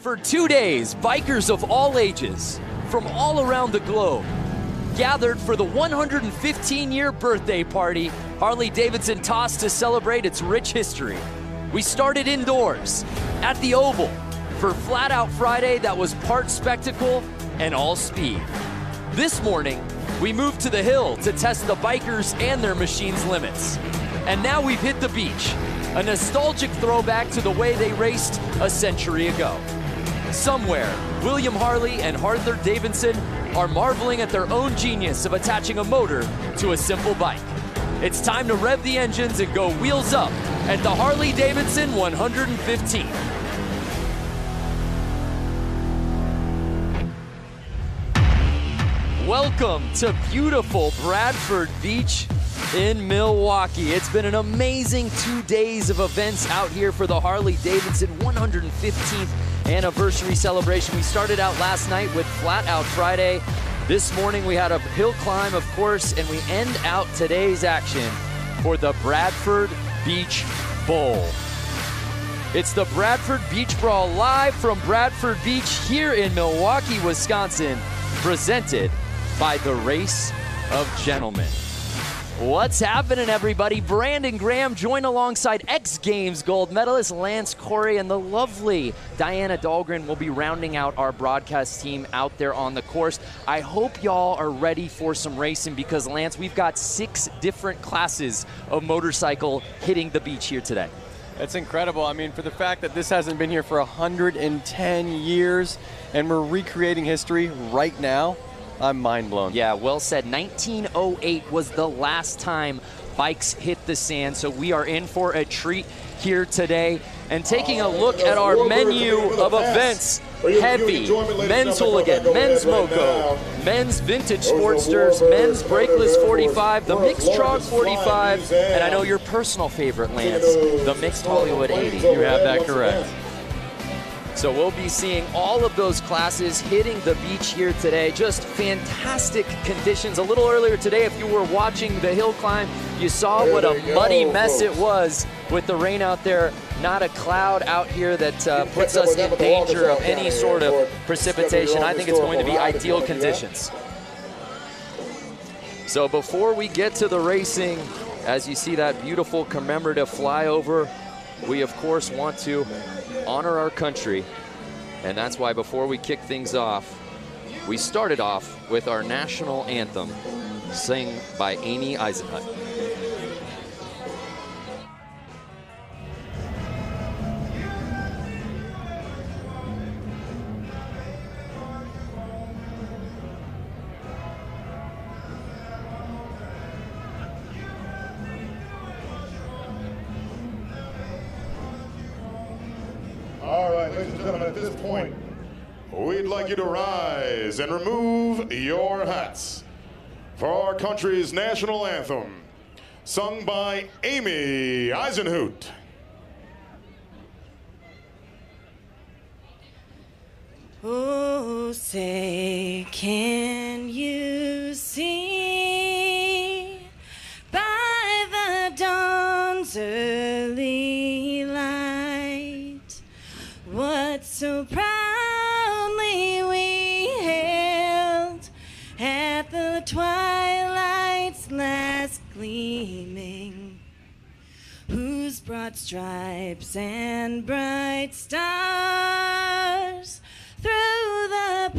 For 2 days, bikers of all ages, from all around the globe, gathered for the 115-year birthday party Harley-Davidson tossed to celebrate its rich history. We started indoors, at the Oval, for Flat Out Friday that was part spectacle and all speed. This morning, we moved to the hill to test the bikers and their machine's limits. And now we've hit the beach, a nostalgic throwback to the way they raced a century ago. Somewhere, William Harley and Harley-Davidson are marveling at their own genius of attaching a motor to a simple bike. It's time to rev the engines and go wheels up at the Harley-Davidson 115. Welcome to beautiful Bradford Beach in Milwaukee. It's been an amazing 2 days of events out here for the Harley-Davidson 115th anniversary celebration. We started out last night with Flat Out Friday. This morning we had a hill climb, of course, and we end out today's action for the Bradford Beach Bowl. It's the Bradford Beach Brawl live from Bradford Beach here in Milwaukee, Wisconsin, presented by the Race of Gentlemen. What's happening, everybody? Brandon Graham joined alongside X Games gold medalist Lance Corey, and the lovely Diana Dahlgren will be rounding out our broadcast team out there on the course. I hope y'all are ready for some racing because, Lance, we've got 6 different classes of motorcycle hitting the beach here today. It's incredible. I mean, for the fact that this hasn't been here for 110 years and we're recreating history right now, I'm mind blown. Yeah, well said. 1908 was the last time bikes hit the sand, so we are in for a treat here today. And taking a look at our menu of events, heavy, men's hooligan, men's moco, men's vintage sportsters, men's brakeless 45, the mixed TROG 45, and I know your personal favorite, Lance, the mixed Hollywood 80. You have that correct. So we'll be seeing all of those classes hitting the beach here today. Just fantastic conditions. A little earlier today, if you were watching the hill climb, you saw what a muddy mess it was with the rain out there. Not a cloud out here that puts us in danger of any sort of precipitation. I think it's going to be ideal conditions. So before we get to the racing, as you see that beautiful commemorative flyover, we of course want to honor our country, and that's why before we kick things off, we started off with our national anthem, sung by Amy Eisenhut. All right, ladies and gentlemen, at this point, we'd like you to rise and remove your hats for our country's national anthem, sung by Amy Eisenhut. Oh, say, can you see by the dawn's early light what so proudly we hailed at the twilight's last gleaming, whose broad stripes and bright stars through the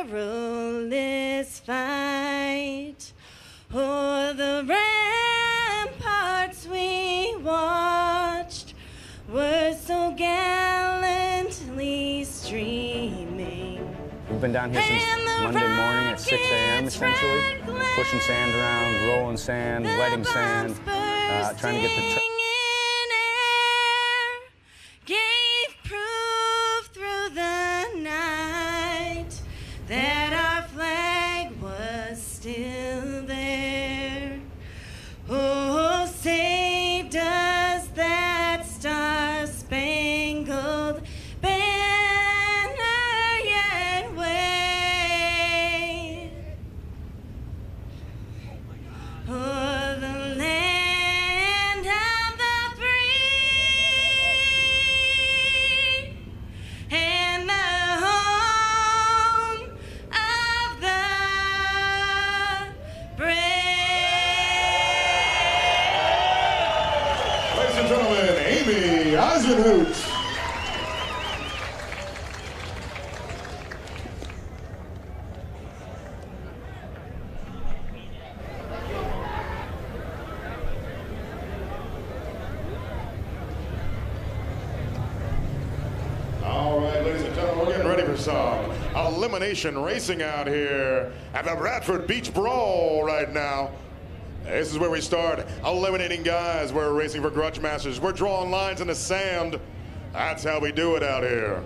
perilous fight o'er the ramparts we watched were so gallantly streaming. We've been down here since Monday morning at 6 a.m. essentially, pushing sand around, rolling sand, wetting sand, trying to get the gave proof through the night that our flag was still there. Oh, say does that star-spangled banner yet wave o'er the land of Eisenhoot. All right, ladies and gentlemen, we're getting ready for some elimination racing out here at the Bradford Beach Brawl right now. This is where we start eliminating guys. We're racing for grudge masters. We're drawing lines in the sand. That's how we do it out here.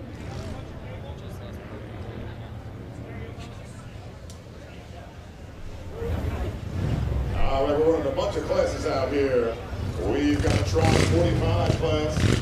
All right, we're running a bunch of classes out here. We've got the TROG 45 class.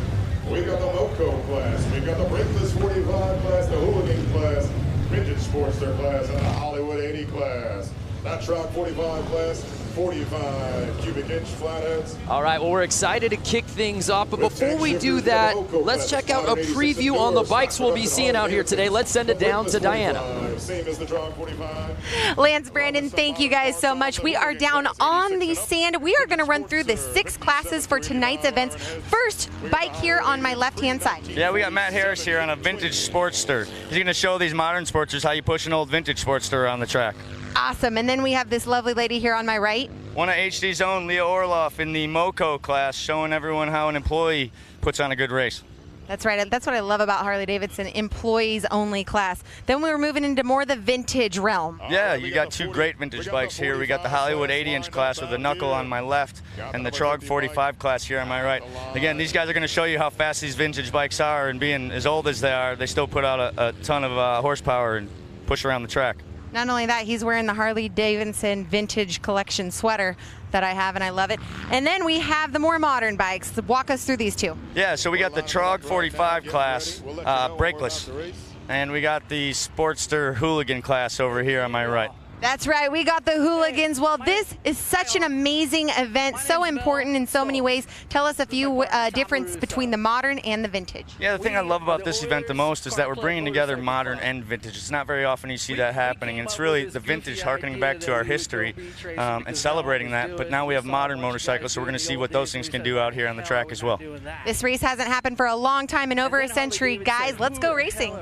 We've got the Moco class. We've got the Brakeless 45 class, the Hooligan class, Vintage Sportster class, and the Hollywood 80 class. That TROG 45 class, 45 cubic inch flatheads. All right, well, we're excited to kick things off, but before we do that, let's check out a preview on the bikes we'll be seeing out here today. Let's send it down to Diana. Same as the TROG 45. Lance, Brandon, thank you guys so much. We are down on the sand. We are going to run through the 6 classes for tonight's events. First, bike here on my left-hand side. Yeah, we got Matt Harris here on a vintage Sportster. He's going to show these modern Sportsters how you push an old vintage Sportster around the track. Awesome. And then we have this lovely lady here on my right. One of HD's own, Leah Orloff, in the Moco class, showing everyone how an employee puts on a good race. That's right. That's what I love about Harley-Davidson, employees-only class. Then we were moving into more the vintage realm. Yeah, you got 2 great vintage bikes here. We got the Hollywood 80-inch class with the knuckle on my left and the TROG 45 class here on my right. Again, these guys are going to show you how fast these vintage bikes are, and being as old as they are, they still put out a ton of horsepower and push around the track. Not only that, he's wearing the Harley-Davidson vintage collection sweater that I have, and I love it. And then we have the more modern bikes. Walk us through these 2. Yeah, so we got the TROG 45 class, brakeless, and we got the Sportster Hooligan class over here on my right. That's right. We got the Hooligans. Well, this is such an amazing event, so important in so many ways. Tell us a few difference between the modern and the vintage. Yeah, the thing I love about this event the most is that we're bringing together modern and vintage. It's not very often you see that happening, and it's really the vintage harkening back to our history and celebrating that. But now we have modern motorcycles, so we're going to see what those things can do out here on the track as well. This race hasn't happened for a long time, in over a century. Guys, let's go racing.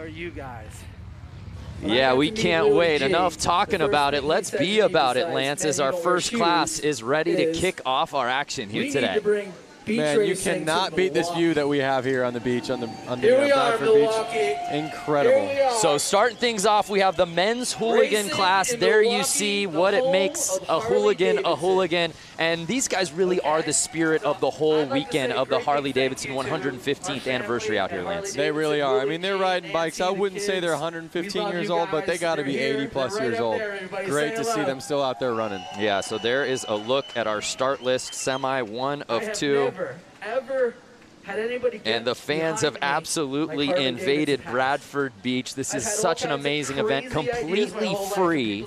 Yeah, we can't wait. Enough talking about it. Let's be about it, Lance, as our first class is ready to kick off our action here today. Man, you cannot beat this view that we have here on the beach, on the Bradford Beach. Incredible. So starting things off, we have the men's hooligan class. There you see what it makes a hooligan. And these guys really are the spirit of the whole weekend of the Harley-Davidson 115th anniversary out here, Lance. They really are. I mean, they're riding bikes. I wouldn't say they're 115 years old, but they got to be 80-plus years old. Great to see them still out there running. Yeah, so there is a look at our start list, semi 1 of 2. Ever had anybody get and the fans have absolutely invaded Bradford Beach. This is such an amazing event, completely free,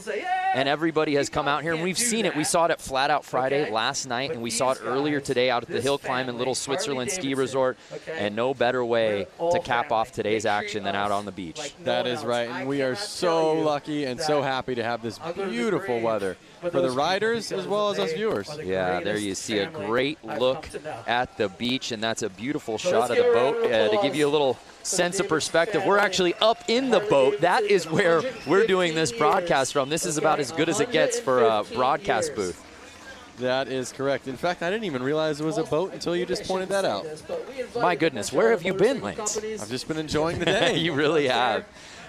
and everybody has come out here, and we've seen it. We saw it at Flat Out Friday last night, and we saw it earlier today out at the Hill Climb and Little Switzerland Ski Resort, and no better way to cap off today's action than out on the beach. That is right, and we are so lucky and so happy to have this beautiful weather for the riders as well as us viewers. Yeah, there you see a great look at the beach, and that's a beautiful shot of the boat. To give you a little sense of perspective, we're actually up in the boat. That is where we're doing this broadcast from. This is about as good as it gets for a broadcast booth. That is correct. In fact, I didn't even realize it was a boat until you just pointed that out. My goodness, where have you been, Lance? I've just been enjoying the day. You really have.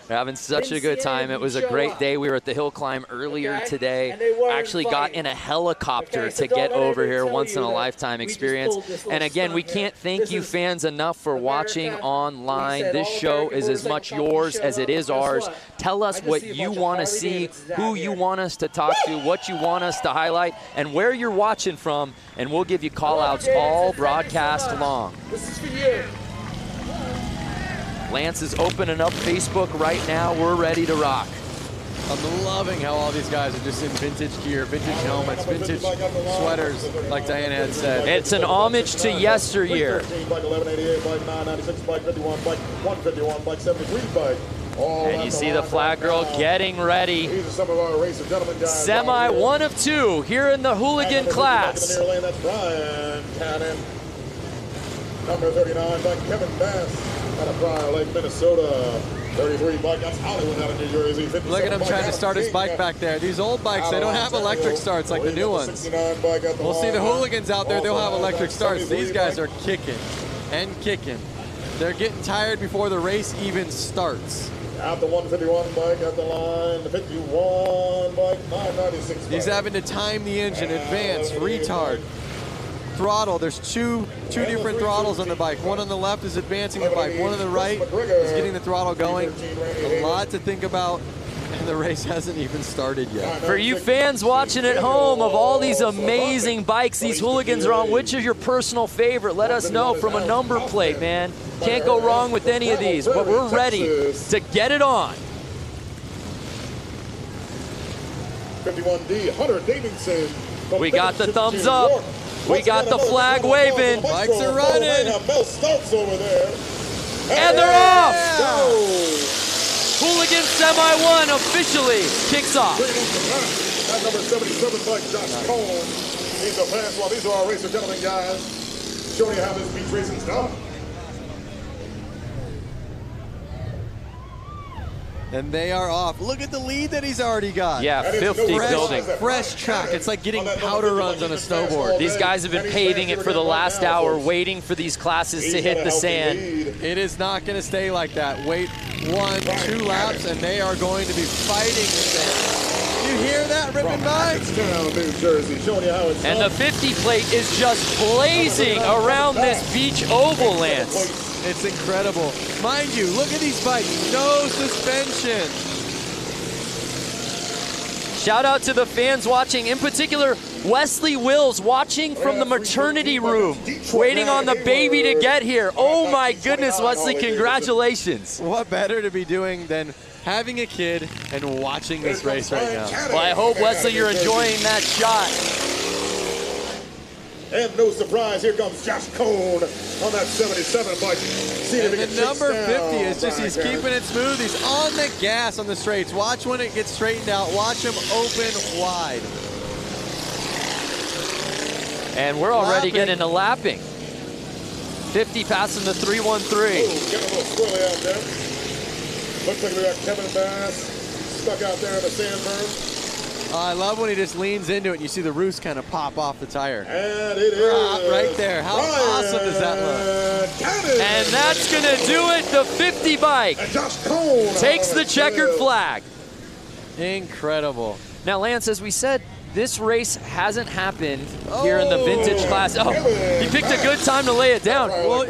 We're having such a good time. It was a great day. We were at the Hill Climb earlier today. Actually got in a helicopter to get over here, once in a lifetime experience. And again, we can't thank you fans enough for watching online. This show is as much yours as it is ours. Tell us what you want to see, who you want us to talk to, what you want us to highlight, and where you're watching from, and we'll give you call-outs all broadcast long. This is for you. Lance is opening up Facebook right now. We're ready to rock. I'm loving how all these guys are just in vintage gear, vintage helmets, vintage sweaters, like Diana had said. It's an homage to yesteryear. And you see the flag girl getting ready. Semi 1 of 2 here in the hooligan class. Number 39 by Kevin Bass out of Prior Lake, Minnesota. 33 bike, that's Hollywood out of New Jersey. Look at him trying to start his bike back there. These old bikes, they don't have electric starts like the new ones. We'll see the hooligans out there, they'll have electric starts. These guys are kicking and kicking. They're getting tired before the race even starts. Out the 151 bike, at the line, the 51 bike, 996 bike. He's having to time the engine, advance, retard, throttle. There's two different throttles on the bike. One on the left is advancing the bike. One on the right is getting the throttle going. A lot to think about, and the race hasn't even started yet. For you fans watching at home, of all these amazing bikes these hooligans are on, which is your personal favorite? Let us know from a number plate, man. Can't go wrong with any of these, but we're ready to get it on. 51D, Harley-Davidson. We got the thumbs up. We got the flag waving. Bikes are running. And they're off. Hooligan Semi 1 officially kicks off. That number 77 bike, Josh Cole. He's a fast one. These are our racer gentlemen, guys. Showing you how this beach racing's done. And they are off. Look at the lead that he's already got. Yeah, 50 building. Fresh track. It's like getting powder runs on a snowboard. These guys have been paving it for the last hour, waiting for these classes to hit the sand. It is not going to stay like that. Wait 1, 2 laps, and they are going to be fighting the sand. You hear that, ripping bikes? And the 50 plate is just blazing around this beach oval, Lance. It's incredible. Mind you, look at these bikes. No suspension. Shout out to the fans watching, in particular, Wesley Wills watching from the maternity room, waiting on the baby to get here. Oh my goodness, Wesley, congratulations. What better to be doing than having a kid and watching this race right now? Well, I hope, Wesley, you're enjoying that shot. And no surprise, here comes Josh Cone on that 77 bike. And the number 50 is just, he's keeping it smooth. He's on the gas on the straights. Watch when it gets straightened out. Watch him open wide. And we're already getting to lapping. 50 passing the 313. Oh, getting a little squirrely out there. Looks like we got Kevin Bass stuck out there in the sandberg. I love when he just leans into it and you see the roost kind of pop off the tire. And it is right there. How awesome does that look? And that's going to do it. The 50 bike takes the checkered flag. Incredible. Now, Lance, as we said, this race hasn't happened here in the vintage class. Oh, he picked a good time to lay it down. Well,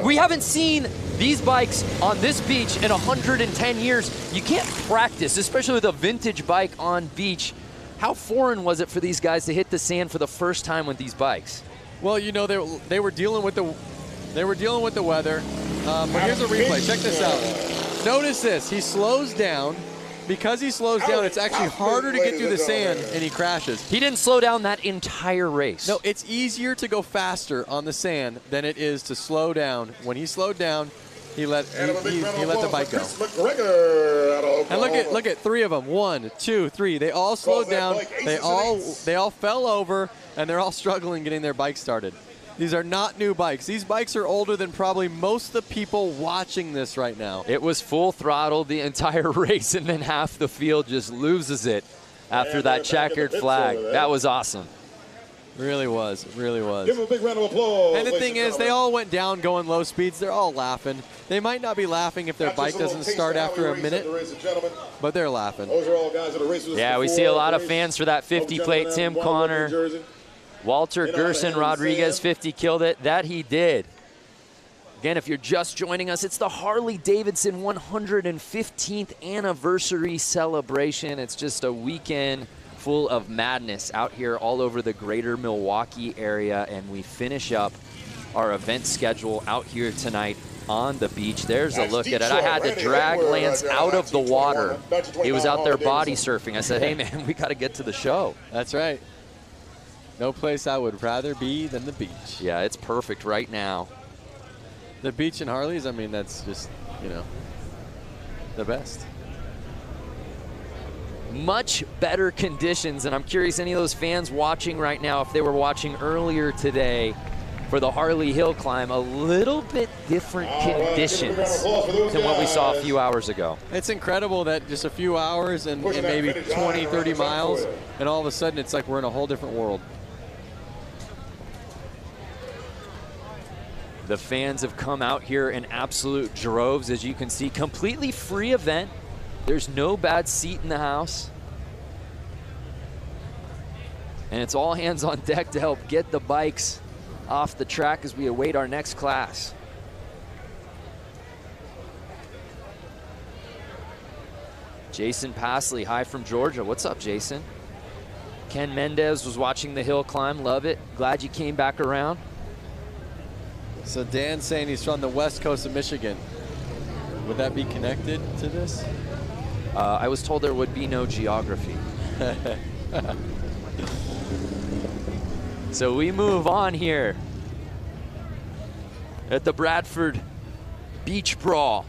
we haven't seen these bikes on this beach in 110 years. You can't practice, especially with a vintage bike on beach. How foreign was it for these guys to hit the sand for the first time with these bikes? Well, you know, they were dealing with the weather. But here's a replay. Check this out. Notice this. He slows down. Because he slows down, it's actually harder to get through the sand, and he crashes. He didn't slow down that entire race. No, it's easier to go faster on the sand than it is to slow down. When he slowed down, he let the bike go. And look at 3 of them. 1, 2, 3. They all slowed down. They all fell over, and they're all struggling getting their bike started. These are not new bikes. These bikes are older than probably most of the people watching this right now. It was full throttle the entire race, and then half the field just loses it after that checkered flag. That was awesome. Really was. Really was. Give them a big round of applause. And the thing is, they all went down going low speeds. They're all laughing. They might not be laughing if their bike doesn't start after a minute, but they're laughing. Those are all guys that are racers. Yeah, we see a lot of fans for that 50 plate. Tim Connor. Walter Gerson Rodriguez, 50, killed it. That he did. Again, if you're just joining us, it's the Harley-Davidson 115th anniversary celebration. It's just a weekend full of madness out here all over the greater Milwaukee area, and we finish up our event schedule out here tonight on the beach. There's a look at it. I had to drag Lance out of the water. He was out there body surfing. I said, hey, man, we got to get to the show. That's right. No place I would rather be than the beach. Yeah, it's perfect right now. The beach and Harleys, I mean, that's just, you know, the best. Much better conditions, and I'm curious any of those fans watching right now, if they were watching earlier today, for the Harley Hill climb. A little bit different conditions than what we saw a few hours ago. It's incredible that just a few hours and maybe 20, 30 miles, and all of a sudden it's like we're in a whole different world. The fans have come out here in absolute droves, as you can see. Completely free event. There's no bad seat in the house. And it's all hands on deck to help get the bikes off the track as we await our next class. Jason Pasley, hi from Georgia. What's up, Jason? Ken Mendez was watching the hill climb. Love it. Glad you came back around. So Dan's saying he's from the west coast of Michigan. Would that be connected to this? I was told there would be no geography. So we move on here at the Bradford Beach Brawl.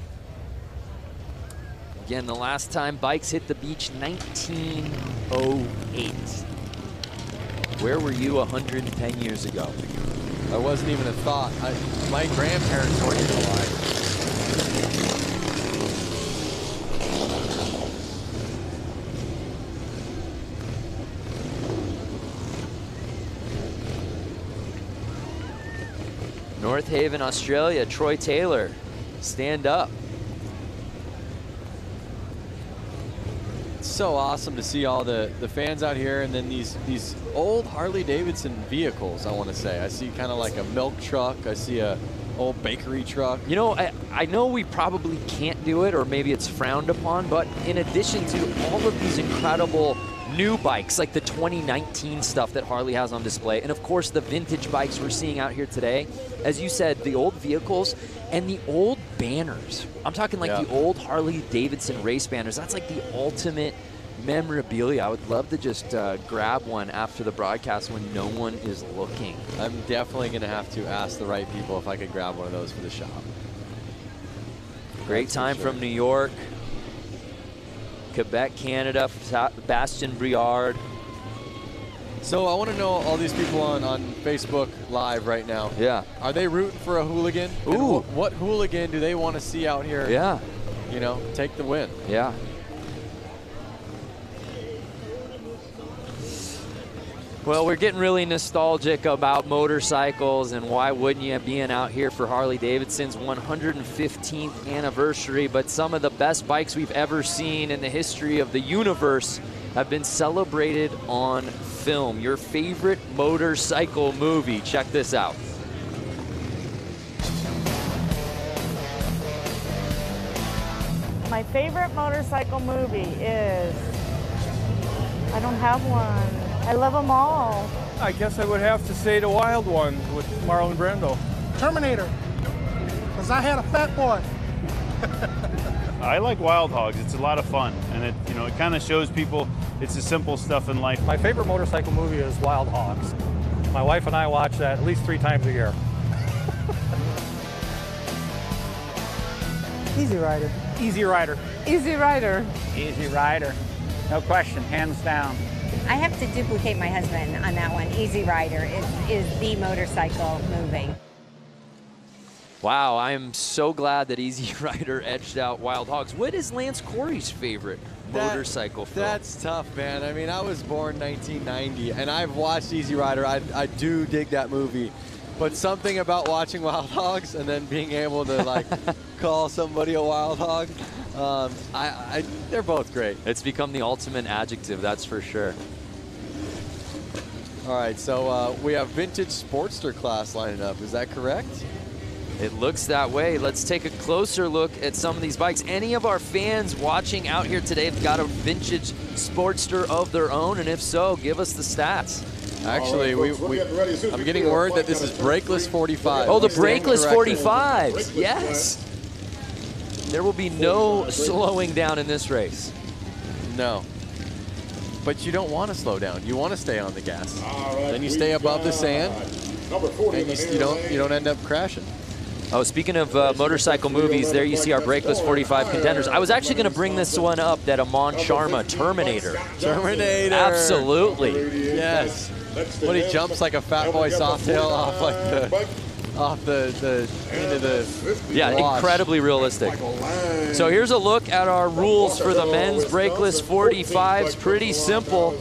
Again, the last time bikes hit the beach, 1908. Where were you 110 years ago? I wasn't even a thought. My grandparents weren't even alive. North Haven, Australia, Troy Taylor, stand up. It's so awesome to see all the fans out here, and then these old Harley-Davidson vehicles, I want to say. I see kind of like a milk truck. I see a old bakery truck. You know, I know we probably can't do it, or maybe it's frowned upon, but in addition to all of these incredible new bikes, like the 2019 stuff that Harley has on display, and of course the vintage bikes we're seeing out here today, as you said, the old vehicles and the old banners. I'm talking like the old Harley-Davidson race banners. That's like the ultimate memorabilia. I would love to just grab one after the broadcast when no one is looking. I'm definitely going to have to ask the right people if I could grab one of those for the shop. Great time from New York, Quebec, Canada, Bastien Briard. So I want to know all these people on Facebook Live right now. Yeah. Are they rooting for a hooligan? Ooh. What hooligan do they want to see out here? Yeah. You know, take the win. Yeah. Well, we're getting really nostalgic about motorcycles, and why wouldn't you, being out here for Harley-Davidson's 115th anniversary. But some of the best bikes we've ever seen in the history of the universe have been celebrated on film. Your favorite motorcycle movie. Check this out. My favorite motorcycle movie is, I don't have one. I love them all. I guess I would have to say The Wild One with Marlon Brando. Terminator, because I had a fat boy. I like Wild Hogs. It's a lot of fun, and it kind of shows people it's the simple stuff in life. My favorite motorcycle movie is Wild Hogs. My wife and I watch that at least 3 times a year. Easy Rider. Easy Rider. Easy Rider. Easy Rider. No question, hands down. I have to duplicate my husband on that one. Easy Rider is the motorcycle movie. Wow, I am so glad that Easy Rider edged out Wild Hogs. What is Lance Corey's favorite motorcycle film? That's tough, man. I mean, I was born 1990, and I've watched Easy Rider. I do dig that movie. But something about watching Wild Hogs and then being able to, like, call somebody a wild hog, they're both great. It's become the ultimate adjective, that's for sure. All right, so we have vintage Sportster class lining up. Is that correct? It looks that way. Let's take a closer look at some of these bikes. Any of our fans watching out here today have got a vintage Sportster of their own? And if so, give us the stats. Actually, I'm getting word that this is brakeless 45. Oh, the brakeless 45. Yes. There will be no slowing down in this race. No. But you don't want to slow down. You want to stay on the gas. Then you stay above the sand, and you don't end up crashing. Oh, speaking of motorcycle movies, there you see our Brakeless 45 contenders. I was actually going to bring this one up, that Amon Sharma, Terminator. Terminator. Absolutely. Yes. When he jumps like a fat boy softail off like the into the yeah, wash. Incredibly realistic. So here's a look at our rules for the men's Brakeless 45s. Pretty simple.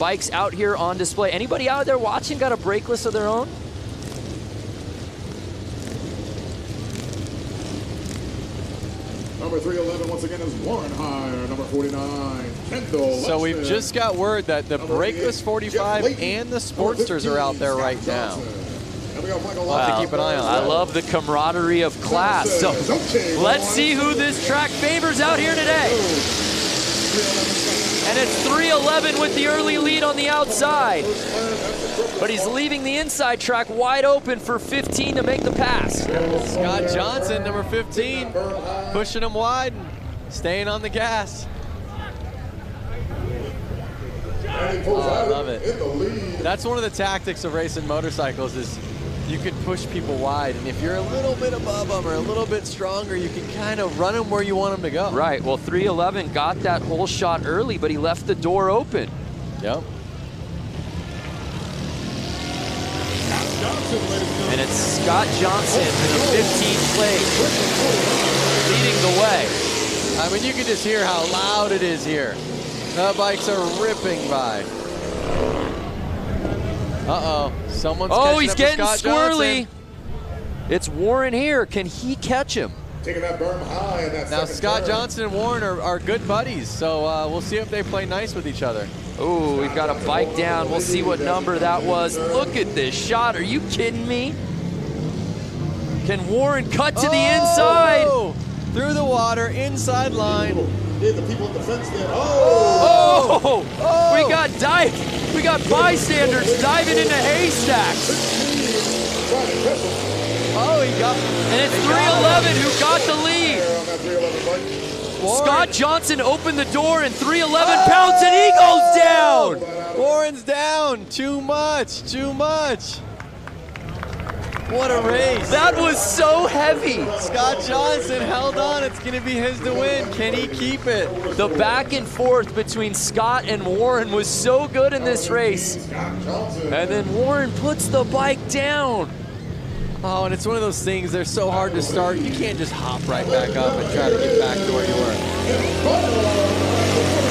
Bikes out here on display. Anybody out there watching got a Brakeless of their own? Number 311 once again is Warren Hire. Number 49, Kendall. So we've just got word that the Brakeless 45 and the Sportsters are out there right now. We'll have to keep an eye on that. I love the camaraderie of class. So let's see who this track favors out here today. And it's 311 with the early lead on the outside. But he's leaving the inside track wide open for 15 to make the pass. Scott Johnson, number 15, pushing him wide and staying on the gas. Oh, I love it. That's one of the tactics of racing motorcycles is you can push people wide, and if you're a little bit above them or a little bit stronger, you can kind of run them where you want them to go. Right, well 311 got that whole shot early, but he left the door open. Yep. And it's Scott Johnson in the 15th place, leading the way. I mean, you can just hear how loud it is here. The bikes are ripping by. Uh-oh, someone's he's getting Scott squirrely. Johnson. It's Warren here. Can he catch him? Taking that berm high in that now, Scott turn. Johnson and Warren are good buddies, so we'll see if they play nice with each other. Oh, we've got a bike down. We'll see what number that was. Look at this shot. Are you kidding me? Can Warren cut to the inside? Through the water, inside line. The people at the fence there. We got bystanders diving into haystacks. Oh, he got. And it's 311 who got the lead. Scott Johnson opened the door and 311 pounds and he goes down. Warren's down. Too much. Too much. What a race. That was so heavy. Scott Johnson held on. It's going to be his to win. Can he keep it? The back and forth between Scott and Warren was so good in this race. And then Warren puts the bike down. Oh, and it's one of those things, they're so hard to start. You can't just hop right back up and try to get back to where you were.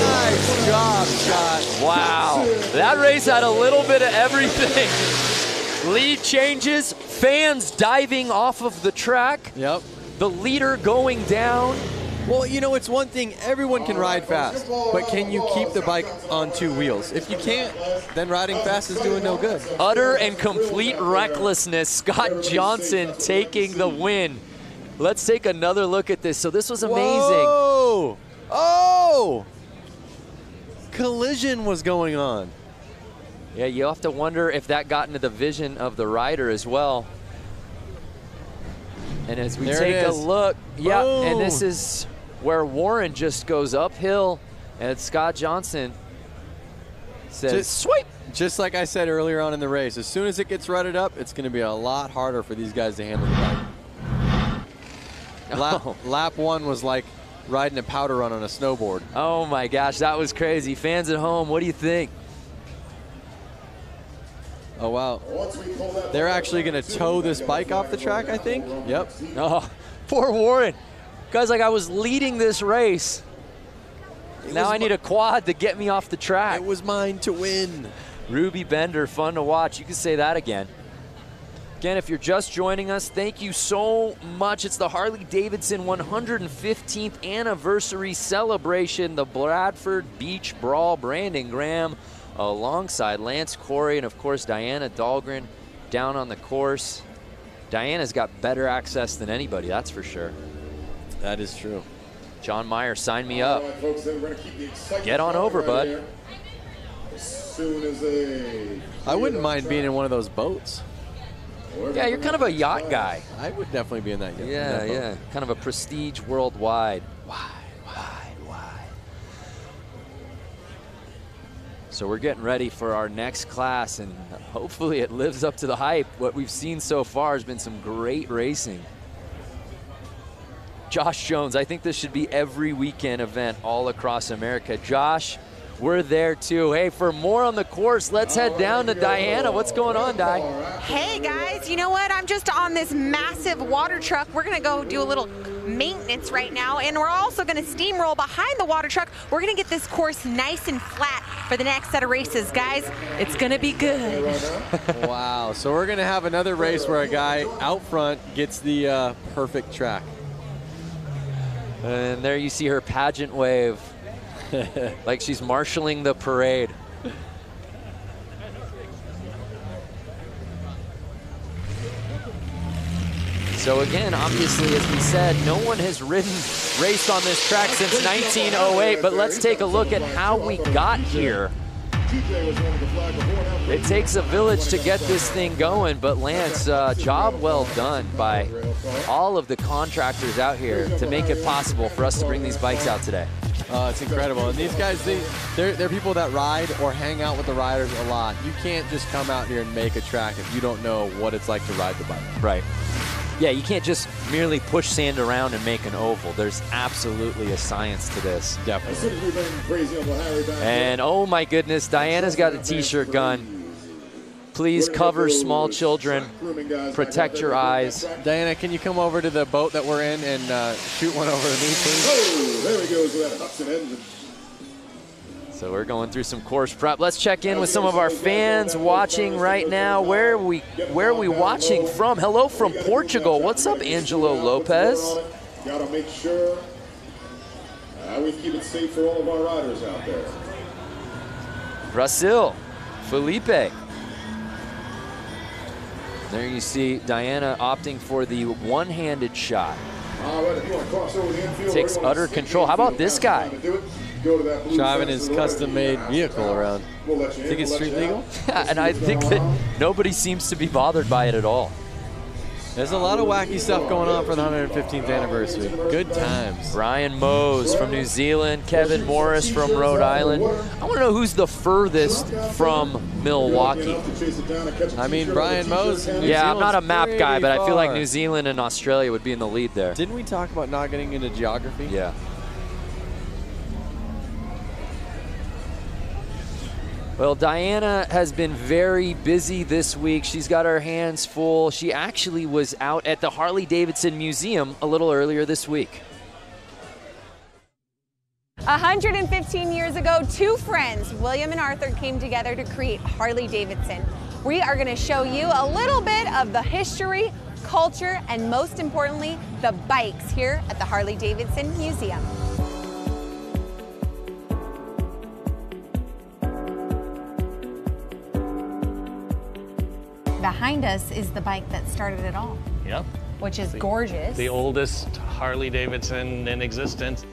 Nice job, Scott. Wow. That race had a little bit of everything. Lead changes, fans diving off of the track. Yep. The leader going down. Well, you know, it's one thing, everyone can ride fast, but can you keep the bike on two wheels? If you can't, then riding fast is doing no good. Utter and complete recklessness. Scott Johnson taking the win. Let's take another look at this. So this was amazing. Whoa! Oh! Collision was going on. Yeah, you have to wonder if that got into the vision of the rider as well. And as we take a look, yeah, and this is where Warren just goes uphill, and Scott Johnson says, sweep. Just like I said earlier on in the race, as soon as it gets rutted up, it's going to be a lot harder for these guys to handle the bike. Lap one was like riding a powder run on a snowboard. Oh my gosh, that was crazy. Fans at home, what do you think? Oh, wow. They're actually going to tow this bike off the track, I think. Yep. Oh, poor Warren. Guys, like I was leading this race. Now I need a quad to get me off the track. It was mine to win. Ruby Bender, fun to watch. You can say that again. Again, if you're just joining us, thank you so much. It's the Harley-Davidson 115th anniversary celebration, the Bradford Beach Brawl. Brandon Graham alongside Lance Corey and, of course, Diana Dahlgren down on the course. Diana's got better access than anybody, that's for sure. That is true. John Meyer, sign me up. All right, folks, then we're gonna keep the excitement Get on going over, right bud. here. As soon as I wouldn't mind being in one of those boats. Yeah, you're kind of a yacht guy. I would definitely be in that yacht. Yeah, yeah. Kind of a prestige worldwide. Wide. So we're getting ready for our next class, and hopefully it lives up to the hype. What we've seen so far has been some great racing. Josh Jones. I think this should be every weekend event all across America. Josh, we're there too. Hey, for more on the course, let's head down to Diana. What's going on, Di? Hey guys, you know what? I'm just on this massive water truck. We're gonna go do a little maintenance right now, and we're also gonna steamroll behind the water truck. We're gonna get this course nice and flat for the next set of races. Guys, it's gonna be good. Wow, so we're gonna have another race where a guy out front gets the perfect track. And there you see her pageant wave. Like she's marshaling the parade. So again, obviously, as we said, no one has raced on this track since 1908, but let's take a look at how we got here. It takes a village to get this thing going, but Lance, job well done by all of the contractors out here to make it possible for us to bring these bikes out today. It's incredible. And these guys, they're people that ride or hang out with the riders a lot. You can't just come out here and make a track if you don't know what it's like to ride the bike. Right. Yeah, you can't just merely push sand around and make an oval. There's absolutely a science to this. Definitely. And oh my goodness, Diana's got a t-shirt gun. Please cover small children. Protect your eyes. Diana, can you come over to the boat that we're in and shoot one over to me, please? Oh, there he goes with that Hudson engine. So we're going through some course prep. Let's check in with some of our fans watching right now. Where are we watching from? Hello from Portugal. What's up, Angelo Lopez? Gotta make sure we keep it safe for all of our riders out there. Brazil, Felipe. There you see Diana opting for the one-handed shot. Takes utter control. How about this guy? Driving his custom-made vehicle around. Think it's street legal? Yeah, and I think that nobody seems to be bothered by it at all. There's a lot of wacky stuff going on for the 115th anniversary. Good times. Brian Mose from New Zealand, Kevin Morris from Rhode Island. I want to know who's the furthest from Milwaukee. I mean, Brian Mose. Yeah, I'm not a map guy, but I feel like New Zealand and Australia would be in the lead there. Didn't we talk about not getting into geography? Yeah. Well, Diana has been very busy this week. She's got her hands full. She actually was out at the Harley-Davidson Museum a little earlier this week. 115 years ago, two friends, William and Arthur, came together to create Harley-Davidson. We are going to show you a little bit of the history, culture, and most importantly, the bikes here at the Harley-Davidson Museum. Behind us is the bike that started it all. Yep. Which is gorgeous. The oldest Harley-Davidson in existence.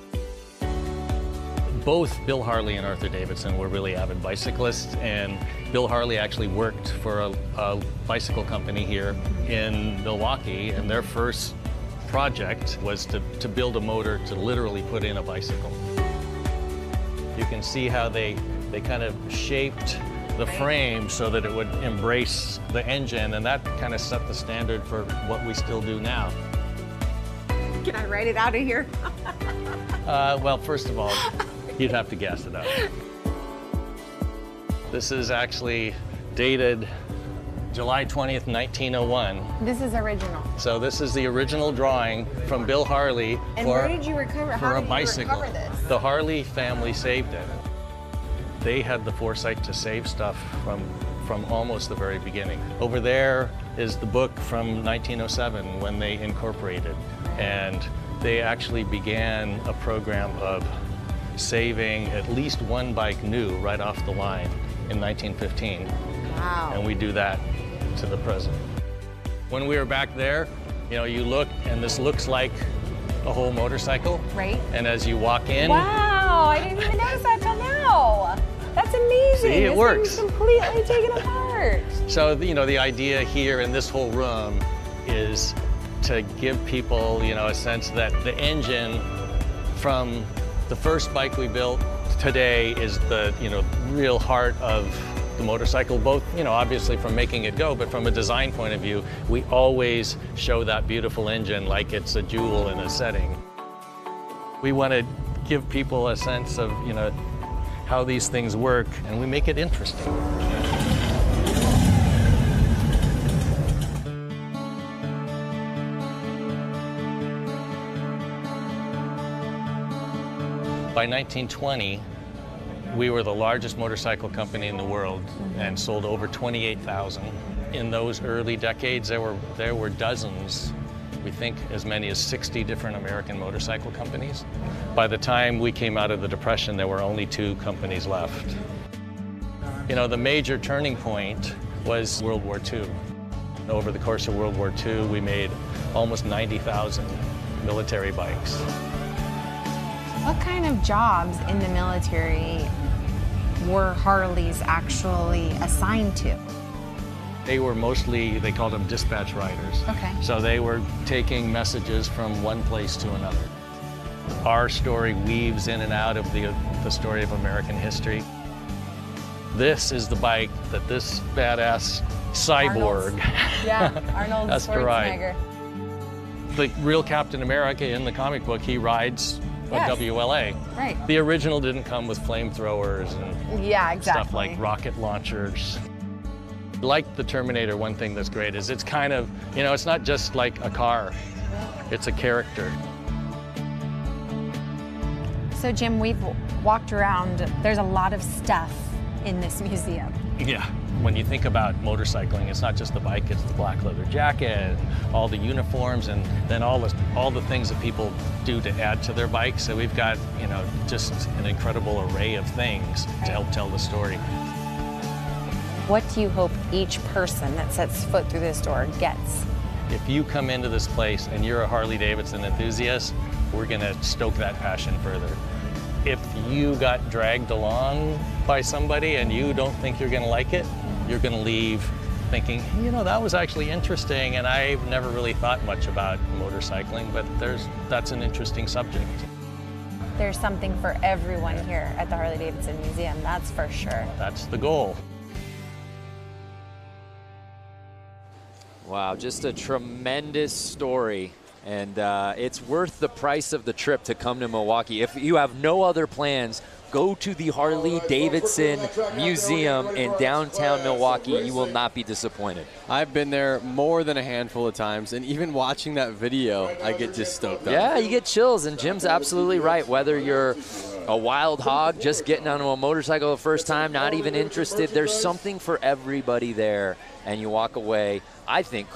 Both Bill Harley and Arthur Davidson were really avid bicyclists, and Bill Harley actually worked for a bicycle company here in Milwaukee, and their first project was to build a motor to literally put in a bicycle. You can see how they kind of shaped the frame so that it would embrace the engine, and that kind of set the standard for what we still do now. Can I write it out of here? Well, first of all, you'd have to guess it out. This is actually dated July 20th, 1901. This is original. So this is the original drawing from Bill Harley and where did you recover? How did you recover this? The Harley family saved it. They had the foresight to save stuff from almost the very beginning. Over there is the book from 1907 when they incorporated, and they actually began a program of saving at least one bike new right off the line in 1915. Wow. And we do that to the present. When we were back there, you know, you look and this looks like a whole motorcycle. Right. And as you walk in. Wow, I didn't even notice that till now. That's amazing. See, it works. This thing's completely taken apart. So, you know, the idea here in this whole room is to give people, you know, a sense that the engine from the first bike we built today is the, you know, real heart of the motorcycle, both, you know, obviously from making it go, but from a design point of view, we always show that beautiful engine like it's a jewel in a setting. We want to give people a sense of, you know, how these things work, and we make it interesting. By 1920, we were the largest motorcycle company in the world and sold over 28,000. In those early decades, there were dozens, we think as many as 60 different American motorcycle companies. By the time we came out of the Depression, there were only 2 companies left. You know, the major turning point was World War II. Over the course of World War II, we made almost 90,000 military bikes. What kind of jobs in the military were Harleys actually assigned to? They were mostly, they called them dispatch riders. Okay. So they were taking messages from one place to another. Our story weaves in and out of the story of American history. This is the bike that this badass cyborg Arnold has to ride. Schwarzenegger. The real Captain America in the comic book, he rides a WLA. Right. The original didn't come with flamethrowers and stuff like rocket launchers. Like the Terminator, one thing that's great is it's kind of, you know, it's not just like a car, it's a character. So Jim, we've walked around, there's a lot of stuff in this museum. Yeah. When you think about motorcycling, it's not just the bike, it's the black leather jacket, all the uniforms, and then all the things that people do to add to their bikes. So we've got, you know, just an incredible array of things to help tell the story. What do you hope each person that sets foot through this door gets? If you come into this place and you're a Harley-Davidson enthusiast, we're gonna stoke that passion further. If you got dragged along by somebody and you don't think you're gonna like it, you're gonna leave thinking, you know, that was actually interesting and I've never really thought much about motorcycling, but that's an interesting subject. There's something for everyone here at the Harley-Davidson Museum, that's for sure. That's the goal. Wow, just a tremendous story. And it's worth the price of the trip to come to Milwaukee. If you have no other plans, go to the Harley-Davidson Museum in downtown Milwaukee. You will not be disappointed. I've been there more than a handful of times, and even watching that video, I get just stoked up. Yeah, you get chills, and Jim's absolutely right. Whether you're a wild hog, just getting onto a motorcycle the first time, not even interested, there's something for everybody there, and you walk away, I think,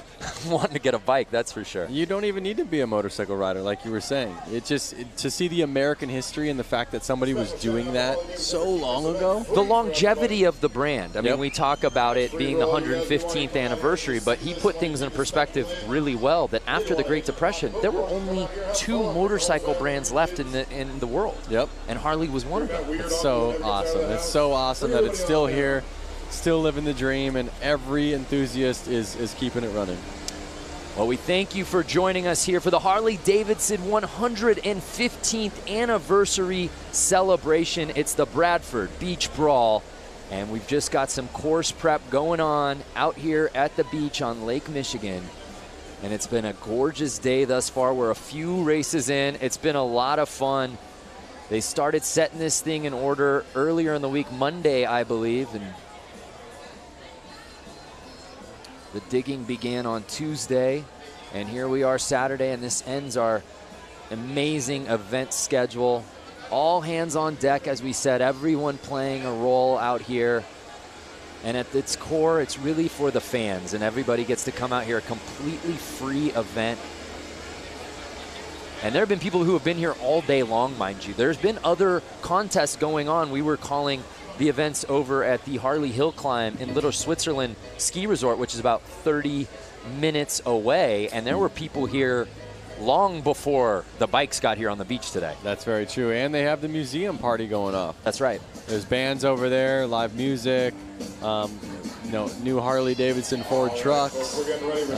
wanting to get a bike, that's for sure. You don't even need to be a motorcycle rider, like you were saying. To see the American history and the fact that somebody was doing that so long ago. The longevity of the brand. I mean, we talk about it being the 115th anniversary, but he put things in perspective really well, that after the Great Depression, there were only 2 motorcycle brands left in the world. Yep. And Harley was one of them. It's so awesome. It's so awesome that it's still here, still living the dream, and every enthusiast is keeping it running. Well, we thank you for joining us here for the Harley-Davidson 115th anniversary celebration. It's the Bradford Beach Brawl, and we've just got some course prep going on out here at the beach on Lake Michigan. And it's been a gorgeous day thus far. We're a few races in. It's been a lot of fun. They started setting this thing in order earlier in the week, Monday, I believe, and the digging began on Tuesday, and here we are Saturday, and this ends our amazing event schedule. All hands on deck, as we said, everyone playing a role out here. And at its core, it's really for the fans, and everybody gets to come out here, a completely free event. And there have been people who have been here all day long, mind you. There's been other contests going on. We were calling the events over at the Harley Hill Climb in Little Switzerland Ski Resort, which is about 30 minutes away. And there were people here long before the bikes got here on the beach today. That's very true. And they have the museum party going off. That's right. There's bands over there, live music, you know, new Harley-Davidson Ford trucks.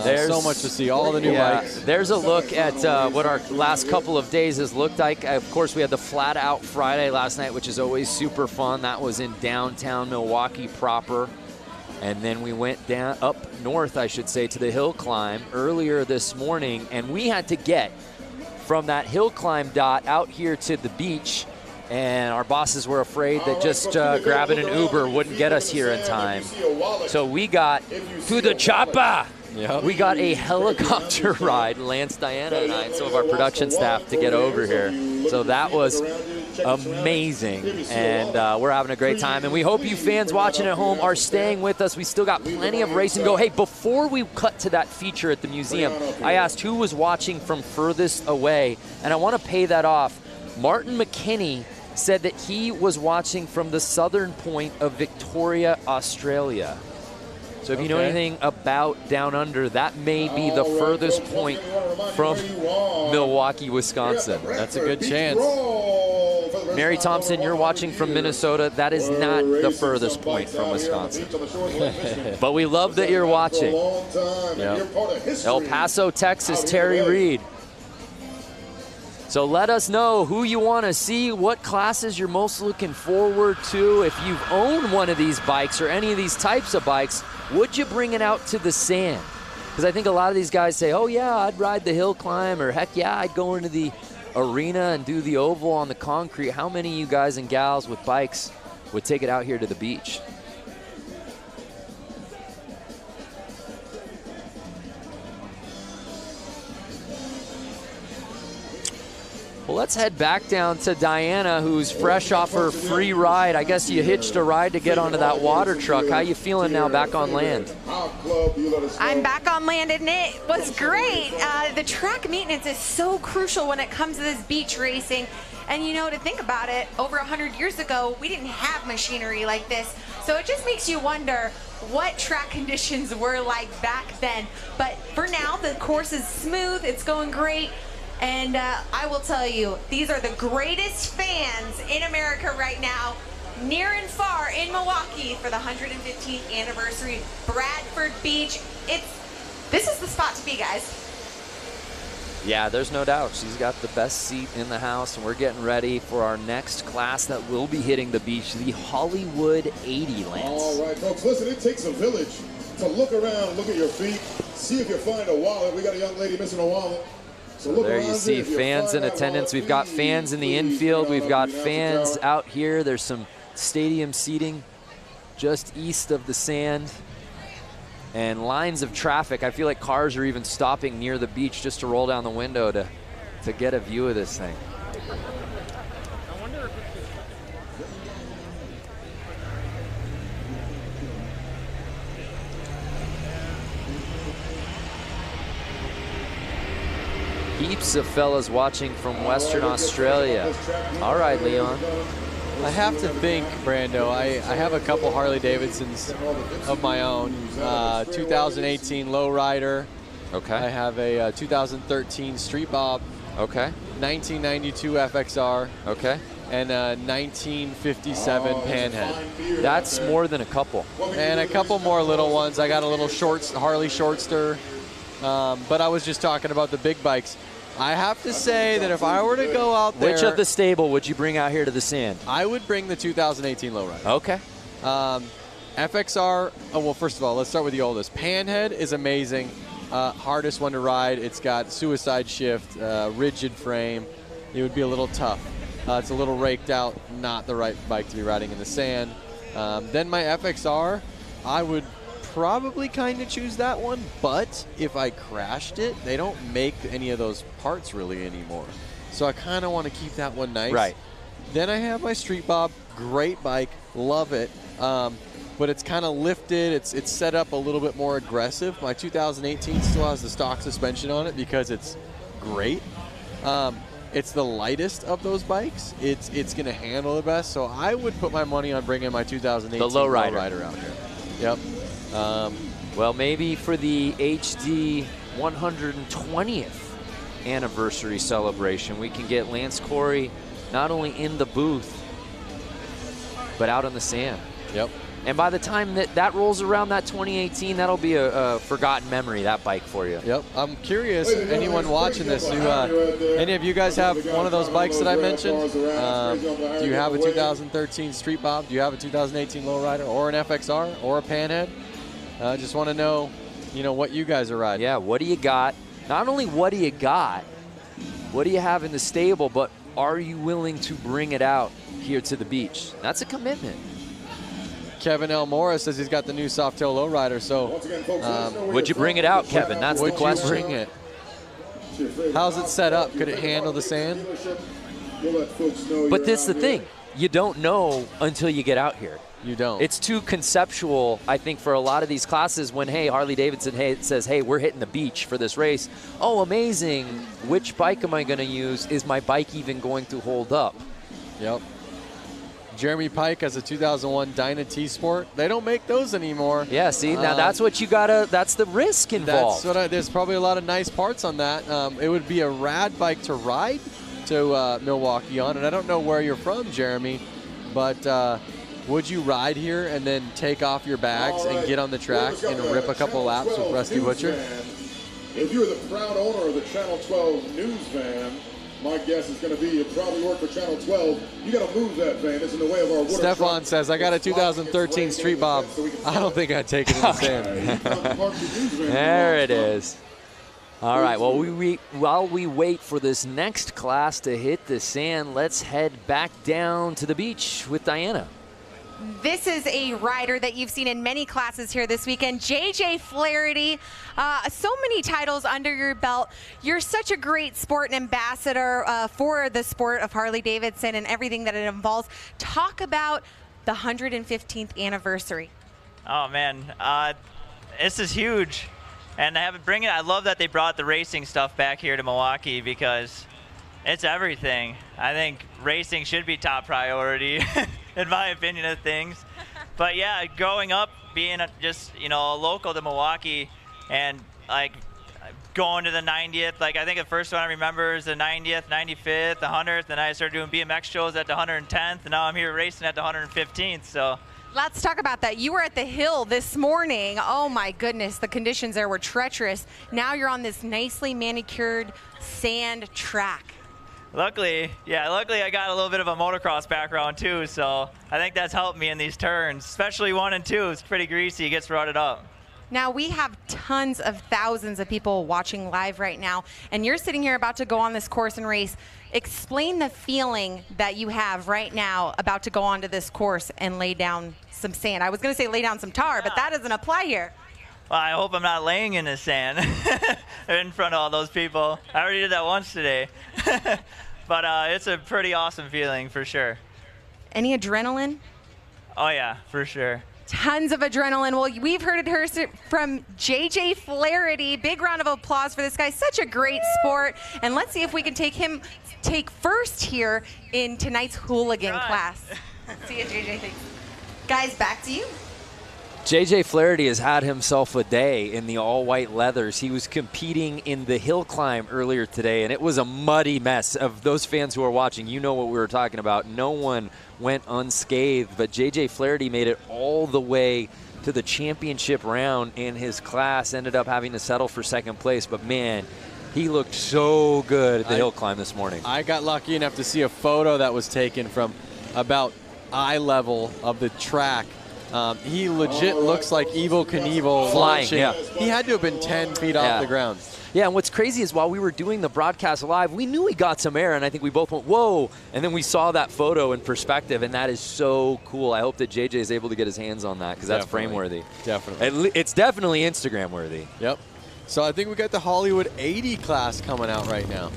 There's so much to see, all the new bikes. There's a look at what our last couple of days has looked like. Of course, we had the Flat Out Friday last night, which is always super fun. That was in downtown Milwaukee proper. And then we went down up north, I should say, to the hill climb earlier this morning. And we had to get from that hill climb dot out here to the beach. And our bosses were afraid that just grabbing an Uber wouldn't get us here in time. So we got to the chopper. Yep. We got a helicopter ride, Lance, Diana, and I, and some of our production staff to get over here. So that was amazing, and we're having a great time. And we hope you fans watching at home are staying with us. We still got plenty of racing to go. Hey, before we cut to that feature at the museum, I asked who was watching from furthest away, and I want to pay that off. Martin McKinney said that he was watching from the southern point of Victoria, Australia. So if you know anything about Down Under, that may be the furthest point from Milwaukee, Wisconsin. That's a good chance. Mary Thompson, you're watching from Minnesota. That is not the furthest point from Wisconsin. But we love that you're watching. Yep. El Paso, Texas, Terry Reed. So let us know who you want to see, what classes you're most looking forward to. If you've owned one of these bikes or any of these types of bikes, would you bring it out to the sand? Because I think a lot of these guys say, oh yeah, I'd ride the hill climb, or heck yeah, I'd go into the arena and do the oval on the concrete. How many of you guys and gals with bikes would take it out here to the beach? Well, let's head back down to Diana, who's fresh off her free ride. I guess you hitched a ride to get onto that water truck. How you feeling now back on land? I'm back on land, and it was great. The track maintenance is so crucial when it comes to this beach racing. And you know, to think about it, over 100 years ago, we didn't have machinery like this. So it just makes you wonder what track conditions were like back then. But for now, the course is smooth, it's going great. And I will tell you, these are the greatest fans in America right now, near and far in Milwaukee for the 115th anniversary Bradford Beach. This is the spot to be, guys. Yeah, there's no doubt. She's got the best seat in the house, and we're getting ready for our next class that will be hitting the beach, the Hollywood 80, Lance. All right, folks, listen, it takes a village to look around, look at your feet, see if you find a wallet. We got a young lady missing a wallet. So there you see fans in attendance. We've got fans in the infield. We've got fans out here. There's some stadium seating just east of the sand. And lines of traffic. I feel like cars are even stopping near the beach just to roll down the window to get a view of this thing. Heaps of fellas watching from Western Australia. All right, Leon. I have to think, Brando, I have a couple Harley-Davidsons of my own. 2018 Lowrider. Okay. I have a 2013 Street Bob. Okay. 1992 FXR. Okay. And a 1957 Panhead. That's more than a couple. And a couple more little ones. I got a little Harley Shortster. But I was just talking about the big bikes. I have to say that if I were to go out there... Which of the stable would you bring out here to the sand? I would bring the 2018 Lowrider. Okay. FXR, well, first of all, let's start with the oldest. Panhead is amazing. Hardest one to ride. It's got suicide shift, rigid frame. It would be a little tough. It's a little raked out, not the right bike to be riding in the sand. Then my FXR, I would probably kind of choose that one, but if I crashed it, they don't make any of those parts really anymore. So I kind of want to keep that one nice. Right. Then I have my Street Bob, great bike, love it. But it's kind of lifted, it's set up a little bit more aggressive. My 2018 still has the stock suspension on it because it's great. It's the lightest of those bikes. It's going to handle the best. So I would put my money on bringing my 2018 Lowrider out here. Yep. Well, maybe for the HD 120th anniversary celebration. We can get Lance Corey not only in the booth, but out on the sand. Yep. And by the time that rolls around, that 2018, that'll be a forgotten memory, that bike for you. Yep. I'm curious, anyone watching this, any of you guys have one of those bikes that I mentioned? Do you have a 2013 Street Bob? Do you have a 2018 Lowrider or an FXR or a Panhead? Just want to know, what you guys are riding. Yeah, what do you got? Not only what do you got, what do you have in the stable, but are you willing to bring it out here to the beach? That's a commitment. Kevin L. Morris says he's got the new Softail Lowrider, so would you bring it out, Kevin? That's the question. Would you bring it? How's it set up? Could it handle the sand? But this is the thing. You don't know until you get out here. You don't. It's too conceptual, I think, for a lot of these classes when, hey, Harley-Davidson says, hey, we're hitting the beach for this race. Oh, amazing. Which bike am I going to use? Is my bike even going to hold up? Yep. Jeremy Pike has a 2001 Dyna T-Sport. They don't make those anymore. Yeah, see, now that's what you gotta, that's the risk involved. There's probably a lot of nice parts on that. It would be a rad bike to ride to Milwaukee on, and I don't know where you're from, Jeremy, but would you ride here and then take off your bags and get on the track and rip a couple laps with Rusty Butcher? If you're the proud owner of the Channel 12 news van, my guess is going to be you probably work for Channel 12. You got to move that van. It's in the way of our water. Stefan says, I got a 2013 Street Bob. I don't think I'd take it in the sand. There it is. All right, well, while we wait for this next class to hit the sand, let's head back down to the beach with Diana. This is a rider that you've seen in many classes here this weekend, JJ Flaherty. So many titles under your belt. You're such a great sport and ambassador for the sport of Harley-Davidson and everything that it involves. Talk about the 115th anniversary. Oh man, this is huge, and I love that they brought the racing stuff back here to Milwaukee because it's everything. I think racing should be top priority. In my opinion of things. But yeah, growing up, being just, local to Milwaukee and like going to the 90th, like I think the first one I remember is the 90th, 95th, the 100th, and I started doing BMX shows at the 110th, and now I'm here racing at the 115th, so. Let's talk about that. You were at the hill this morning. Oh my goodness, the conditions there were treacherous. Now you're on this nicely manicured sand track. Luckily I got a little bit of a motocross background too, so I think that's helped me in these turns, especially 1 and 2. It's pretty greasy, it gets rutted up. Now we have tons of thousands of people watching live right now, and you're sitting here about to go on this course and race. Explain the feeling that you have right now about to go onto this course and lay down some sand. I was going to say lay down some tar, but that doesn't apply here. Well, I hope I'm not laying in the sand in front of all those people. I already did that once today. But it's a pretty awesome feeling for sure. Any adrenaline? Oh yeah, for sure. Tons of adrenaline. Well, we've heard it from JJ Flaherty. Big round of applause for this guy. Such a great sport. And let's see if we can take first here in tonight's hooligan class. See you, JJ. Thanks. Guys, back to you. JJ Flaherty has had himself a day in the all-white leathers. He was competing in the hill climb earlier today, and it was a muddy mess. Of those fans who are watching, you know what we were talking about. No one went unscathed, but JJ Flaherty made it all the way to the championship round in his class, ended up having to settle for second place, but man, he looked so good at the hill climb this morning. I got lucky enough to see a photo that was taken from about eye level of the track. He legit looks like Evel Knievel flying. Launching. Yeah. He had to have been 10 feet off the ground. Yeah, and what's crazy is while we were doing the broadcast live, we knew he got some air, and I think we both went, whoa, and then we saw that photo in perspective, and that is so cool. I hope that JJ is able to get his hands on that because that's frame-worthy. Definitely. It's definitely Instagram-worthy. Yep. So I think we got the Hollywood 80 class coming out right now.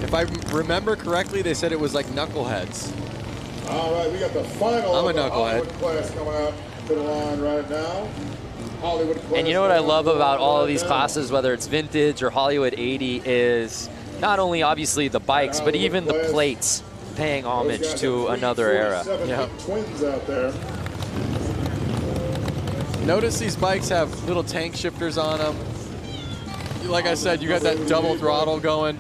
If I remember correctly, they said it was like knuckleheads. All right, we got the final I'm a knucklehead. Hollywood class coming out to the line right now. Hollywood class. And you know what I love about all of these classes, whether it's vintage or Hollywood 80, is not only obviously the bikes, but even the plates paying homage to another era. Yeah. Twins out there. Notice these bikes have little tank shifters on them. like I said, you got that double throttle going.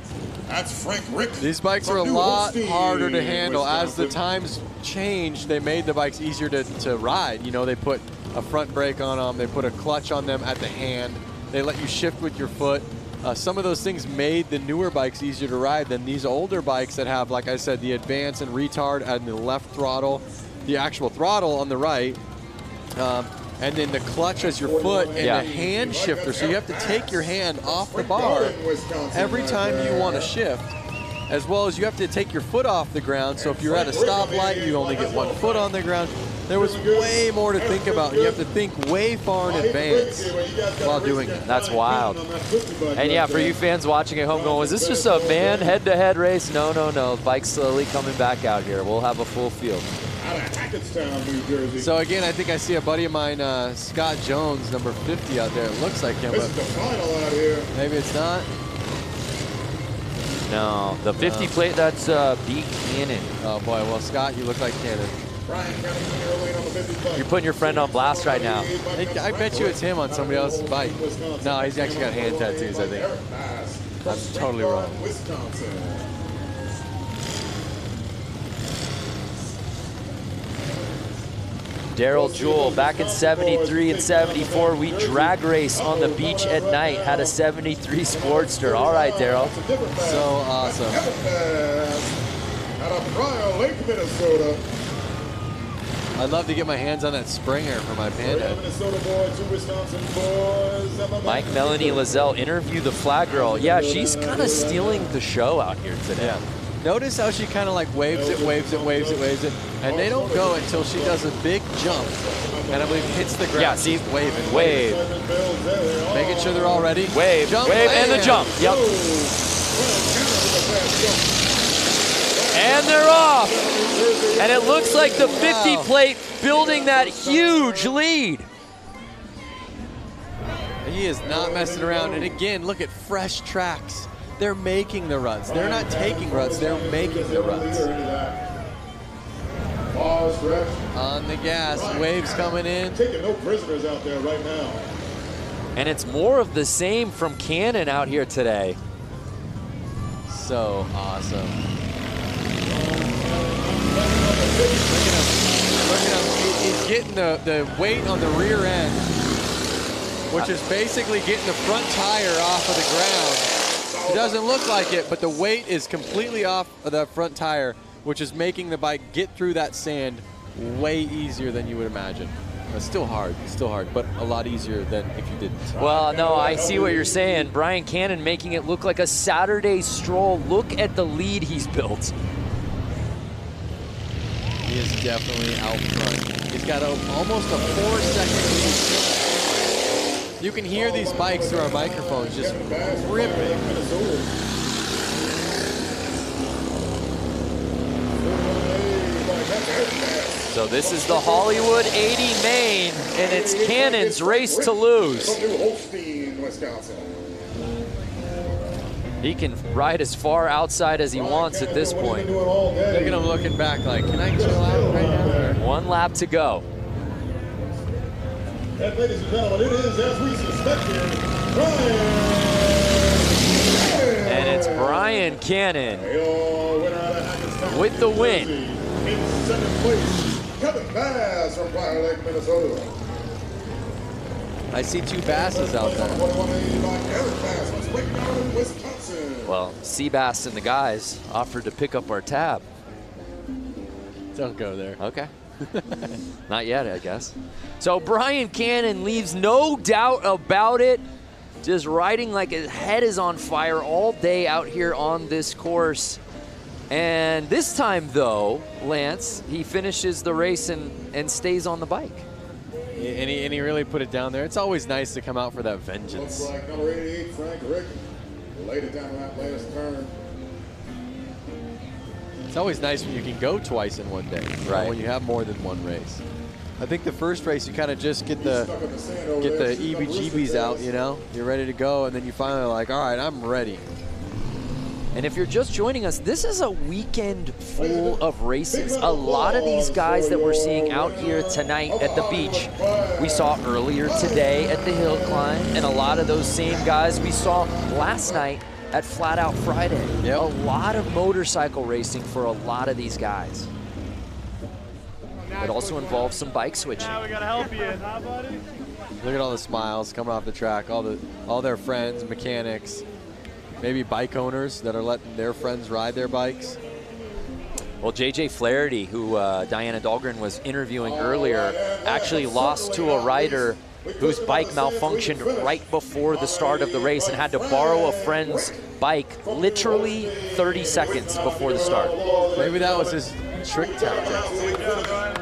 That's Frank Rick. These bikes are a lot harder to handle. As the times changed, they made the bikes easier to ride. You know, they put a front brake on them. They put a clutch on them at the hand. They let you shift with your foot. Some of those things made the newer bikes easier to ride than these older bikes that have, like I said, the advance and retard and the left throttle, the actual throttle on the right, and then the clutch as your foot and the hand shifter. So you have to take your hand off the bar every time you want to shift, as well as you have to take your foot off the ground. So if you're at a stoplight, you only get one foot on the ground. There was way more to think about. You have to think way far in advance while doing it. That's wild. And yeah, for you fans watching at home going, was this just a man head-to-head race? No, no, no. Bike's slowly coming back out here. We'll have a full field. So again, I think I see a buddy of mine, Scott Jones, number 50 out there. It looks like him, but maybe it's not. No, the 50 plate, that's B. Cannon. Oh boy, well Scott, you look like Cannon. You're putting your friend on blast right now. I bet you it's him on somebody else's bike. No, he's actually got hand tattoos, I think. I'm totally wrong. Daryl Jewell, back in 73 and 74, we drag race on the beach at night, had a 73 Sportster. All right, Daryl. So awesome. Out of Brawl, Lake, Minnesota. I'd love to get my hands on that Springer for my Panda. Mike Melanie Lazelle interviewed the flag girl. Yeah, she's kind of stealing the show out here today. Yeah. Notice how she kind of like waves it, and they don't go until she does a big jump, and I believe hits the ground. Yeah, see, waving, wave. Making sure they're all ready. Wave, jump, wave, and the jump. Yep. And they're off. And it looks like the 50 plate building that huge lead. He is not messing around. And again, look at fresh tracks. They're making the ruts. They're not taking ruts, they're making the ruts. On the gas, waves coming in. Taking no prisoners out there right now. And it's more of the same from Cannon out here today. So awesome. Look at him. He's getting the weight on the rear end, which is basically getting the front tire off of the ground. It doesn't look like it, but the weight is completely off of the front tire, which is making the bike get through that sand way easier than you would imagine. It's still hard, but a lot easier than if you didn't. Well, no, I see what you're saying. Brian Cannon making it look like a Saturday stroll. Look at the lead he's built. He is definitely out front. He's got almost a 4-second lead. You can hear these bikes through our microphones just ripping. So this is the Hollywood 80 main, and it's Cannon's race to lose. He can ride as far outside as he wants at this point. Look at him looking back like, can I chill out right now? One lap to go. And ladies and gentlemen, it is, as we suspected, Brian. And it's Brian Cannon with the win. In second place, Kevin Bass from Prior Lake, Minnesota. I see 2 Basses out there. Well, Seabass and the guys offered to pick up our tab. Don't go there. Okay. Not yet, I guess. So Brian Cannon leaves no doubt about it. Just riding like his head is on fire all day out here on this course. And this time, though, Lance, he finishes the race and stays on the bike. And he really put it down there. It's always nice to come out for that vengeance. Looks like number 88, Frank Rick, laid it down that last turn. It's always nice when you can go twice in one day, right? When you have more than one race. I think the first race you kind of just get the EBGBs out, you know? You're ready to go, and then you finally like, all right, I'm ready. And if you're just joining us, this is a weekend full of races. A lot of these guys that we're seeing out here tonight at the beach, we saw earlier today at the hill climb, and a lot of those same guys we saw last night at Flat Out Friday. Yep. A lot of motorcycle racing for a lot of these guys. It also involves some bike switching. Now we gotta help you, huh, buddy? Look at all the smiles coming off the track, all their friends, mechanics, maybe bike owners that are letting their friends ride their bikes. Well, JJ Flaherty, who Diana Dahlgren was interviewing earlier, actually lost to a rider whose bike malfunctioned right before the start of the race and had to borrow a friend's bike literally 30 seconds before the start. Maybe that was his trick tactic.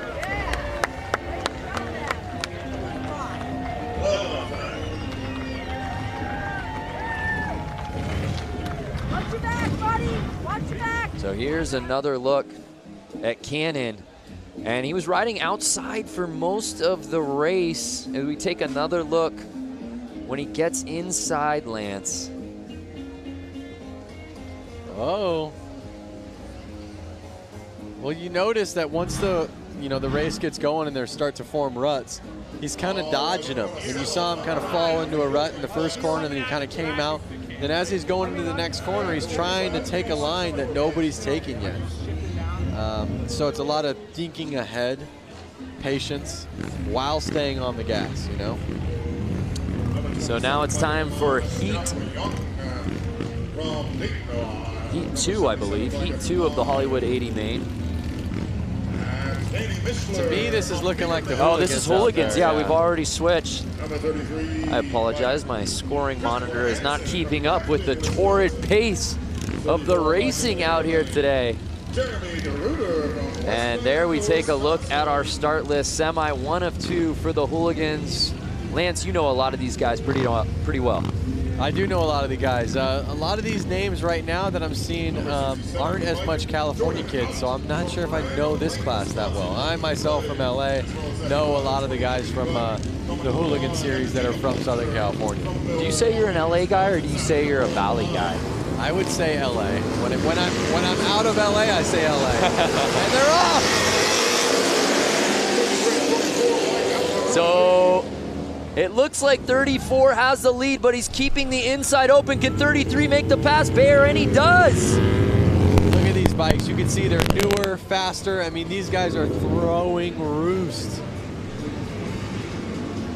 So here's another look at Cannon, and he was riding outside for most of the race. As we take another look when he gets inside, Lance. Oh. Well, you notice that once the race gets going and there start to form ruts, he's kind of dodging them. And you saw him kind of fall into a rut in the first corner, and then he kind of came out. Then as he's going into the next corner, he's trying to take a line that nobody's taking yet. So it's a lot of thinking ahead, patience, while staying on the gas, you know? So now it's time for Heat 2, I believe. Heat 2 of the Hollywood 80 main. To me, this is looking like the Hooligans. Oh, this is Hooligans. There, yeah, we've already switched. I apologize. My scoring monitor is not keeping up with the torrid pace of the racing out here today. And there we take a look at our start list. Semi 1 of 2 for the Hooligans. Lance, you know a lot of these guys pretty well. I do know a lot of the guys. A lot of these names right now that I'm seeing aren't as much California kids, so I'm not sure if I know this class that well. I myself from LA know a lot of the guys from the Hooligan series that are from Southern California. Do you say you're an LA guy, or do you say you're a Valley guy? I would say LA. When I'm out of LA, I say LA. And they're off! So it looks like 34 has the lead, but he's keeping the inside open. Can 33 make the pass, Bear? And he does. Look at these bikes. You can see they're newer, faster. I mean, these guys are throwing roost.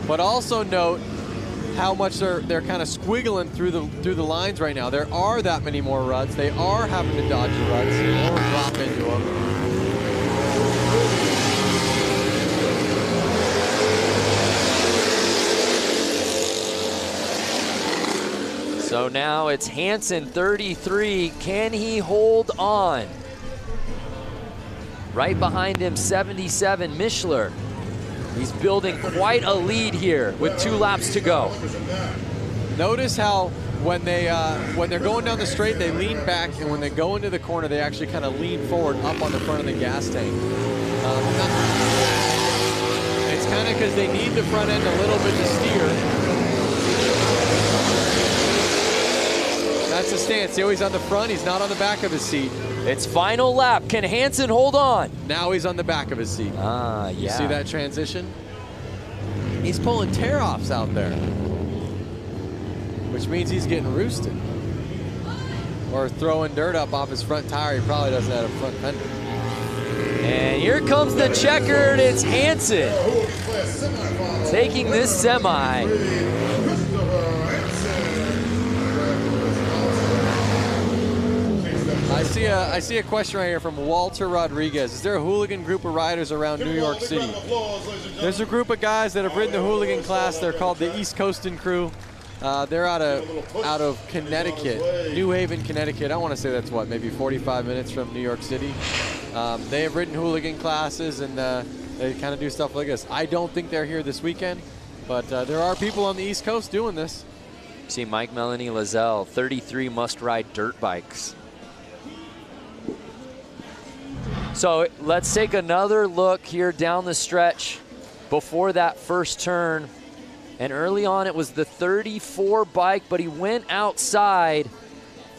But also note how much they're kind of squiggling through the lines right now. There are that many more ruts. They are having to dodge the ruts or drop into them. So now it's Hansen, 33. Can he hold on? Right behind him, 77, Mishler. He's building quite a lead here with 2 laps to go. Notice how when they're going down the straight, they lean back, and when they go into the corner, they actually kind of lean forward up on the front of the gas tank. It's kind of because they need the front end a little bit to steer. That's the stance. See how he's on the front? He's not on the back of his seat. It's final lap. Can Hansen hold on? Now he's on the back of his seat. Ah, yeah. You see that transition? He's pulling tear-offs out there, which means he's getting roosted. Or throwing dirt up off his front tire. He probably doesn't have a front fender. And here comes the checkered. It's Hansen taking this semi. I see a question right here from Walter Rodriguez. Is there a hooligan group of riders around New York City? There's a group of guys that have ridden the hooligan class. They're called the East Coastin' Crew. They're out of Connecticut, New Haven, Connecticut. I want to say that's what, maybe 45 minutes from New York City. They have ridden hooligan classes, and they kind of do stuff like this. I don't think they're here this weekend, but there are people on the East Coast doing this. See Mike Melanie Lazelle, 33 must-ride dirt bikes. So let's take another look here down the stretch before that first turn. And early on, it was the 34 bike, but he went outside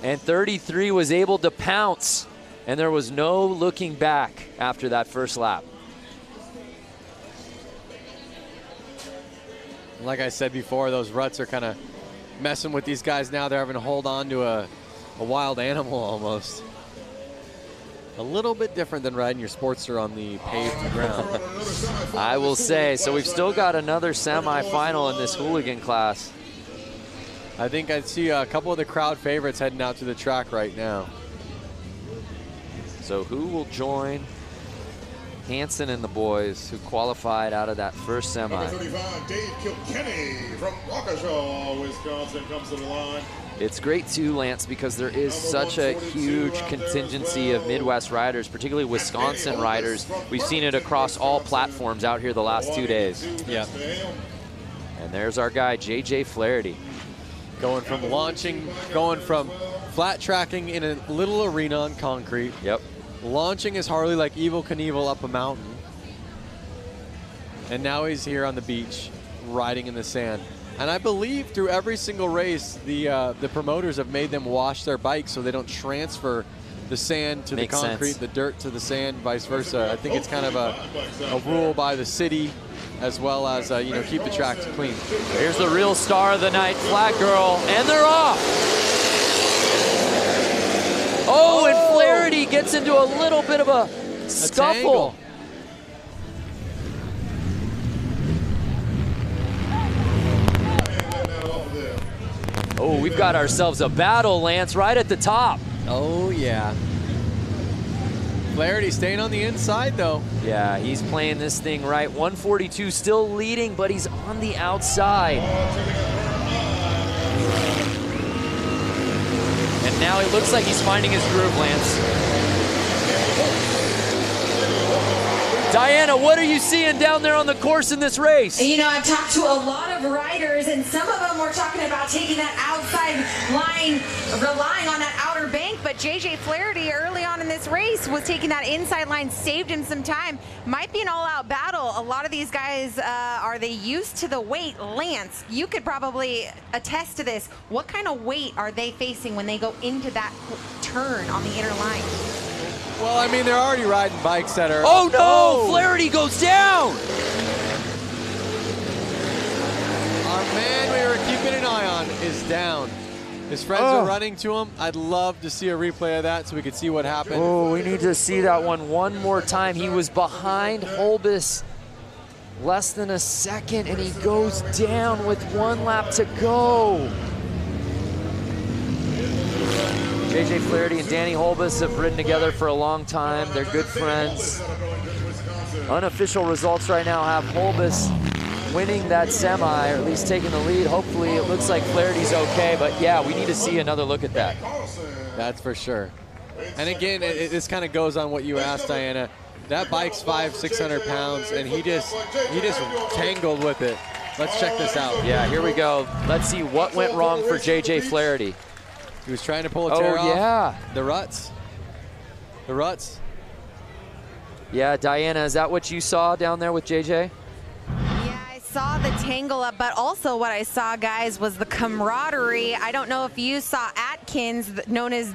And 33 was able to pounce, and there was no looking back after that first lap. Like I said before, those ruts are kind of messing with these guys now. They're having to hold on to a wild animal almost. A little bit different than riding your Sportster on the paved ground. I will say, so we've still got another semifinal in this hooligan class. I think I see a couple of the crowd favorites heading out to the track right now. So who will join Hansen and the boys who qualified out of that first semi? Number 35, Dave Kilkenny from Waukesha, Wisconsin, comes to the line. It's great too, Lance, because there is such a huge contingency of Midwest riders, particularly Wisconsin riders. We've seen it across all platforms out here the last 2 days. Yeah. And there's our guy, JJ Flaherty. Going from flat tracking in a little arena on concrete. Yep. Launching his Harley like Evel Knievel up a mountain. And now he's here on the beach, riding in the sand. And I believe through every single race, the promoters have made them wash their bikes so they don't transfer the sand to the concrete, the dirt to the sand, vice versa. I think it's kind of a rule by the city, as well as keep the tracks clean. Here's the real star of the night, Flat Girl, and they're off. Oh, and Flaherty gets into a little bit of a scuffle. Oh, we've got ourselves a battle, Lance, right at the top. Oh, yeah. Flaherty staying on the inside, though. Yeah, he's playing this thing right. 142 still leading, but he's on the outside. And now it looks like he's finding his groove, Lance. Diana, what are you seeing down there on the course in this race? You know, I've talked to a lot of riders, and some of them were talking about taking that outside line, relying on that outer bank, but JJ Flaherty early on in this race was taking that inside line, saved him some time. Might be an all-out battle. A lot of these guys, are they used to the weight? Lance, you could probably attest to this. What kind of weight are they facing when they go into that turn on the inner line? Well, I mean, they're already riding bikes that are... Oh, no! Oh. Flaherty goes down! Our man we were keeping an eye on is down. His friends are running to him. I'd love to see a replay of that so we could see what happened. Oh, we need to see that one more time. He was behind Holbus less than a second, and he goes down with 1 lap to go. JJ Flaherty and Danny Holbus have ridden together for a long time. They're good friends. Unofficial results right now have Holbus winning that semi, or at least taking the lead. Hopefully it looks like Flaherty's okay, but yeah, we need to see another look at that. That's for sure. And again, this kind of goes on what you asked, Diana. That bike's 500-600 pounds, and he just tangled with it. Let's check this out. Yeah, here we go. Let's see what went wrong for JJ Flaherty. He was trying to pull a tear off. Oh, yeah. The ruts. The ruts. Yeah, Diana, is that what you saw down there with JJ? Saw the tangle up, but also what I saw, guys, was the camaraderie. I don't know if you saw Atkins,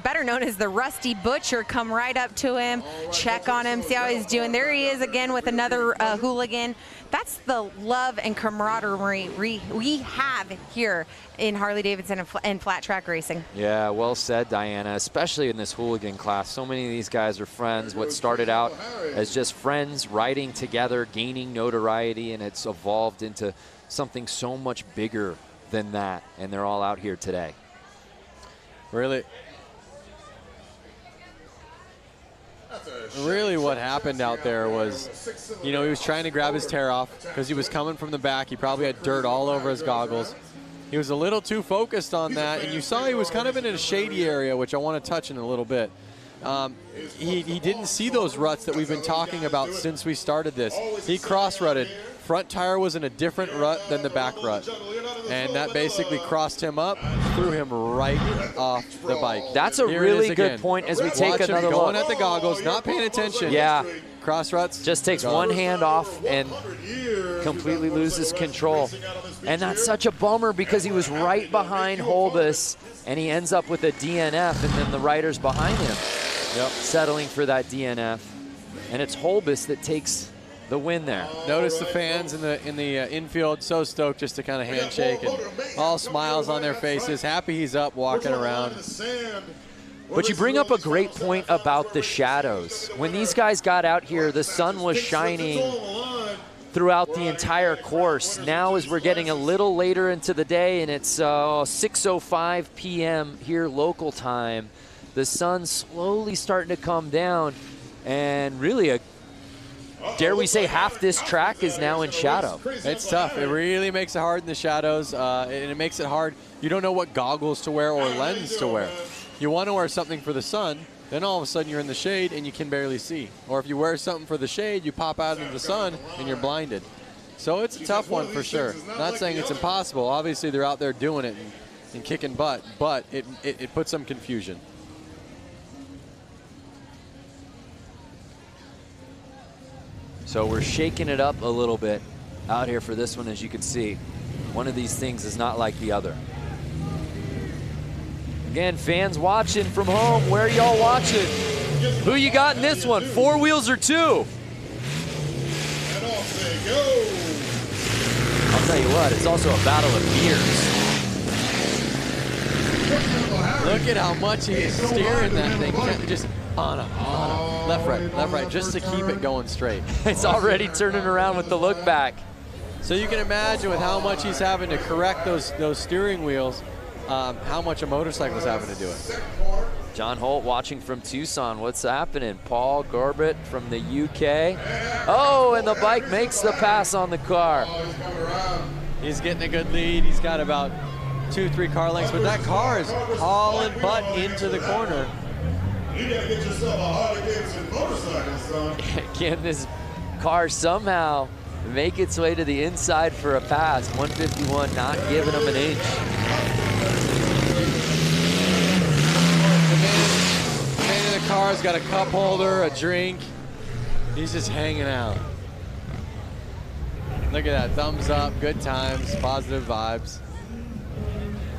better known as the Rusty Butcher, come right up to him, check on him, see how he's doing. There he is again with another hooligan. That's the love and camaraderie we have here in Harley-Davidson and flat track racing. Yeah, well said, Diana, especially in this hooligan class. So many of these guys are friends. What started out as just friends riding together, gaining notoriety, and it's evolved into something so much bigger than that, and they're all out here today. Really what happened out there was, you know, he was trying to grab his tear off because he was coming from the back. He probably had dirt all over his goggles. He was a little too focused on that, and you saw he was kind of in a shady area, which I want to touch in a little bit. He didn't see those ruts that we've been talking about since we started this. He cross-rutted. Front tire was in a different rut than the back rut, and that basically crossed him up, threw him right off the bike. That's a really good point as we take another look. Going at the goggles, not paying attention. Yeah. cross ruts. Just takes one hand off and completely loses control. And that's such a bummer because he was right behind Holbus, and he ends up with a DNF, and then the riders behind him settling for that DNF. And it's Holbus that takes the win there. Notice the fans in the infield, so stoked just to kind of handshake and all smiles on their faces, happy he's up walking around. But you bring up a great point about the shadows. When these guys got out here, the sun was shining throughout the entire course. Now as we're getting a little later into the day and it's 6:05 p.m. here local time, the sun's slowly starting to come down, and really dare we say half this track is now in shadow. It's tough. It really makes it hard in the shadows, and it makes it hard. You don't know what goggles to wear or lens to wear. You want to wear something for the sun, then all of a sudden you're in the shade and you can barely see. Or if you wear something for the shade, you pop out into the sun and you're blinded. So it's a tough one for sure. Not saying it's impossible. Obviously they're out there doing it and kicking butt, but it puts some confusion. So we're shaking it up a little bit out here for this one, as you can see. One of these things is not like the other. Again, fans watching from home, where are y'all watching? Who you got in this one, 4 wheels or 2? I'll tell you what, it's also a battle of gears. Look at how much he is steering that thing. Just on a, left, right, just to keep it going straight. It's already turning around with the look back. So you can imagine with how much he's having to correct those steering wheels, how much a motorcycle's having to do it. John Holt watching from Tucson. What's happening? Paul Gorbett from the UK. Oh, and the bike makes the pass on the car. He's getting a good lead. He's got about 2-3 car lengths, but that car is hauling butt into the corner. You gotta get yourself a Harley-Davidson motorcycle, son. Can this car somehow make its way to the inside for a pass? 151 not giving him an inch. The man in the car's got a cup holder, a drink. He's just hanging out. Look at that, thumbs up, good times, positive vibes.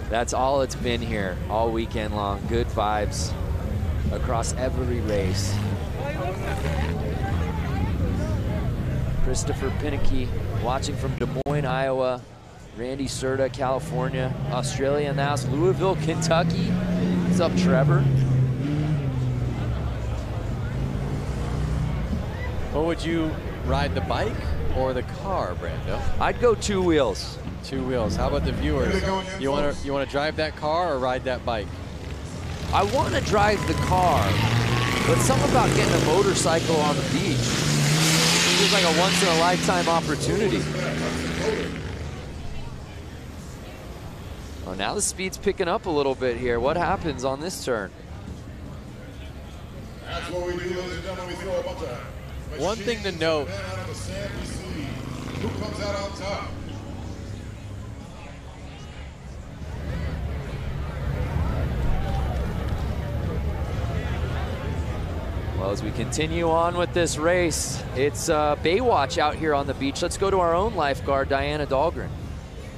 That's all it's been here all weekend long. Good vibes across every race. Christopher Pinnicky watching from Des Moines, Iowa. Randy Serta, California. Australia announced Louisville, Kentucky. What's up, Trevor? What would you ride, the bike or the car, Brando? I'd go 2 wheels. 2 wheels. How about the viewers? You want to drive that car or ride that bike? I want to drive the car, but something about getting a motorcycle on the beach feels like a once-in-a-lifetime opportunity. Oh, now the speed's picking up a little bit here. What happens on this turn? That's what we do, ladies and gentlemen. We throw a bunch of one thing to note. out of the sand, we see who comes out on top. Well, as we continue on with this race, it's Baywatch out here on the beach. Let's go to our own lifeguard, Diana Dahlgren.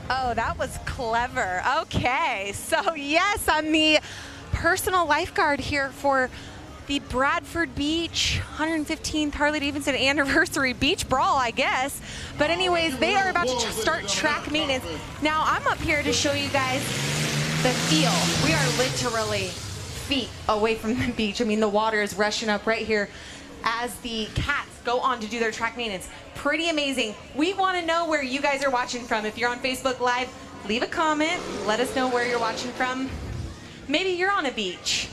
Oh, that was clever. Okay, so yes, I'm the personal lifeguard here for the Bradford Beach 115th Harley-Davidson anniversary beach brawl, I guess. But anyways, they are about to start track maintenance. Now, I'm up here to show you guys the feel. We are literally feet away from the beach. I mean, the water is rushing up right here as the cats go on to do their track maintenance. Pretty amazing. We want to know where you guys are watching from. If you're on Facebook Live, leave a comment. Let us know where you're watching from. Maybe you're on a beach.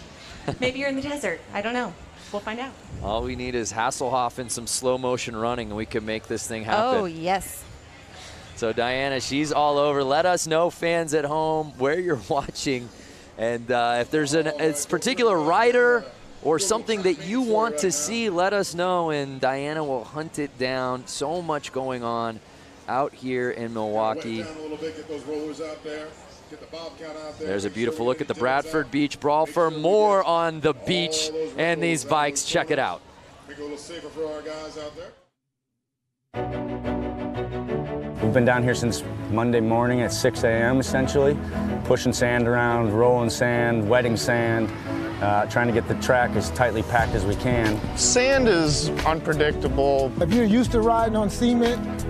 Maybe you're in the desert. I don't know. We'll find out. All we need is Hasselhoff and some slow motion running, and we can make this thing happen. Oh, yes. So Diana, she's all over. Let us know, fans at home, where you're watching. And if there's a particular rider or something that you want to see, let us know, and Diana will hunt it down. So much going on out here in Milwaukee. There's a beautiful look at the Bradford Beach Brawl. For more on the beach and these bikes, check it out. Make it a little safer for our guys out there. We've been down here since Monday morning at 6 a.m. essentially, pushing sand around, rolling sand, wetting sand, trying to get the track as tightly packed as we can. Sand is unpredictable. If you're used to riding on cement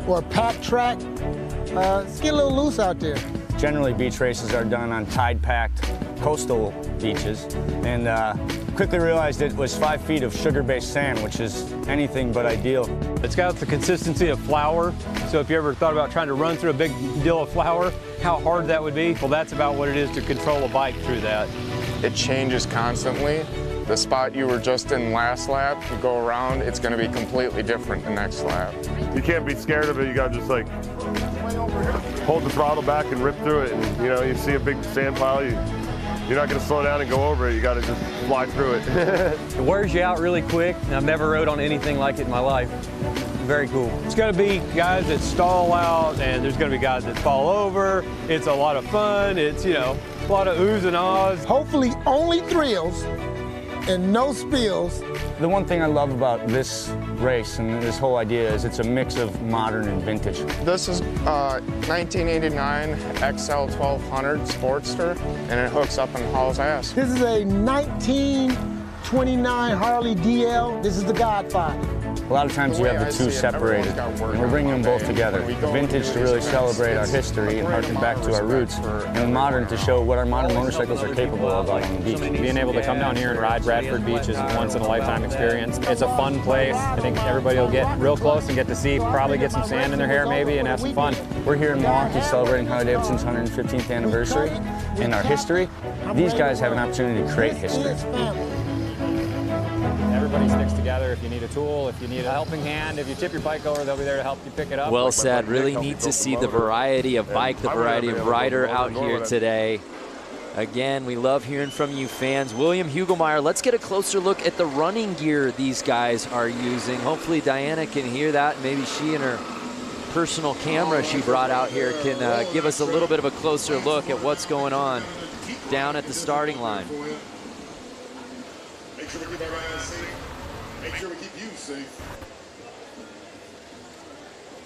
or a packed track, it's get a little loose out there. Generally, beach races are done on tide-packed coastal beaches, and quickly realized it was 5 feet of sugar-based sand, which is anything but ideal. It's got the consistency of flour, so if you ever thought about trying to run through a big deal of flour, how hard that would be, well, that's about what it is to control a bike through that. It changes constantly. The spot you were just in last lap, you go around, it's going to be completely different the next lap. You can't be scared of it. You got to just like hold the throttle back and rip through it. And you know, you see a big sand pile, you're not going to slow down and go over it. You got to just fly through it. It wears you out really quick, and I've never rode on anything like it in my life. Very cool. It's going to be guys that stall out, and there's going to be guys that fall over. It's a lot of fun. It's, you know, a lot of oohs and ahs. Hopefully only thrills and no spills. The one thing I love about this race and this whole idea is it's a mix of modern and vintage. This is 1989 XL 1200 Sportster, and it hooks up in Hall's ass. This is a 1929 Harley DL. This is the Godfather. A lot of times you have the two separated, and we're bringing them both together. The vintage to really celebrate our history and harken back to our roots, and the modern to show what our modern motorcycles are capable of out on the beach. Being able to come down here and ride Bradford Beach is a once-in-a-lifetime experience. It's a fun place. I think everybody will get real close and get to see, probably get some sand in their hair maybe, and have some fun. We're here in Milwaukee celebrating Harley-Davidson's 115th anniversary and our history. These guys have an opportunity to create history. Everybody sticks together. If you need a tool, if you need a helping hand, if you tip your bike over, they'll be there to help you pick it up. Well said. Really neat to see the variety of bike, the variety of rider out here today. Again, we love hearing from you fans. William Hugelmeyer, let's get a closer look at the running gear these guys are using. Hopefully Diana can hear that. Maybe she and her personal camera she brought out here can give us a little bit of a closer look at what's going on down at the starting line. Make sure we keep our guys safe. Make sure we keep you safe.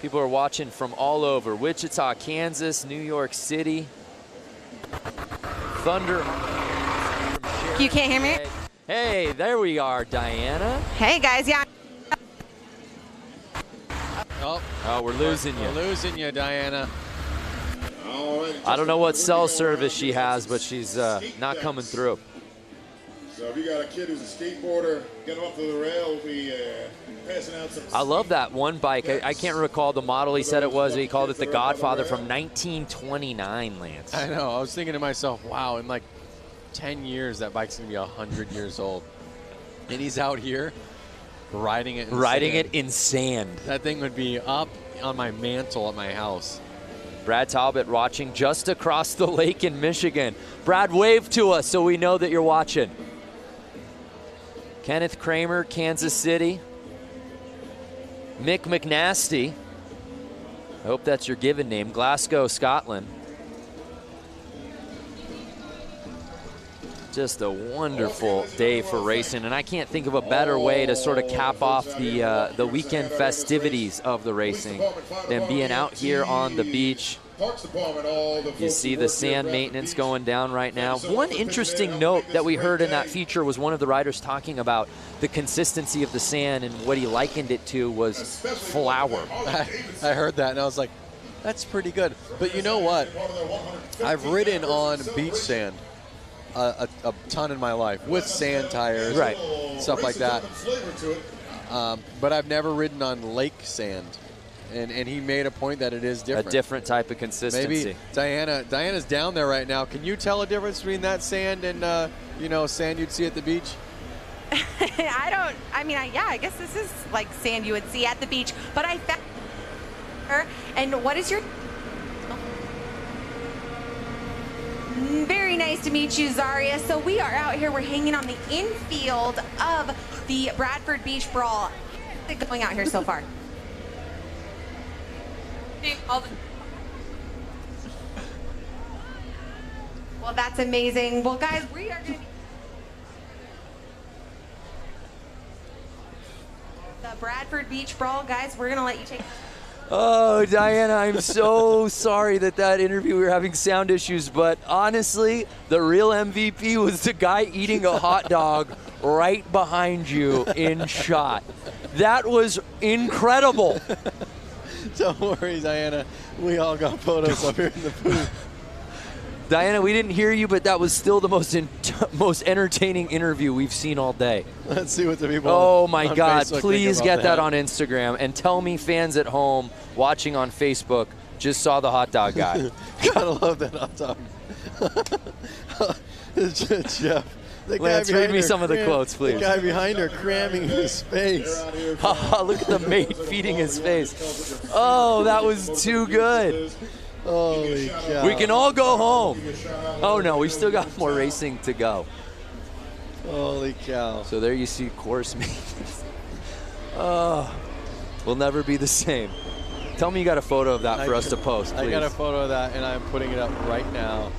People are watching from all over. Wichita, Kansas, New York City. Thunder. You can't hear me? Hey, there we are, Diana. Hey, guys. Yeah. Oh, we're losing you. We're losing you, Diana. I don't know what cell service she has, but she's not coming through. So if you got a kid who's a skateboarder, get off of the rail, we'll be passing out some. I love that one bike. I can't recall the model he said it was. He called it the Godfather from 1929, Lance. I know. I was thinking to myself, wow, in like 10 years, that bike's going to be 100 years old. And he's out here riding it in sand. In sand. That thing would be up on my mantle at my house. Brad Talbot watching just across the lake in Michigan. Brad, wave to us so we know that you're watching. Kenneth Kramer, Kansas City. Mick McNasty, I hope that's your given name, Glasgow, Scotland. Just a wonderful day for racing, and I can't think of a better way to sort of cap off the weekend festivities of the racing than being out here on the beach. You see the sand maintenance going down right now. One interesting note that we heard in that feature was one of the riders talking about the consistency of the sand, and what he likened it to was flour. I heard that, and I was like, that's pretty good. But you know what? I've ridden on beach sand a ton in my life with sand tires, right, stuff like that. But I've never ridden on lake sand. And he made a point that it is different. A different type of consistency. Maybe Diana's down there right now. Can you tell a difference between that sand and you know, sand you'd see at the beach? I guess this is like sand you would see at the beach. But I found her. And what is your? Very nice to meet you, Zaria. So we are out here. We're hanging on the infield of the Bradford Beach Brawl. How's it going out here so far? Well, that's amazing. Well, guys, we are going to be Bradford Beach Brawl. Guys, we're going to let you take it. Oh, Diana, I'm so sorry that interview, we were having sound issues, but honestly, the real MVP was the guy eating a hot dog right behind you in shot. That was incredible. Don't worry, Diana. We all got photos up here in the booth. Diana, we didn't hear you, but that was still the most entertaining interview we've seen all day. Let's see what the people Oh, my on God. Facebook Please think about get that on Instagram and tell me fans at home watching on Facebook just saw the hot dog guy. Gotta love that hot dog. Jeff. Lance, read me some of the quotes, please. The guy behind her cramming his face. Look at the mate feeding his face. Oh, that was too good. Holy cow. We can all go home. Oh, no, we still got more racing to go. Holy cow. So there you see course maintenance. Oh, we'll never be the same. Tell me you got a photo of that for us to post, please. I got a photo of that, and I'm putting it up right now.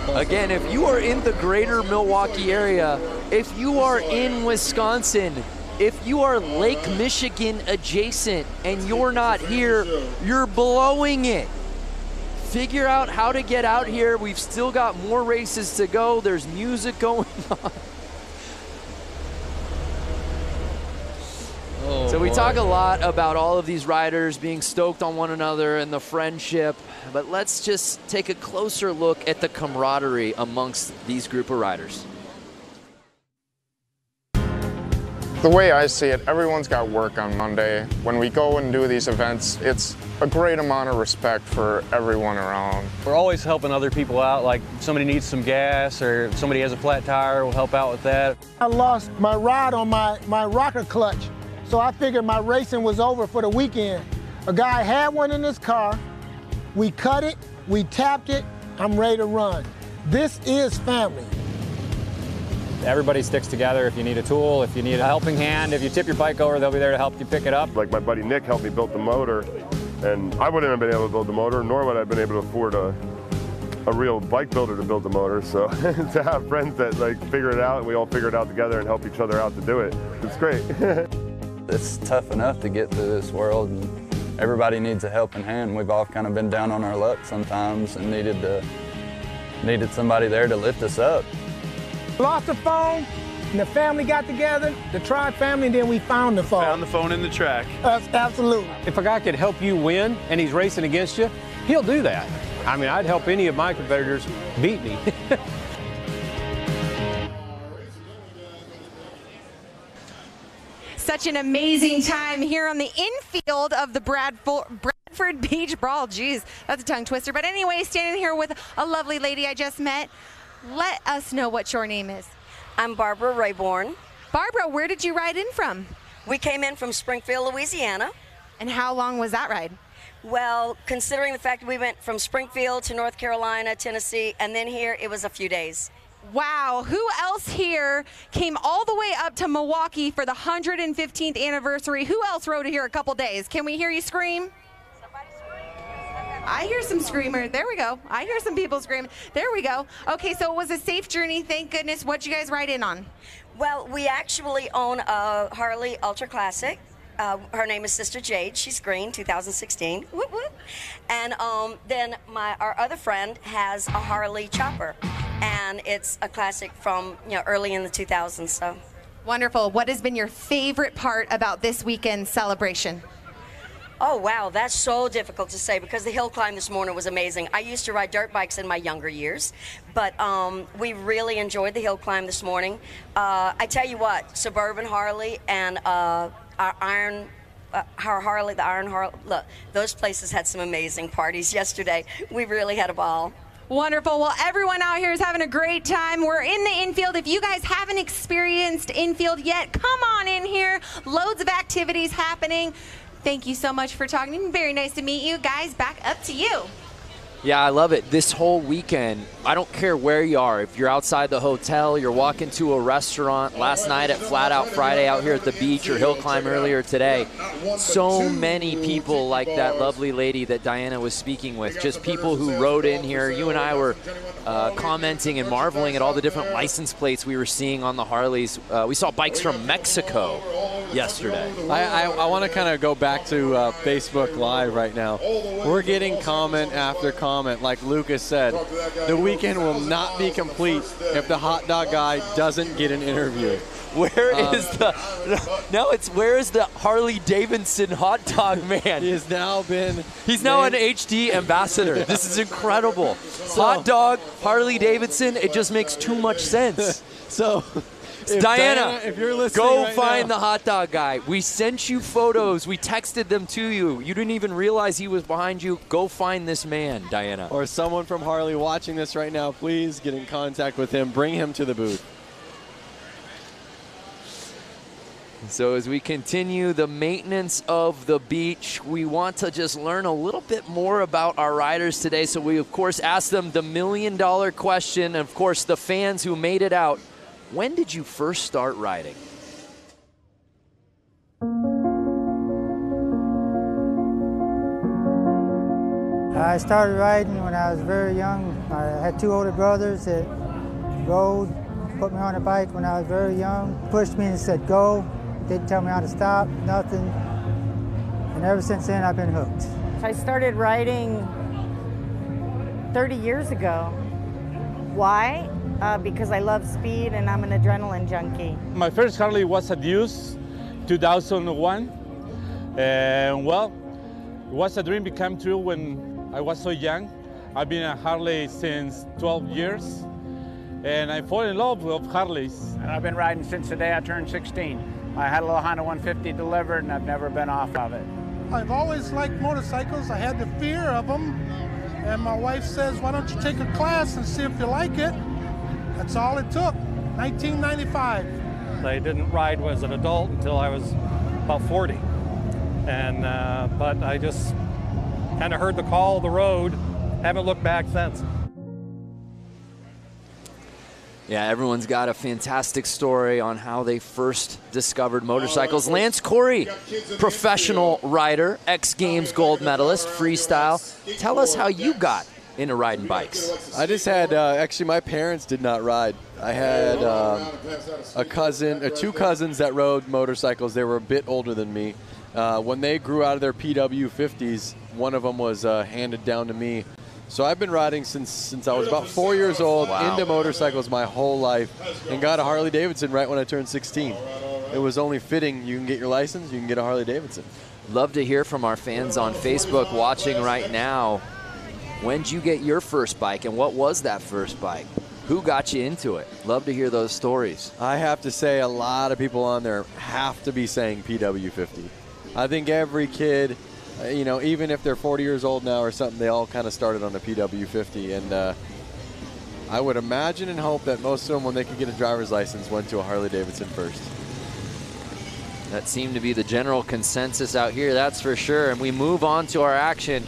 Again, if you are in the greater Milwaukee area, if you are in Wisconsin, if you are Lake Michigan adjacent and you're not here, you're blowing it. Figure out how to get out here. We've still got more races to go. There's music going on. Oh, so we boy. talk a lot about all of these riders being stoked on one another and the friendship, but let's just take a closer look at the camaraderie amongst these group of riders. The way I see it, everyone's got work on Monday. When we go and do these events, it's a great amount of respect for everyone around. We're always helping other people out, like if somebody needs some gas or if somebody has a flat tire, we'll help out with that. I lost my rod on my rocker clutch, so I figured my racing was over for the weekend. A guy had one in his car, we cut it, we tapped it, I'm ready to run. This is family. Everybody sticks together. If you need a tool, if you need a helping hand, if you tip your bike over, they'll be there to help you pick it up. Like my buddy Nick helped me build the motor, and I wouldn't have been able to build the motor, nor would I have been able to afford a real bike builder to build the motor. So to have friends that like figure it out, and we all figure it out together and help each other out to do it, it's great. It's tough enough to get through this world, and everybody needs a helping hand. We've all kind of been down on our luck sometimes and needed somebody there to lift us up. Lost the phone, and the family got together, the TROG family, and then we found the phone. Found the phone in the track. Absolutely. If a guy could help you win and he's racing against you, he'll do that. I mean, I'd help any of my competitors beat me. Such an amazing time here on the infield of the Bradford Beach Brawl. Jeez, that's a tongue twister. But anyway, standing here with a lovely lady I just met. Let us know what your name is. I'm Barbara Rayborn. Barbara, where did you ride in from? We came in from Springfield, Louisiana. And how long was that ride? Well, considering the fact that we went from Springfield to North Carolina, Tennessee, and then here, it was a few days. Wow, who else here came all the way up to Milwaukee for the 115th anniversary? Who else rode here a couple days? Can we hear you scream? I hear some screamer. There we go. I hear some people screaming. There we go. Okay, so it was a safe journey. Thank goodness. What'd you guys ride in on? Well, we actually own a Harley Ultra Classic. Her name is Sister Jade. She's green, 2016. Whoop, whoop. And then our other friend has a Harley Chopper, and it's a classic from early in the 2000s. So wonderful. What has been your favorite part about this weekend's celebration? Oh, wow, that's so difficult to say because the hill climb this morning was amazing. I used to ride dirt bikes in my younger years, but we really enjoyed the hill climb this morning. I tell you what, Suburban Harley and our Harley, the Iron Harley, look, those places had some amazing parties yesterday. We really had a ball. Wonderful. Well, everyone out here is having a great time. We're in the infield. If you guys haven't experienced infield yet, come on in here. Loads of activities happening. Thank you so much for talking. Very nice to meet you. Guys, back up to you. Yeah, I love it. This whole weekend, I don't care where you are. If you're outside the hotel, you're walking to a restaurant, last night at Flat Out Friday out here at the beach, or hill climb earlier today. So many people like that lovely lady that Diana was speaking with, just people who rode in here. You and I were commenting and marveling at all the different license plates we were seeing on the Harleys. We saw bikes from Mexico yesterday. I want to kind of go back to Facebook Live right now. We're getting comment after comment. Like Lucas said, the weekend will not be complete if the hot dog guy doesn't get an interview. Where is the Harley-Davidson hot dog man? He's now an HD ambassador. This is incredible. Hot dog, Harley-Davidson, it just makes too much sense. So, Diana, if you're listening go right find now. the hot dog guy. We sent you photos. We texted them to you. You didn't even realize he was behind you. Go find this man, Diana. Or someone from Harley watching this right now, please get in contact with him. Bring him to the booth. So as we continue the maintenance of the beach, we want to just learn a little bit more about our riders today. So we, of course, asked them the $1 million question. And, of course, the fans who made it out. When did you first start riding? I started riding when I was very young. I had 2 older brothers that rode, put me on a bike when I was very young, pushed me and said go. Didn't tell me how to stop, nothing. And ever since then, I've been hooked. I started riding 30 years ago. Why? Because I love speed and I'm an adrenaline junkie. My first Harley was a Deuce, 2001. And well, it was a dream become true when I was so young. I've been a Harley since 12 years. And I fall in love with Harleys. I've been riding since the day I turned 16. I had a little Honda 150 delivered and I've never been off of it. I've always liked motorcycles. I had the fear of them. And my wife says, why don't you take a class and see if you like it? That's all it took, 1995. I didn't ride as an adult until I was about 40. And, but I just kind of heard the call of the road, haven't looked back since. Yeah, everyone's got a fantastic story on how they first discovered motorcycles. Lance Corey, professional rider, X Games gold medalist, freestyle. Tell us how you got into riding bikes. I just had, actually my parents did not ride. I had a cousin, 2 cousins that rode motorcycles. They were a bit older than me. When they grew out of their PW50s, one of them was handed down to me. So I've been riding since I was about 4 years old, into motorcycles my whole life, and got a Harley-Davidson right when I turned 16. It was only fitting. You can get your license, you can get a Harley-Davidson. Love to hear from our fans on Facebook watching right now. When'd you get your first bike, and what was that first bike? Who got you into it? Love to hear those stories. I have to say a lot of people on there have to be saying PW50. I think every kid, you know, even if they're 40 years old now or something, they all kind of started on a PW50. And I would imagine and hope that most of them, when they could get a driver's license, went to a Harley-Davidson first. That seemed to be the general consensus out here, that's for sure. And we move on to our action.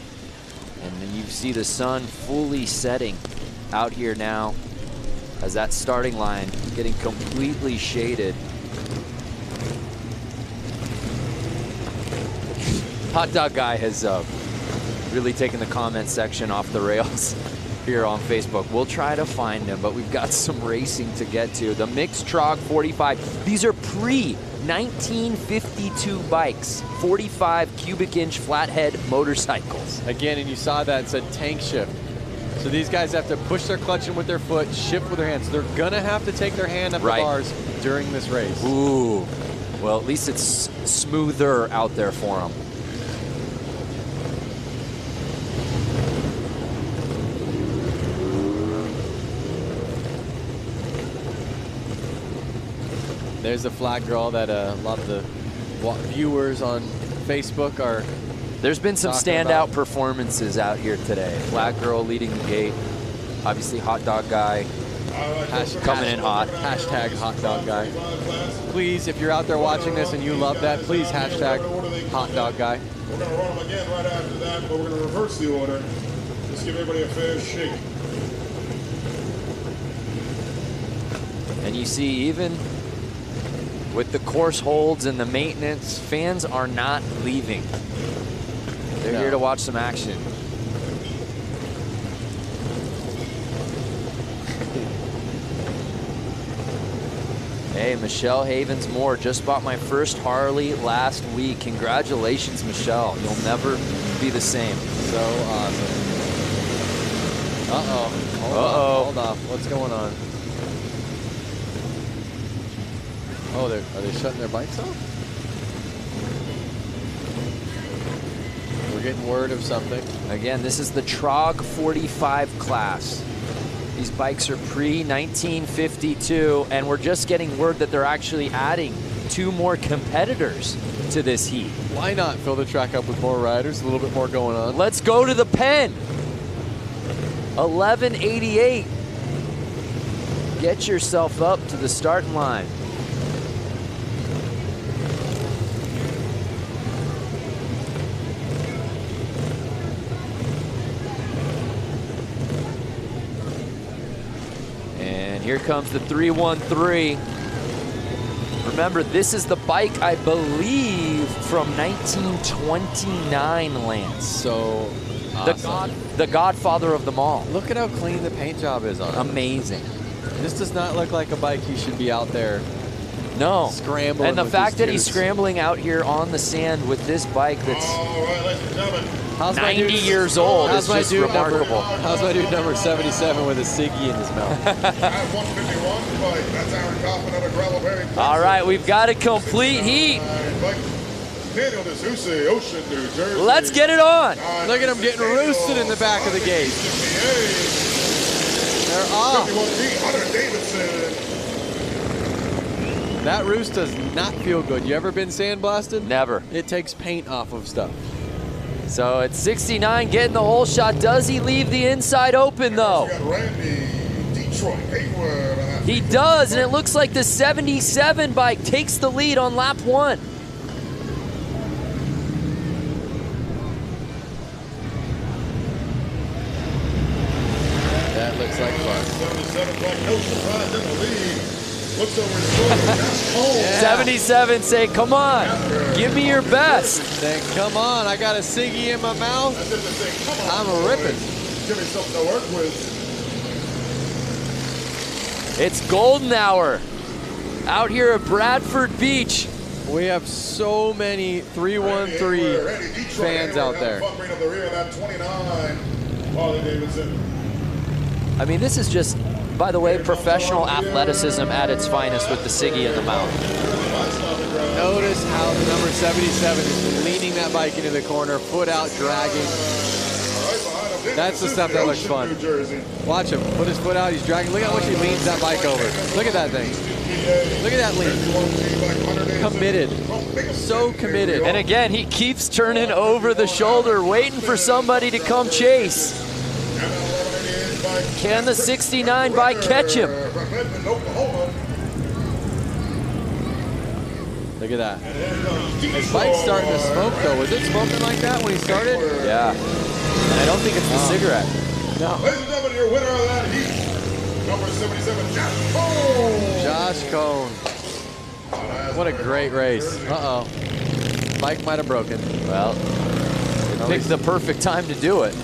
And then you see the sun fully setting out here now as that starting line getting completely shaded. Hot Dog Guy has really taken the comment section off the rails here on Facebook. We'll try to find him, but we've got some racing to get to. The mixed TROG 45. These are pre-1952 bikes, 45 cubic inch flathead motorcycles. Again, and you saw that, it said tank shift. So these guys have to push their clutch in with their foot, shift with their hands. So they're gonna have to take their hand up the bars during this race. Ooh, well, at least it's smoother out there for them. There's a flag girl that a lot of the viewers on Facebook are. There's been some standout performances out here today. Flag girl leading the gate. Obviously, Hot Dog Guy coming in hot. Hashtag Hot Dog Guy. Please, if you're out there watching this and you love that, please hashtag Hot Dog Guy. We're going to run them again right after that, but we're going to reverse the order. Just give everybody a fair shake. And you see, even with the course holds and the maintenance, fans are not leaving. They're here to watch some action. Hey, Michelle Havens-Moore just bought my first Harley last week. Congratulations, Michelle. You'll never be the same. So awesome. Uh-oh. Hold off. What's going on? Oh, are they shutting their bikes off? We're getting word of something. Again, this is the TROG 45 class. These bikes are pre-1952, and we're just getting word that they're actually adding 2 more competitors to this heat. Why not fill the track up with more riders, a little bit more going on? Let's go to the pen. 1188. Get yourself up to the starting line. Here comes the 313. Remember, this is the bike, I believe, from 1929, Lance. So awesome. The godfather of them all. Look at how clean the paint job is on it. Amazing. This does not look like a bike he should be out there. No. Scrambling. And the with fact that he's dudes. scrambling out here on the sand with this bike that's 90 dude, years old is how's my just dude remarkable. How's my dude number 77 with a ciggy in his mouth? All right, we've got a complete heat. Let's get it on. Look at him getting roosted in the back of the gate. They're off. That roost does not feel good. You ever been sandblasted? Never. It takes paint off of stuff. So it's 69 getting the whole shot. Does he leave the inside open though? He does, and it looks like the 77 bike takes the lead on lap 1. That looks like fun. 77 say, come on, give me your best. Say, come on, I got a ciggy in my mouth. I'm a ripping. Give me something to work with. It's golden hour out here at Bradford Beach. We have so many 313 fans out there. I mean, this is just, by the way, professional athleticism at its finest with the ciggy in the mouth. Notice how the number 77 is leaning that bike into the corner, foot out, dragging. That's the stuff that looks fun. Watch him, put his foot out, he's dragging. Look at how much he leans that bike over. Look at that thing. Look at that lean. Committed, so committed. And again, he keeps turning over the shoulder, waiting for somebody to come chase. Can the 69 bike catch him? Look at that. His bike's starting to smoke though. Was it smoking like that when he started? Yeah. And I don't think it's the cigarette. No. Ladies and gentlemen, your winner of that heat, number 77, Josh Cone. Josh Cone. What a great race. Uh-oh. Bike might have broken. Well, it picked the perfect time to do it.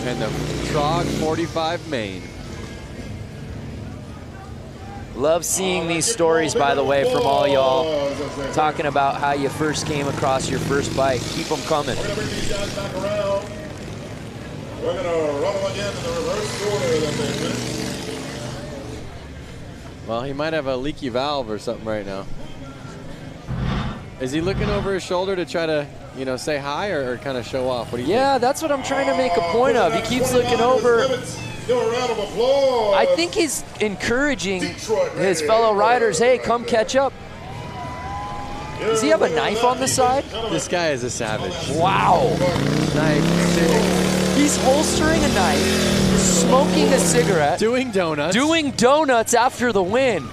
And the TROG 45 main. Love seeing these stories, by the way, from all y'all talking about how you first came across your first bike. Keep them coming. We're going to bring these guys back around. We're going to run them again in the reverse order that they've been. Well, he might have a leaky valve or something right now. Is he looking over his shoulder to try to, you know, say hi or kind of show off? What do you think? That's what I'm trying to make a point of. He keeps looking over. I think he's encouraging his fellow riders, hey, come catch up. Does he have a knife on the side? This guy is a savage. Wow. Knife. He's holstering a knife, smoking a cigarette. Doing donuts. Doing donuts after the win.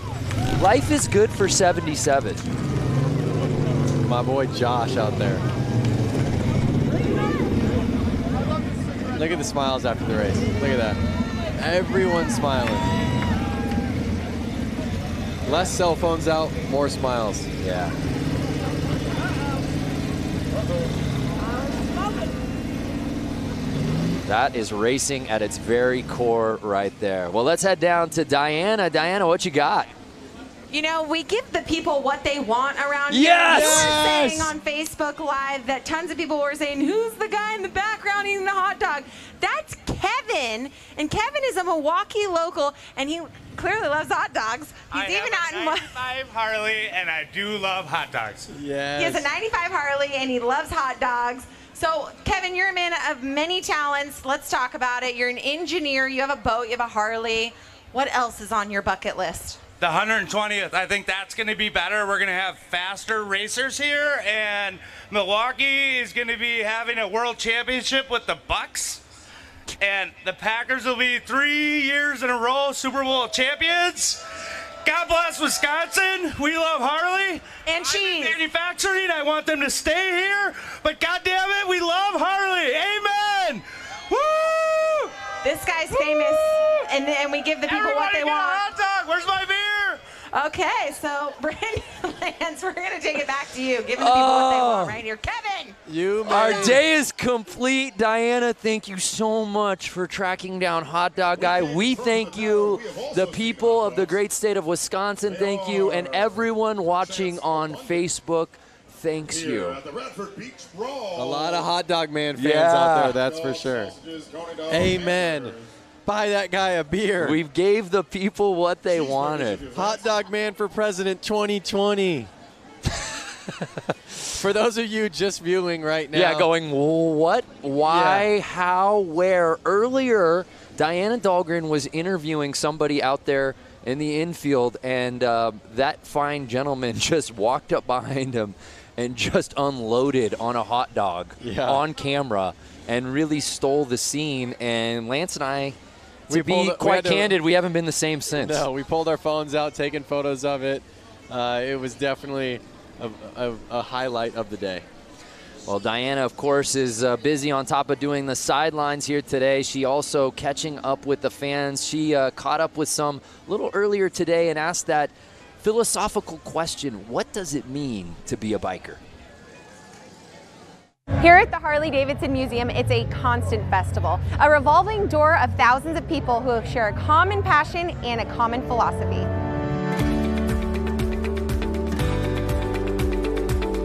Life is good for 77. My boy Josh out there. Look at the smiles after the race. Look at that. Everyone's smiling. Less cell phones out, more smiles. Yeah. That is racing at its very core right there. Well, let's head down to Diana. Diana, what you got? You know, we give the people what they want around here. Yes! You were saying on Facebook Live that tons of people were saying, who's the guy in the background eating the hot dog? That's Kevin. And Kevin is a Milwaukee local, and he clearly loves hot dogs. He's I even have out in a 95 Harley, and I do love hot dogs. Yes. He has a 95 Harley, and he loves hot dogs. So, Kevin, you're a man of many talents. Let's talk about it. You're an engineer. You have a boat. You have a Harley. What else is on your bucket list? The 120th, I think that's going to be better. We're going to have faster racers here, and Milwaukee is going to be having a world championship with the Bucks. And the Packers will be 3 years in a row Super Bowl champions. God bless Wisconsin. We love Harley. And cheese. I'm in manufacturing. I want them to stay here. But God damn it, we love Harley. Amen. Woo! This guy's famous, and we give the people what they want. Hot dog. Where's my beer? Okay, so Brandon Lance, we're going to take it back to you, giving the people what they want right here. Kevin! Our day is complete. Diana, thank you so much for tracking down Hot Dog Guy. We thank you. The people of the great state of Wisconsin, thank you. And everyone watching on Facebook, thanks you. A lot of Hot Dog Man fans out there, that's for sure. Amen. Buy that guy a beer. We gave the people what they wanted. Hot Dog Man for President 2020. For those of you just viewing right now. Yeah, going, what, why, how, where? Earlier, Diana Dahlgren was interviewing somebody out there in the infield, and that fine gentleman just walked up behind him and just unloaded on a hot dog on camera and really stole the scene. And Lance and I, to be quite candid, we haven't been the same since. No, we pulled our phones out, taking photos of it. It was definitely a highlight of the day. Well, Diana, of course, is busy on top of doing the sidelines here today. She also catching up with the fans. She caught up with some a little earlier today and asked that philosophical question, what does it mean to be a biker? Here at the Harley-Davidson Museum, it's a constant festival, a revolving door of thousands of people who share a common passion and a common philosophy.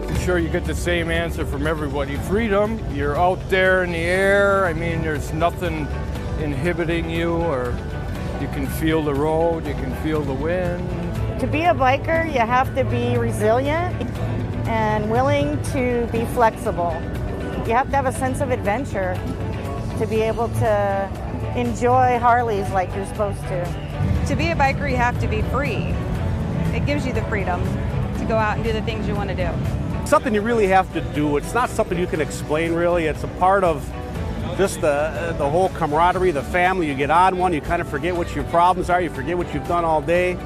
I'm sure you get the same answer from everybody. Freedom, you're out there in the air. I mean, there's nothing inhibiting you, or you can feel the road, you can feel the wind. To be a biker, you have to be resilient and willing to be flexible. You have to have a sense of adventure to be able to enjoy Harleys like you're supposed to. To be a biker, you have to be free. It gives you the freedom to go out and do the things you want to do. Something you really have to do. It's not something you can explain, really. It's a part of just the whole camaraderie, the family. You get on one, you kind of forget what your problems are, you forget what you've done all day.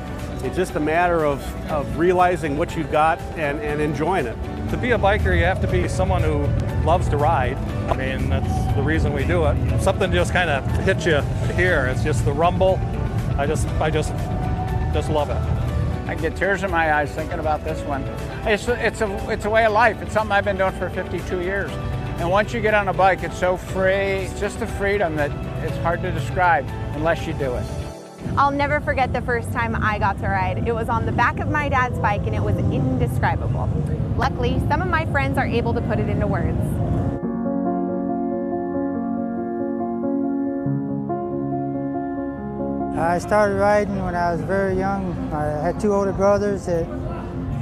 It's just a matter of realizing what you've got and enjoying it. To be a biker, you have to be someone who loves to ride. I mean, that's the reason we do it. Something just kind of hits you here. It's just the rumble. I just love it. I get tears in my eyes thinking about this one. It's a way of life. It's something I've been doing for 52 years. And once you get on a bike, it's so free. It's just a freedom that it's hard to describe unless you do it. I'll never forget the first time I got to ride. It was on the back of my dad's bike, and it was indescribable. Luckily, some of my friends are able to put it into words. I started riding when I was very young. I had two older brothers that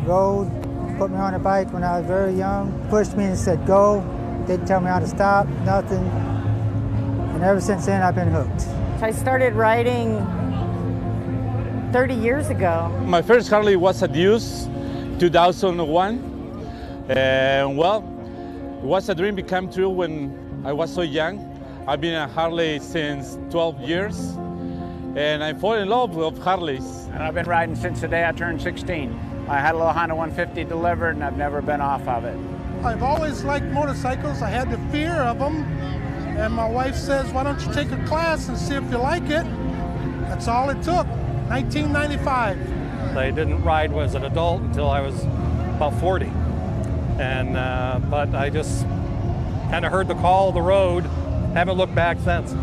rode, put me on a bike when I was very young, pushed me and said go, didn't tell me how to stop, nothing. And ever since then, I've been hooked. I started riding 30 years ago. My first Harley was a Deuce, 2001. And well, it was a dream became true when I was so young. I've been a Harley since 12 years. And I fell in love with Harleys. And I've been riding since the day I turned 16. I had a little Honda 150 delivered, and I've never been off of it. I've always liked motorcycles. I had the fear of them. And my wife says, why don't you take a class and see if you like it? That's all it took, 1995. I didn't ride as an adult until I was about 40. And but I just kind of heard the call of the road, haven't looked back since.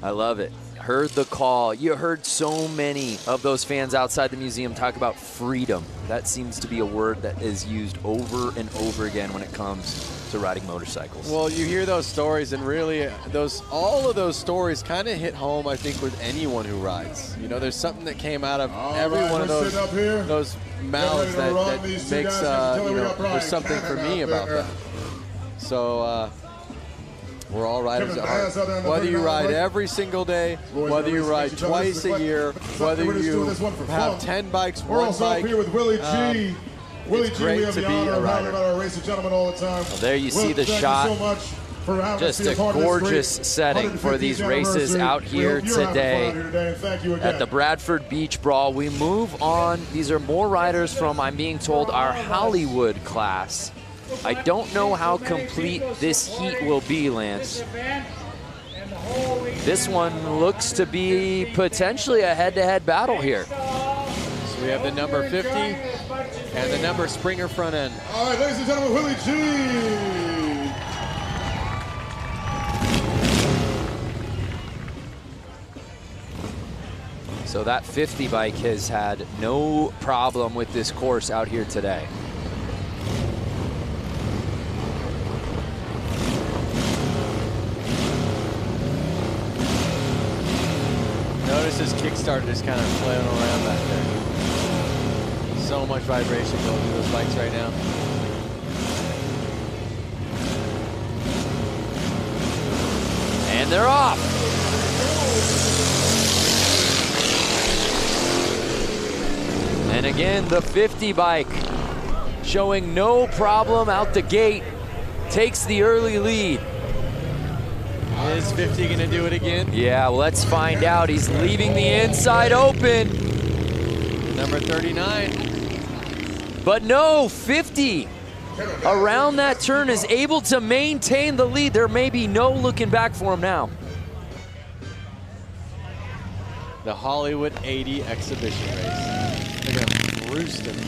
I love it. heard the call. You heard so many of those fans outside the museum talk about freedom. That seems to be a word that is used over and over again when it comes to riding motorcycles. Well, you hear those stories, and really, all of those stories kind of hit home, I think, with anyone who rides. You know, there's something that came out of every one of those mouths that makes, you know, there's something for me about that. So, we're all riders at heart. Whether you ride every single day, whether you ride twice a year, whether you have 10 bikes, one bike, here with Willie G. Willie it's G, great we have to the be honor a of having rider. our race gentlemen all the time. Well, there you see the thank shot. You so much for having Just us be a part of this gorgeous great setting for these 150th races anniversary. out We here hope you're having today fun here today, and thank you again. at the Bradford Beach Brawl. We move on. These are more riders from, I'm being told, our Hollywood class. I don't know how complete this heat will be, Lance. This one looks to be potentially a head-to-head battle here. So we have the number 50 and the number Springer front end. All right, ladies and gentlemen, Willie G. So that 50 bike has had no problem with this course out here today. Notice his kickstarter is kind of flailing around back there. So much vibration going through those bikes right now. And they're off. And again, the 50 bike showing no problem out the gate, takes the early lead. Is 50 gonna do it again? Yeah, well, let's find out. He's leaving the inside open. Number 39. But no, 50 around that turn is able to maintain the lead. There may be no looking back for him now. The Hollywood 80 exhibition race. Look at him roosting.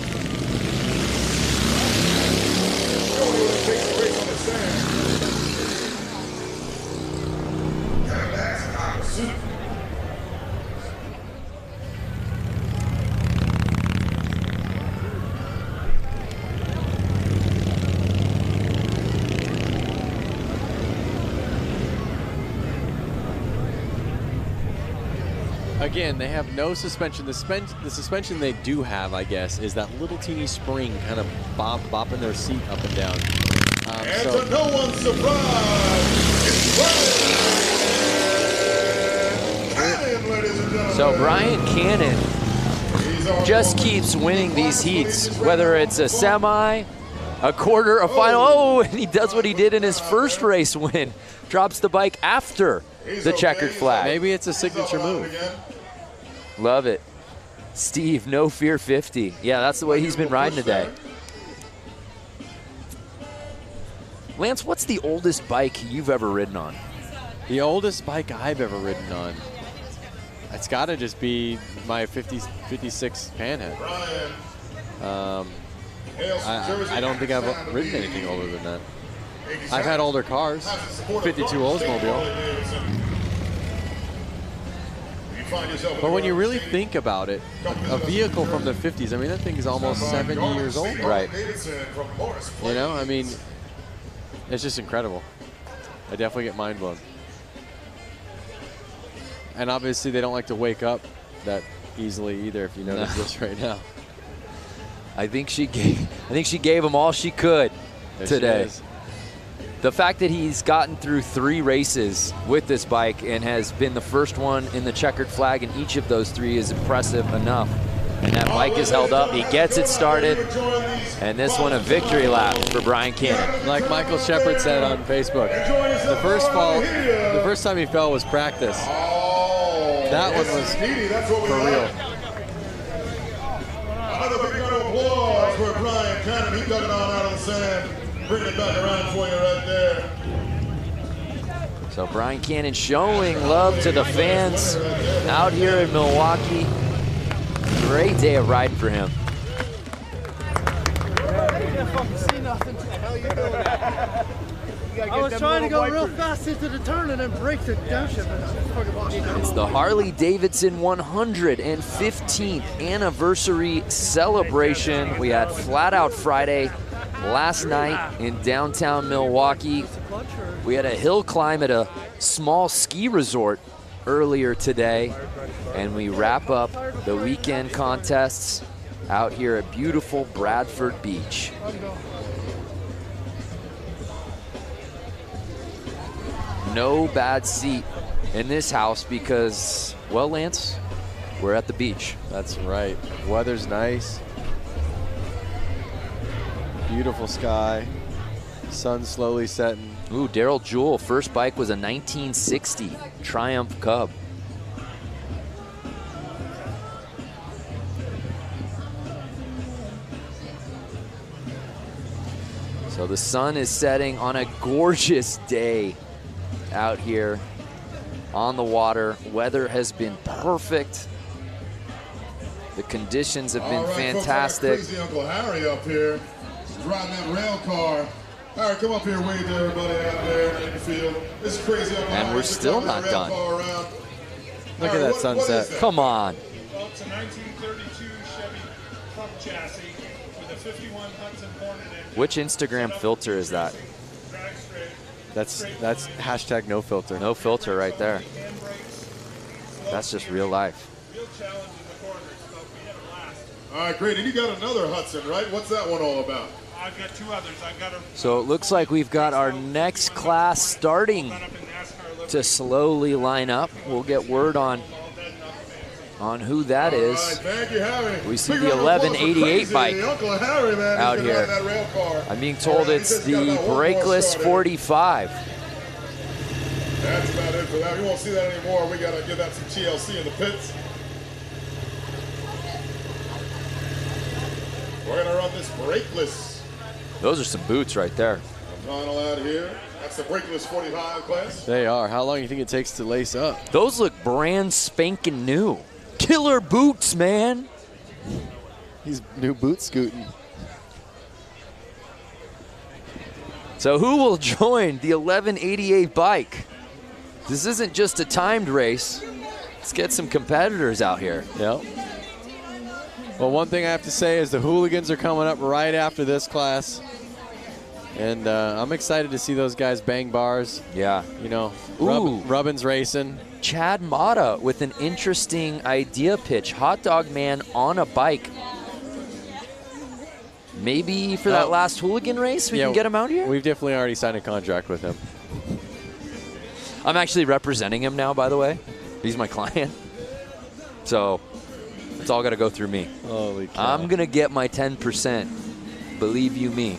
Again, they have no suspension. The suspension they do have, I guess, is that little teeny spring kind of bopping their seat up and down. And to no one's surprise, it's ladies and gentlemen. So Brian Cannon just keeps winning these heats, whether it's a semi, a quarter, a final. Oh, and he does what he did in his first race win. Drops the bike after the checkered flag. Maybe it's a signature move. Love it. Steve, no fear 50. Yeah, that's the way he's been riding today. Lance, what's the oldest bike you've ever ridden on? The oldest bike I've ever ridden on? It's got to just be my 56 Panhead. I don't think I've ridden anything older than that. I've had older cars. 52 Oldsmobile. But when you really think about it, a vehicle from the 50s, I mean, that thing is almost 70 years old. Right. You know, I mean, it's just incredible. I definitely get mind blown. And obviously they don't like to wake up that easily either, if you notice this right now. I think she gave him all she could today. The fact that he's gotten through 3 races with this bike and has been the first one in the checkered flag in each of those 3 is impressive enough. And that bike is held up. He gets it started. And this one a victory lap for Brian Cannon. Like Michael Shepard said on Facebook, the first time he fell was practice. That one was for real. Another big round of applause for Brian Cannon. He dug it on out of the sand. Bring it back around for you right there. So Brian Cannon showing love to the fans out here in Milwaukee. Great day of riding for him. I was trying to go real fast into the turn and then break the downshift. It's the Harley-Davidson 115th anniversary celebration. We had Flat Out Friday last night in downtown Milwaukee. We had a hill climb at a small ski resort earlier today, and we wrap up the weekend contests out here at beautiful Bradford Beach. No bad seat in this house because, well, Lance, we're at the beach. That's right. Weather's nice. Beautiful sky. Sun slowly setting. Ooh, Daryl Jewell, first bike was a 1960 Triumph Cub. So the sun is setting on a gorgeous day out here on the water. Weather has been perfect. The conditions have been fantastic. Folks, I got crazy Uncle Harry up here. He's riding that rail car. All right, come up here, wave to everybody out there in the field. This is crazy Uncle Harry. And we're still not done. Look at that sunset. Come on. Well, it's a 1932 Chevy truck chassis with a 51 Hudson Hornet engine. Which Instagram filter is that? That's hashtag no filter. No filter right there. That's just real life. All right, great. And you got another Hudson, right? What's that one all about? I've got two others. I've got a So it looks like we've got our next class starting to slowly line up. We'll get word on who that is. Thank you, Harry. We see the 1188 bike Uncle Harry, man, out he's been here. riding that rail car. I'm being told it's the brakeless 45. That's about it for that. We won't see that anymore. We got to give that some TLC in the pits. We're going to run this brakeless. Those are some boots right there. Final out here. That's the brakeless 45 class. They are. How long do you think it takes to lace up? Those look brand spanking new. Killer boots, man. He's new boot scooting. So who will join the 1188 bike? This isn't just a timed race. Let's get some competitors out here. Yep. Well, one thing I have to say is the hooligans are coming up right after this class. And I'm excited to see those guys bang bars. Yeah. You know, Ooh. Rubbin's racing. Chad Mata with an interesting idea pitch. Hot Dog Man on a bike. Maybe for that last hooligan race, we can get him out here? We've definitely already signed a contract with him. I'm actually representing him now, by the way. He's my client. So it's all got to go through me. Holy cow. I'm going to get my 10%. Believe you me.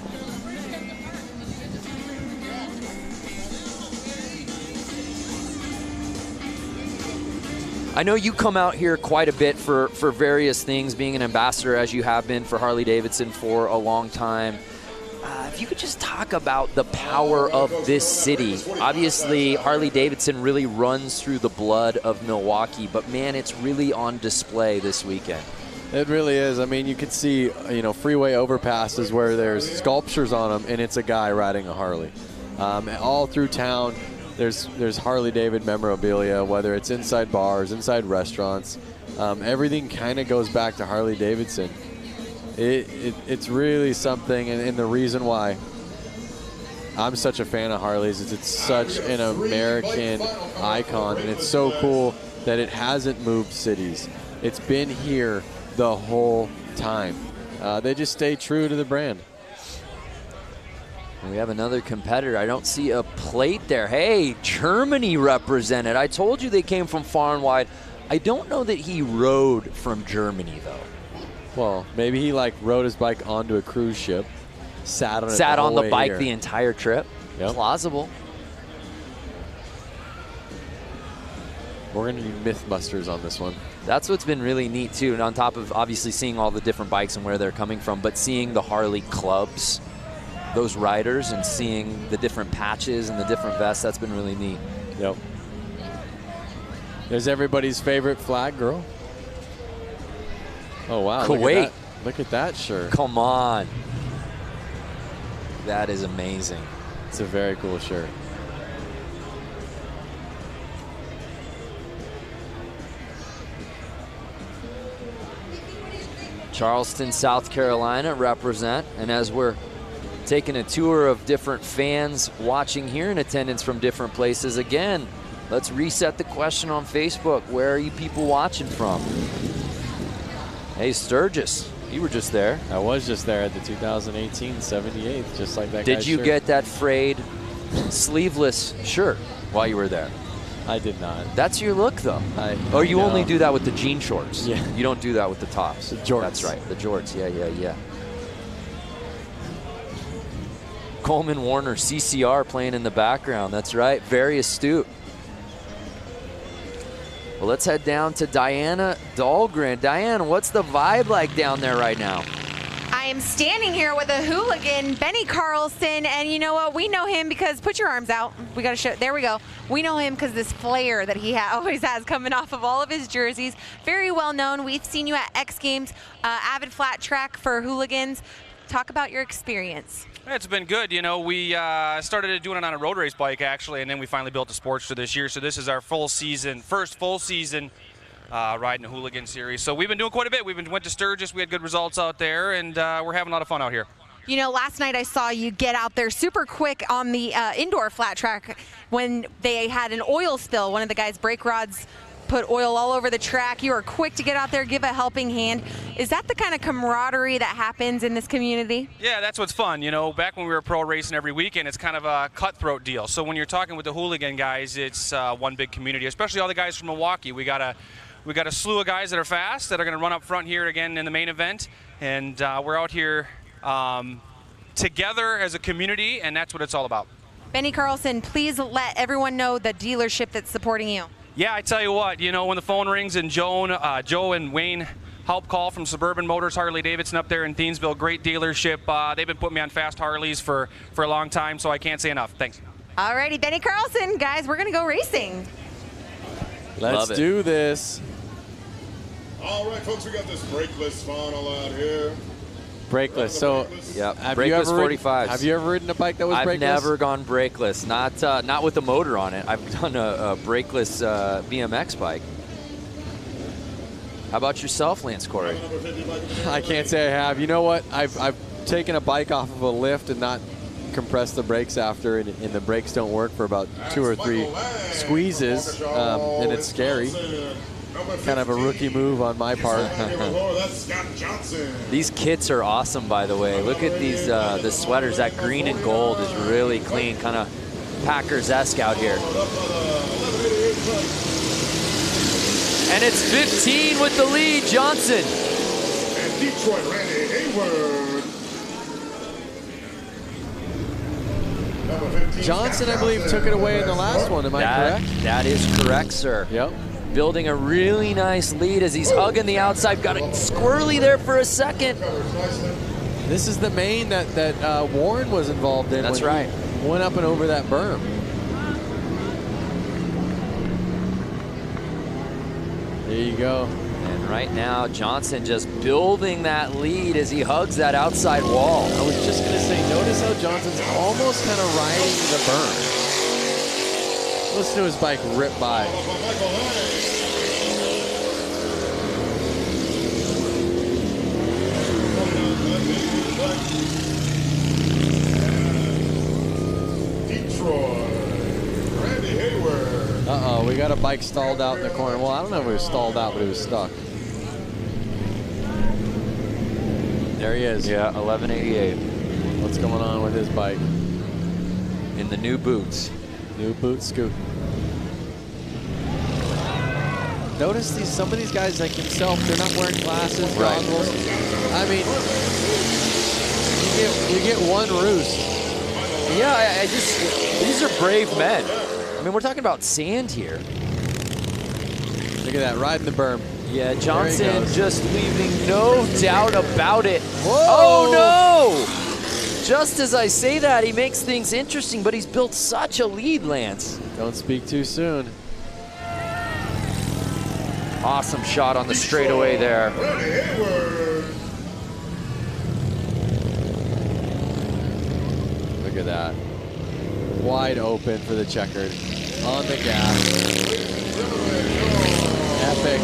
I know you come out here quite a bit for various things, being an ambassador as you have been for Harley-Davidson for a long time. If you could just talk about the power of this city. Obviously, Harley-Davidson really runs through the blood of Milwaukee, but man, it's really on display this weekend. It really is. I mean, you can see, you know, freeway overpasses where there's sculptures on them, and it's a guy riding a Harley. All through town, there's Harley-David memorabilia, whether it's inside bars, inside restaurants. Everything kind of goes back to Harley-Davidson. It's really something, and the reason why I'm such a fan of Harleys is it's such an American icon, and it's so cool that it hasn't moved cities. It's been here the whole time. They just stay true to the brand. And we have another competitor. I don't see a plate there. Hey, Germany represented. I told you they came from far and wide. I don't know that he rode from Germany, though. Well, maybe he rode his bike onto a cruise ship, sat on it Sat the on whole the way bike here. the entire trip. Yep. Plausible. We're going to need Mythbusters on this one. That's what's been really neat, too. And on top of obviously seeing all the different bikes and where they're coming from, but seeing the Harley clubs, those riders, and seeing the different patches and the different vests, that's been really neat. Yep. There's everybody's favorite flag girl. Oh, wow. Kuwait. Look at that shirt. Come on. That is amazing. It's a very cool shirt. Charleston, South Carolina represent. And as we're taking a tour of different fans watching here in attendance from different places, again, let's reset the question on Facebook. Where are you people watching from? Hey, Sturgis, you were just there. I was just there at the 2018 78th, just like that Did guy's you shirt. get that frayed sleeveless shirt while you were there? I did not. That's your look, though. Or you only do that with the jean shorts. Yeah. You don't do that with the tops. The jorts. That's right, the jorts. Yeah. Coleman Warner, CCR playing in the background. That's right, very astute. Well, let's head down to Diana Dahlgren. Diana, what's the vibe like down there right now? I am standing here with a hooligan, Benny Carlson, and you know what? We know him because, put your arms out. We got to show, there we go. We know him because this flair that he always has coming off of all of his jerseys. Very well known. We've seen you at X Games, avid flat track for hooligans. Talk about your experience. It's been good. You know, we started doing it on a road race bike, actually, and then we finally built a Sportster this year. So this is our first full season riding the Hooligan Series. So we've been doing quite a bit. Went to Sturgis. We had good results out there, and we're having a lot of fun out here. You know, last night I saw you get out there super quick on the indoor flat track when they had an oil spill. One of the guys' brake rods put oil all over the track. You were quick to get out there, give a helping hand. Is that the kind of camaraderie that happens in this community? Yeah, that's what's fun. You know, back when we were pro racing every weekend, it's kind of a cutthroat deal. So when you're talking with the hooligan guys, it's one big community, especially all the guys from Milwaukee. We got a slew of guys that are fast that are going to run up front here again in the main event. And we're out here together as a community, and that's what it's all about. Benny Carlson, please let everyone know the dealership that's supporting you. Yeah, I tell you what, you know, when the phone rings and Joe and Wayne help call from Suburban Motors, Harley-Davidson up there in Thiensville, great dealership. They've been putting me on fast Harleys for a long time, so I can't say enough. Thanks. All righty, Benny Carlson, guys, we're going to go racing. Let's do this. All right, folks, we got this brakeless funnel out here. Brakeless. So, yeah, have brakeless you ever 45s. Have you ever ridden a bike that was brakeless? I've never gone brakeless. Not with a motor on it. I've done a brakeless BMX bike. How about yourself, Lance Corey? I can't say I have. You know what? I've taken a bike off of a lift and not compressed the brakes after, and the brakes don't work for about 2 or 3 squeezes, and it's scary. Kind of a rookie move on my part. These kits are awesome, by the way. Look at these the sweaters. That green and gold is really clean, kind of Packers-esque out here. And it's 15 with the lead, Johnson. And Detroit, Randy Hayward. Johnson, I believe, took it away in the last one. Am I correct? That is correct, sir. Yep. Building a really nice lead as he's hugging the outside. Got it squirrely there for a second. This is the main that Warren was involved in. That's when right. He went up and over that berm. There you go. And right now, Johnson just building that lead as he hugs that outside wall. I was just going to say, notice how Johnson's almost kind of riding the berm. Listen to his bike rip by. Detroit, Randy Hayward. Uh-oh, we got a bike stalled out in the corner. Well, I don't know if it was stalled out, but it was stuck. There he is. Yeah, 1188. What's going on with his bike? In the new boots. New boot scoop. Notice some of these guys like himself, they're not wearing glasses, goggles. I mean, you get one roost. Yeah, these are brave men. I mean, we're talking about sand here. Look at that, riding the berm. Yeah, Johnson just leaving no doubt about it. Whoa. Oh, no! Just as I say that, he makes things interesting, but he's built such a lead, Lance. Don't speak too soon. Awesome shot on the straightaway there. Look at that. wide open for the checkered. On the gas. Epic.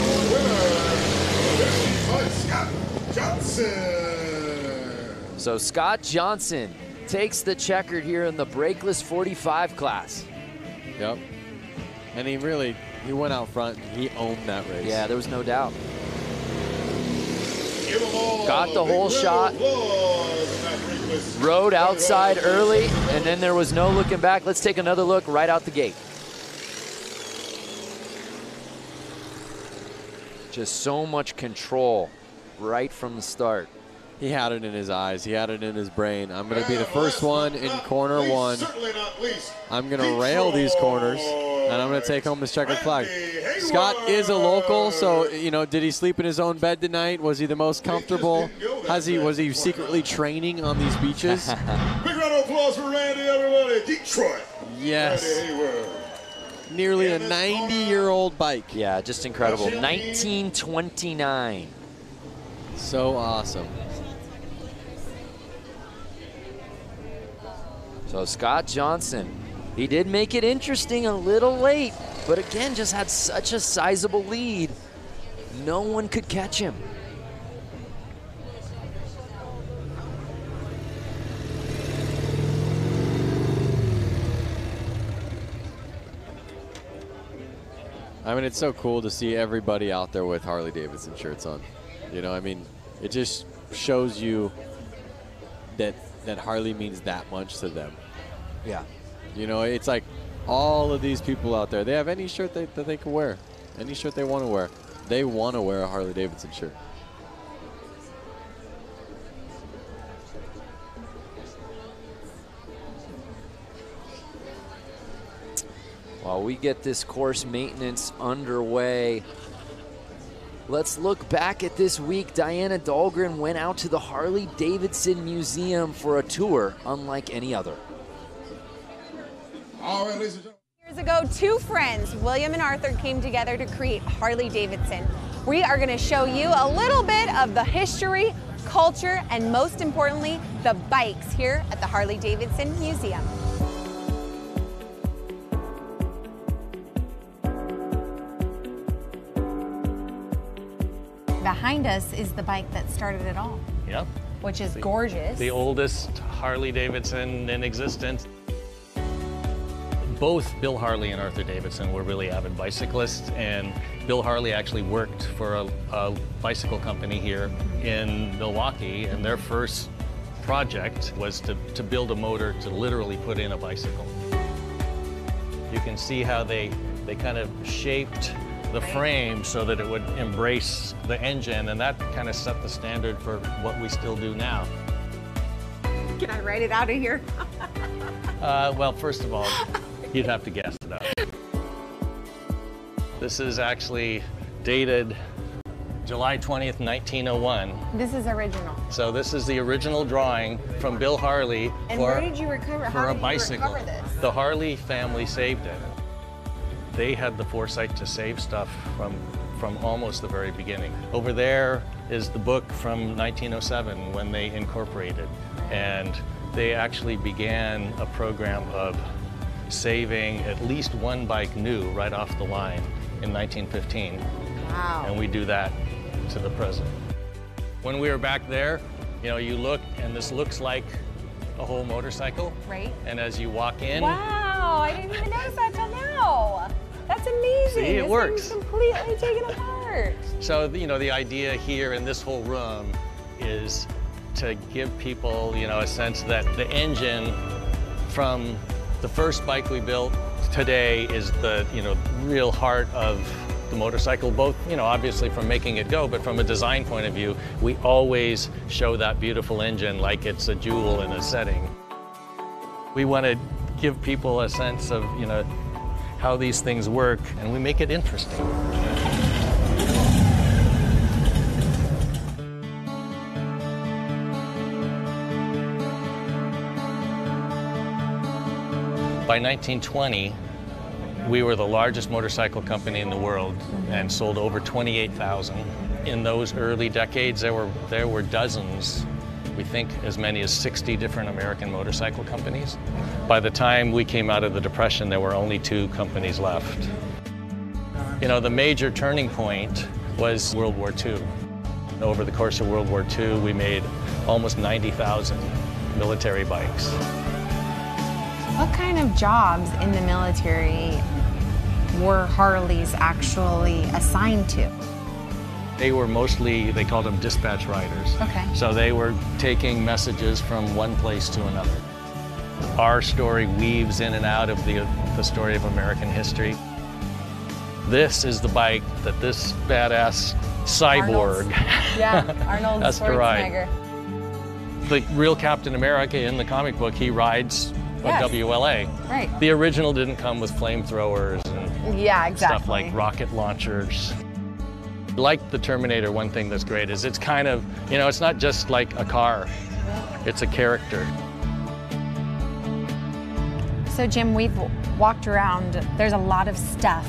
So Scott Johnson takes the checkered here in the brakeless 45 class. Yep. And he went out front and he owned that race. Yeah, there was no doubt. Got the whole shot. Rode outside early, and then there was no looking back. Let's take another look right out the gate. Just so much control right from the start. He had it in his eyes. He had it in his brain. I'm going to be the first one in corner one. I'm going to rail these corners, and I'm going to take home this checkered flag. Scott is a local, so, you know, did he sleep in his own bed tonight? Was he the most comfortable? Was he secretly training on these beaches? Big round of applause for Randy, everybody. Detroit. Yes. Nearly a 90-year-old bike. Yeah, just incredible. 1929. So awesome. So Scott Johnson, he did make it interesting a little late, but again, just had such a sizable lead. No one could catch him. I mean, it's so cool to see everybody out there with Harley-Davidson shirts on. You know, I mean, it just shows you that Harley means that much to them. Yeah. You know, it's like all of these people out there, they have any shirt that they can wear, any shirt they want to wear. They want to wear a Harley-Davidson shirt. While we get this course maintenance underway, let's look back at this week. Diana Dahlgren went out to the Harley-Davidson Museum for a tour unlike any other. All right, ladies and gentlemen. Years ago, two friends, William and Arthur, came together to create Harley-Davidson. We are going to show you a little bit of the history, culture, and most importantly, the bikes here at the Harley-Davidson Museum. Behind us is the bike that started it all. Yep. Which is gorgeous. The oldest Harley-Davidson in existence. Both Bill Harley and Arthur Davidson were really avid bicyclists, and Bill Harley actually worked for a bicycle company here in Milwaukee, and their first project was to build a motor to literally put in a bicycle. You can see how they kind of shaped the frame so that it would embrace the engine, and that kind of set the standard for what we still do now. Can I write it out of here? Well, first of all, you'd have to guess it up. This is actually dated July 20th, 1901. This is original. So this is the original drawing from Bill Harley And for, where did you recover? for How a did bicycle. you recover this? The Harley family saved it. They had the foresight to save stuff from almost the very beginning. Over there is the book from 1907 when they incorporated, and they actually began a program of saving at least one bike new right off the line in 1915. Wow. And we do that to the present. When we were back there, you know, you look and this looks like a whole motorcycle. Right. And as you walk in, Wow, I didn't even notice that till now. That's amazing. See, it This works. thing's completely taken apart. so you know, the idea here in this whole room is to give people, you know, a sense that the engine from the first bike we built today is the, you know, real heart of the motorcycle, both, you know, obviously from making it go, but from a design point of view, we always show that beautiful engine like it's a jewel in a setting. We want to give people a sense of, you know, how these things work, and we make it interesting. By 1920, we were the largest motorcycle company in the world and sold over 28,000. In those early decades, there were dozens we think, as many as 60 different American motorcycle companies. By the time we came out of the Depression, there were only 2 companies left. You know, the major turning point was World War II. Over the course of World War II, we made almost 90,000 military bikes. What kind of jobs in the military were Harleys actually assigned to? They were mostly, they called them dispatch riders. Okay. So they were taking messages from one place to another. Our story weaves in and out of the story of American history. This is the bike that this badass cyborg Arnold has to ride. Schwarzenegger. The real Captain America in the comic book, he rides a WLA. Right. The original didn't come with flamethrowers and Yeah, exactly. stuff like rocket launchers. Like the Terminator, one thing that's great is it's kind of, you know, it's not just like a car, it's a character. So Jim, we've walked around. There's a lot of stuff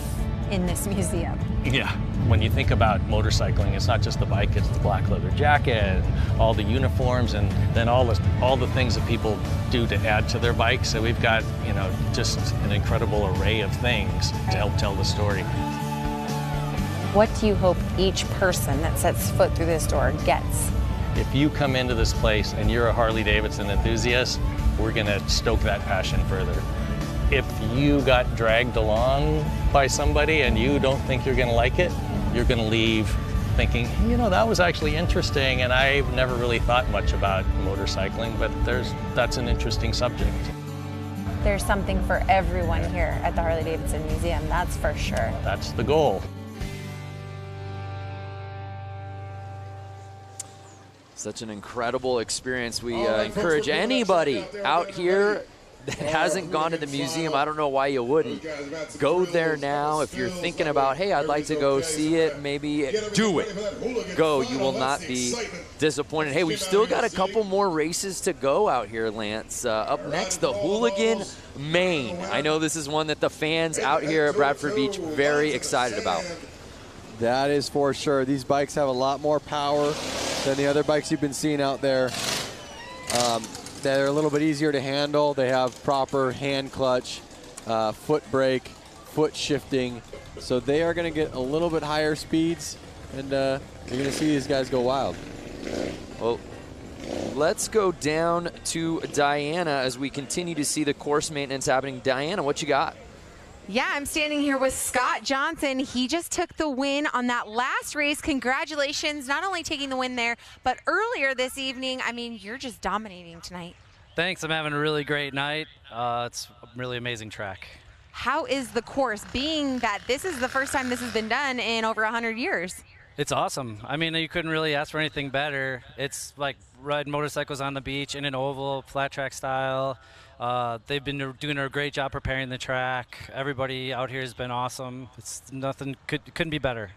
in this museum. Yeah. When you think about motorcycling, it's not just the bike, it's the black leather jacket, all the uniforms, and then all the things that people do to add to their bike. So we've got, you know, just an incredible array of things to help tell the story. What do you hope each person that sets foot through this door gets? If you come into this place and you're a Harley-Davidson enthusiast, we're gonna stoke that passion further. If you got dragged along by somebody and you don't think you're gonna like it, you're gonna leave thinking, you know, that was actually interesting and I've never really thought much about motorcycling, but that's an interesting subject. There's something for everyone here at the Harley-Davidson Museum, that's for sure. That's the goal. Such an incredible experience. We encourage anybody out here that hasn't gone to the museum, I don't know why you wouldn't. Go there now. If you're thinking about, hey, I'd like to go see it, maybe do it. Go. You will not be disappointed. Hey, we've still got a couple more races to go out here, Lance. Up next, the Hooligan Main. I know this is one that the fans out here at Bradford Beach very excited about. That is for sure. These bikes have a lot more power than the other bikes you've been seeing out there. They're a little bit easier to handle. They have proper hand clutch, foot brake, foot shifting. So they are going to get a little bit higher speeds, and you're going to see these guys go wild. Well, let's go down to Diana as we continue to see the course maintenance happening. Diana, what you got? Yeah, I'm standing here with Scott Johnson. He just took the win on that last race. Congratulations, not only taking the win there, but earlier this evening. I mean, you're just dominating tonight. Thanks, I'm having a really great night. It's a really amazing track. How is the course, being that this is the first time this has been done in over 100 years? It's awesome. I mean, you couldn't really ask for anything better. It's like riding motorcycles on the beach in an oval, flat track style. They've been doing a great job preparing the track. Everybody out here has been awesome. It's nothing couldn't be better.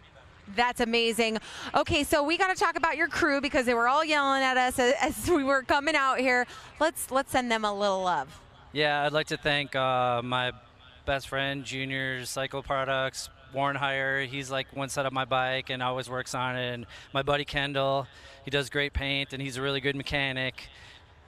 That's amazing. Okay, so we got to talk about your crew because they were all yelling at us as we were coming out here. Let's send them a little love. Yeah, I'd like to thank my best friend, Junior Cycle Products, Warren Hire. He's like one set up my bike and always works on it. And my buddy Kendall, he does great paint and he's a really good mechanic.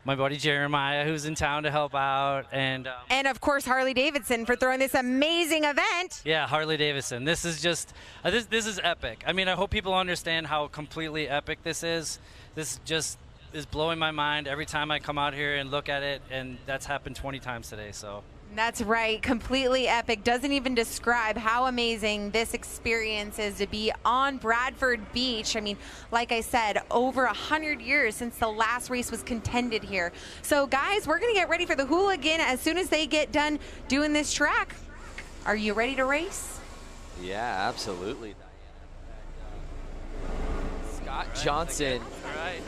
My buddy Jeremiah, who's in town to help out, and of course Harley-Davidson for throwing this amazing event. Yeah, Harley-Davidson. This is just this is epic. I mean, I hope people understand how completely epic this is. This just is blowing my mind every time I come out here and look at it, and that's happened 20 times today. So. That's right, completely epic. Doesn't even describe how amazing this experience is to be on Bradford Beach. I mean, like I said, over 100 years since the last race was contended here. So guys, we're gonna get ready for the Hooligan as soon as they get done doing this track. Are you ready to race? Yeah, absolutely. Scott Johnson. All right.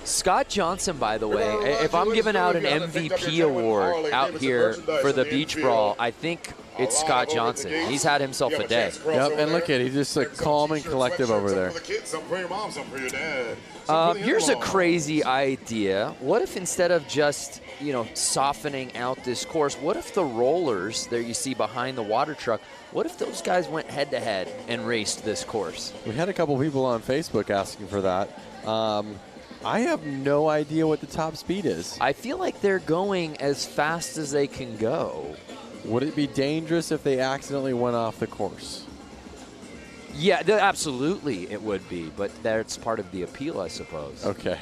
Scott Johnson, by the way, if I'm giving out an MVP award out here for the Beach Brawl, I think it's Scott Johnson. He's had himself a day. Yep, and look at it. He's just like calm and collective over there. Here's a crazy idea. What if instead of just, you know, softening out this course, what if the rollers there you see behind the water truck, what if those guys went head-to-head and raced this course? We had a couple people on Facebook asking for that. I have no idea what the top speed is. I feel like they're going as fast as they can go. Would it be dangerous if they accidentally went off the course? Yeah, absolutely it would be, but that's part of the appeal, I suppose. Okay.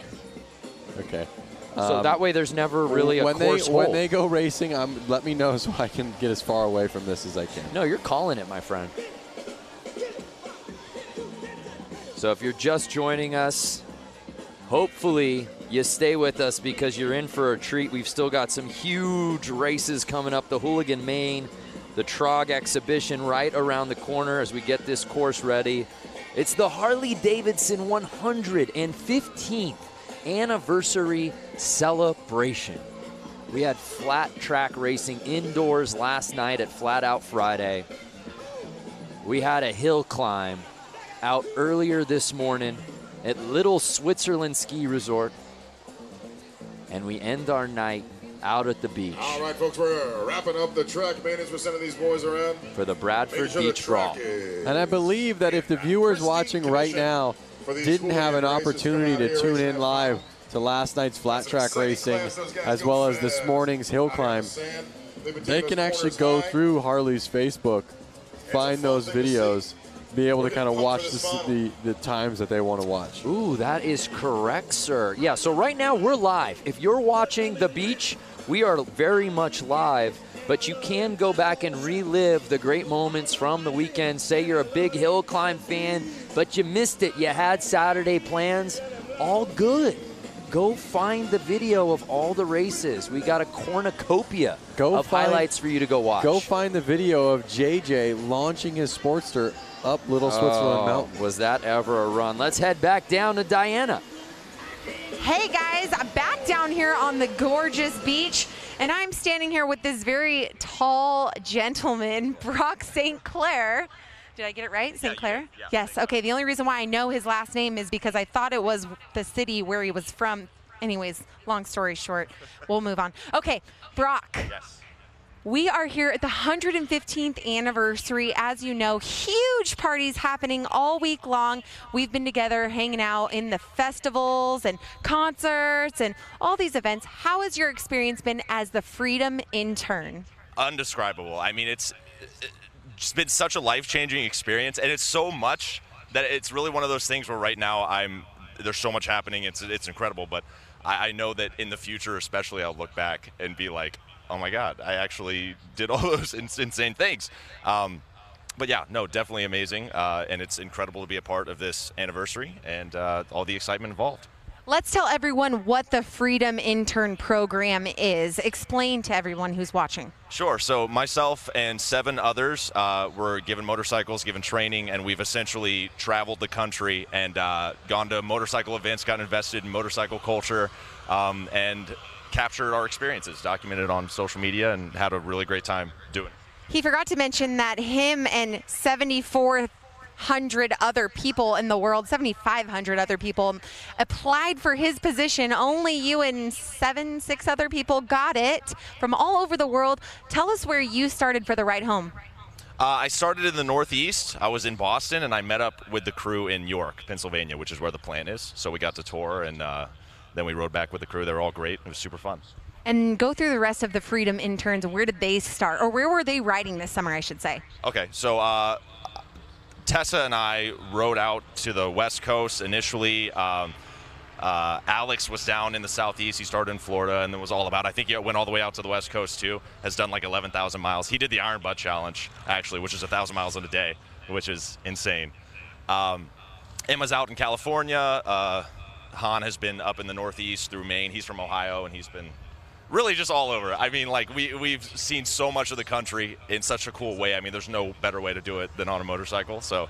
Okay. So that way there's never really a course hole. When they go racing, let me know so I can get as far away from this as I can. No, you're calling it, my friend. So if you're just joining us, hopefully you stay with us because you're in for a treat. We've still got some huge races coming up. The Hooligan Main, the TROG exhibition right around the corner as we get this course ready. It's the Harley-Davidson 115th anniversary celebration. We had flat track racing indoors last night at Flat Out Friday. We had a hill climb out earlier this morning at Little Switzerland Ski Resort. And we end our night out at the beach. All right, folks, we're wrapping up the track maintenance. We're sending these boys around for the Bradford Beach Brawl. And I believe that if the viewers watching right now didn't have an opportunity to tune in live to last night's flat track racing as well as this morning's hill climb, they can actually go through Harley's Facebook, find those videos, be able to kind of watch the times that they want to watch. Ooh, that is correct, sir. Yeah, so right now we're live. If you're watching the beach, we are very much live, but you can go back and relive the great moments from the weekend. Say you're a big hill climb fan, but you missed it. You had Saturday plans. All good. Go find the video of all the races. We got a cornucopia of highlights for you to go watch. Go find the video of JJ launching his Sportster up Little Switzerland Mountain. Was that ever a run? Let's head back down to Diana. Hey guys, I'm back down here on the gorgeous beach, and I'm standing here with this very tall gentleman, Brock St. Clair. Did I get it right? St. Clair? Yeah. Yes. Okay, the only reason why I know his last name is because I thought it was the city where he was from. Anyways, long story short, we'll move on. Okay, Brock. Yes. We are here at the 115th anniversary. As you know, huge parties happening all week long. We've been together hanging out in the festivals and concerts and all these events. How has your experience been as the Freedom intern? Undescribable. I mean, it's been such a life-changing experience, and it's so much that it's really one of those things where right now there's so much happening. It's incredible, but I know that in the future, especially, I'll look back and be like, oh my God, I actually did all those insane things. But yeah, no, definitely amazing. And it's incredible to be a part of this anniversary and all the excitement involved. Let's tell everyone what the Freedom Intern Program is. Explain to everyone who's watching. Sure. So myself and 7 others were given motorcycles, given training, and we've essentially traveled the country and gone to motorcycle events, got invested in motorcycle culture, and captured our experiences, documented on social media, and had a really great time doing it. He forgot to mention that him and 7,400 other people in the world, 7,500 other people applied for his position. Only you and 6 other people got it from all over the world. Tell us where you started for the ride home. I started in the Northeast. I was in Boston, and I met up with the crew in York, Pennsylvania, which is where the plant is. So we got to tour, and then we rode back with the crew. They were all great. It was super fun. And go through the rest of the Freedom interns. Where did they start? Or where were they riding this summer, I should say? Okay, so Tessa and I rode out to the West Coast initially. Alex was down in the Southeast. He started in Florida and then was all about, I think he went all the way out to the West Coast too. Has done like 11,000 miles. He did the Iron Butt Challenge, actually, which is 1,000 miles in a day, which is insane. Emma's out in California. Han has been up in the Northeast through Maine. He's from Ohio, and he's been really just all over. I mean, like, we've seen so much of the country in such a cool way. I mean, there's no better way to do it than on a motorcycle, so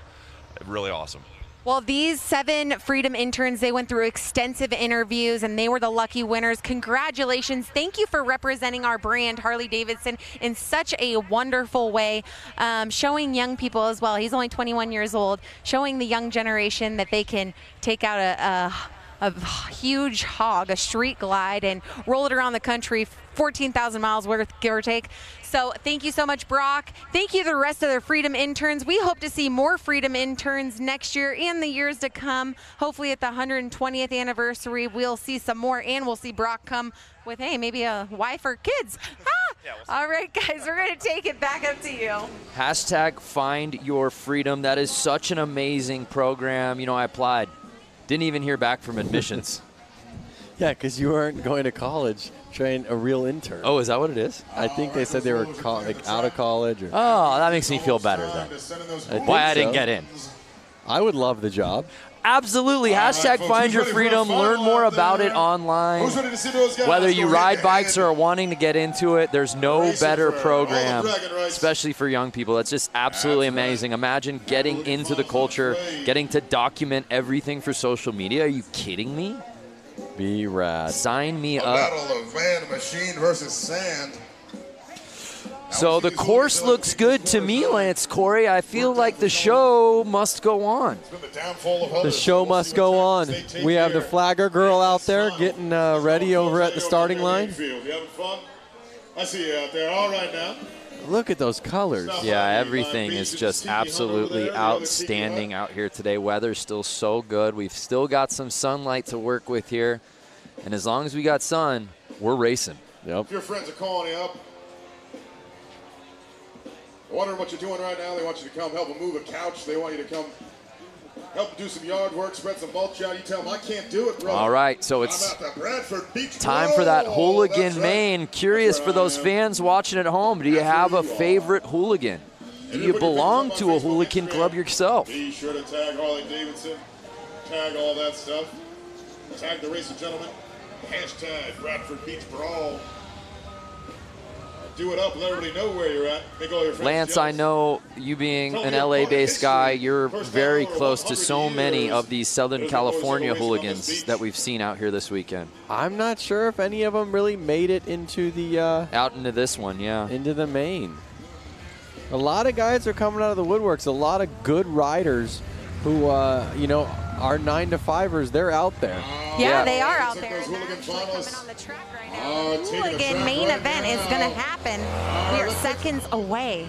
really awesome. Well, these 7 Freedom interns, they went through extensive interviews, and they were the lucky winners. Congratulations. Thank you for representing our brand, Harley-Davidson, in such a wonderful way, showing young people as well. He's only 21 years old, showing the young generation that they can take out a huge hog, a street glide, and roll it around the country, 14,000 miles worth, give or take. So thank you so much, Brock. Thank you to the rest of the Freedom interns. We hope to see more Freedom interns next year and the years to come. Hopefully at the 120th anniversary, we'll see some more, and we'll see Brock come with, hey, maybe a wife or kids. All right, guys, we're going to take it back up to you. Hashtag Find Your Freedom. That is such an amazing program. You know, I applied. Didn't even hear back from admissions. Yeah, because you weren't going to college, train a real intern. Oh, is that what it is? I think they said they were out of college. Or Oh, that makes me feel better then. Why I didn't get in. I would love the job. Absolutely. Hashtag Find Your Freedom. Learn more about it online. Whether you ride bikes or are wanting to get into it, there's no better program, especially for young people. It's just absolutely amazing. Imagine getting into the culture, getting to document everything for social media. Are you kidding me? Be rad. Sign me A up. battle of van, machine versus sand. So the course looks good to me, Lance Corey. I feel like the show must go on. The show must go on. We have the flagger girl out there getting ready over at the starting line. You having fun? I see you out there. All right now. Look at those colors. Yeah, everything is just absolutely outstanding out here today. Weather's still so good. We've still got some sunlight to work with here. And as long as we got sun, we're racing. Yep. If your friends are calling you up, wondering what you're doing right now, they want you to come help them move a couch. They want you to come help do some yard work, spread some mulch out. You tell them, I can't do it, brother. All right, so it's I'm at the Bradford Beach time for that Brawl. hooligan That's right. main. Curious for those fans watching at home, do you have a favorite hooligan? Do you belong to a hooligan club yourself? Be sure to tag Harley-Davidson, tag all that stuff, tag the racer gentleman, hashtag Bradford Beach Brawl. Do it up, let everybody know where you're at. Make all your friends Lance, jealous. I know you being an LA-based guy, you're very close to so many of these Southern California hooligans that we've seen out here this weekend. I'm not sure if any of them really made it into the out into this one, yeah. Into the main. A lot of guys are coming out of the woodworks. A lot of good riders who, you know, are 9-to-5ers. They're out there. Yeah, they are out there. They're actually coming on the track right now. The hooligan main event is going to happen. We are seconds away.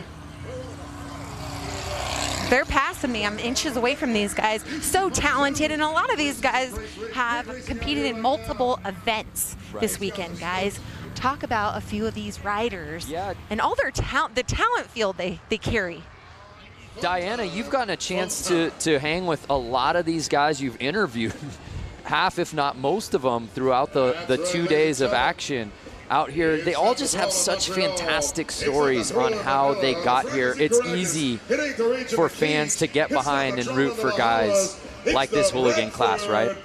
They're passing me. I'm inches away from these guys. So talented, and a lot of these guys have competed in multiple events this weekend, guys. Talk about a few of these riders and all their talent, the talent field they carry. Diana, you've gotten a chance to hang with a lot of these guys you've interviewed, half if not most of them throughout the 2 days of action out here. They all just have such fantastic stories on how they got here. It's easy for fans to get behind and root for guys like this hooligan class, right?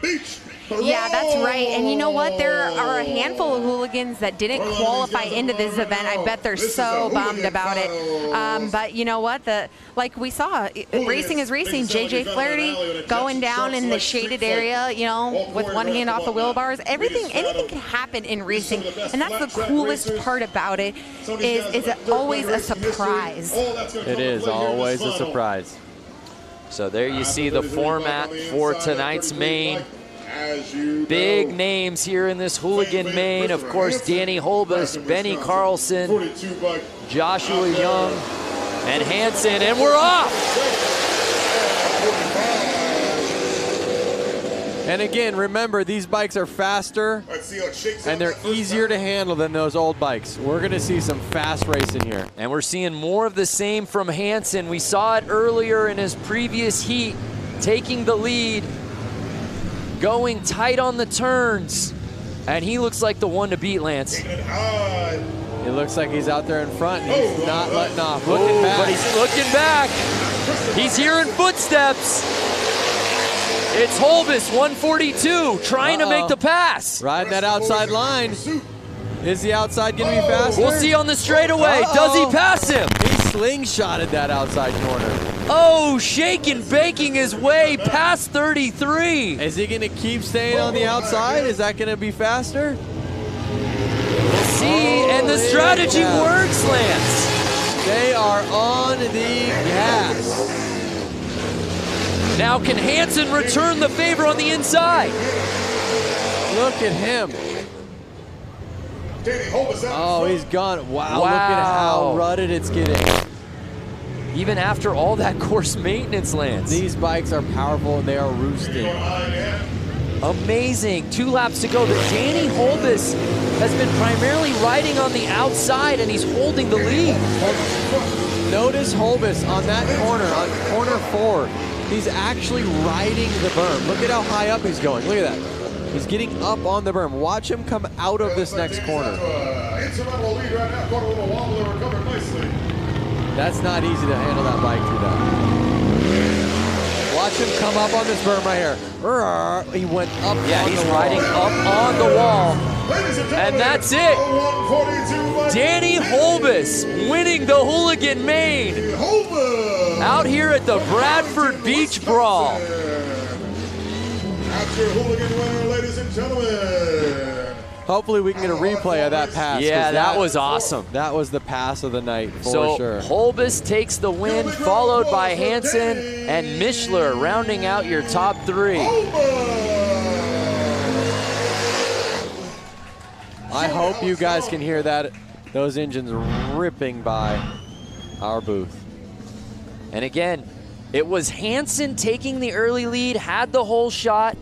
Yeah, that's right. And you know what? There are a handful of hooligans that didn't qualify into this event. I bet they're so bummed about it. But you know what? Like we saw, racing is racing. JJ Flaherty going down in the shaded area, you know, with one hand off the wheel bars. Anything can happen in racing. And that's the coolest part about it, is it always a surprise. It is always a surprise. So there you see the format for tonight's main. Big names here in this hooligan main. Of course, Danny Holbus, Benny Carlson, Joshua Young, and Hansen, and we're off! And again, remember, these bikes are faster and they're easier to handle than those old bikes. We're gonna see some fast racing here. And we're seeing more of the same from Hansen. We saw it earlier in his previous heat, taking the lead, going tight on the turns, and he looks like the one to beat, Lance. It looks like he's out there in front and he's not letting off. Looking back. But he's looking back. He's hearing footsteps. It's Holbus, 142, trying to make the pass. Riding that outside line. Is the outside going to be faster? We'll see on the straightaway. Does he pass him? He slingshotted that outside corner. Oh, shaking, baking his way past 33. Is he going to keep staying on the outside? Is that going to be faster? We'll see, and the strategy works, Lance. They are on the gas. Now can Hansen return the favor on the inside? Look at him. Oh, he's gone. Wow, look at how rutted it's getting. Even after all that course maintenance, Lance. These bikes are powerful and they are roosting. Amazing. 2 laps to go. The Danny Holbis has been primarily riding on the outside, and he's holding the lead. Notice Holbis on that corner, on corner 4. He's actually riding the berm. Look at how high up he's going. Look at that. He's getting up on the berm. Watch him come out of this next corner. That's not easy to handle that bike through that. Watch him come up on this berm right here. He went up. Yeah, he's riding up on the wall. And that's it. Danny Holbis winning the Hooligan Main out here at the Bradford Beach Brawl. That's your Hooligan winner, ladies and gentlemen. Hopefully we can get a replay of that pass. Yeah, that was awesome. That was the pass of the night for sure. Holbis takes the win, followed by Hansen and Mishler, rounding out your top 3. I hope you guys can hear that. Those engines ripping by our booth. And again, it was Hansen taking the early lead, had the whole shot,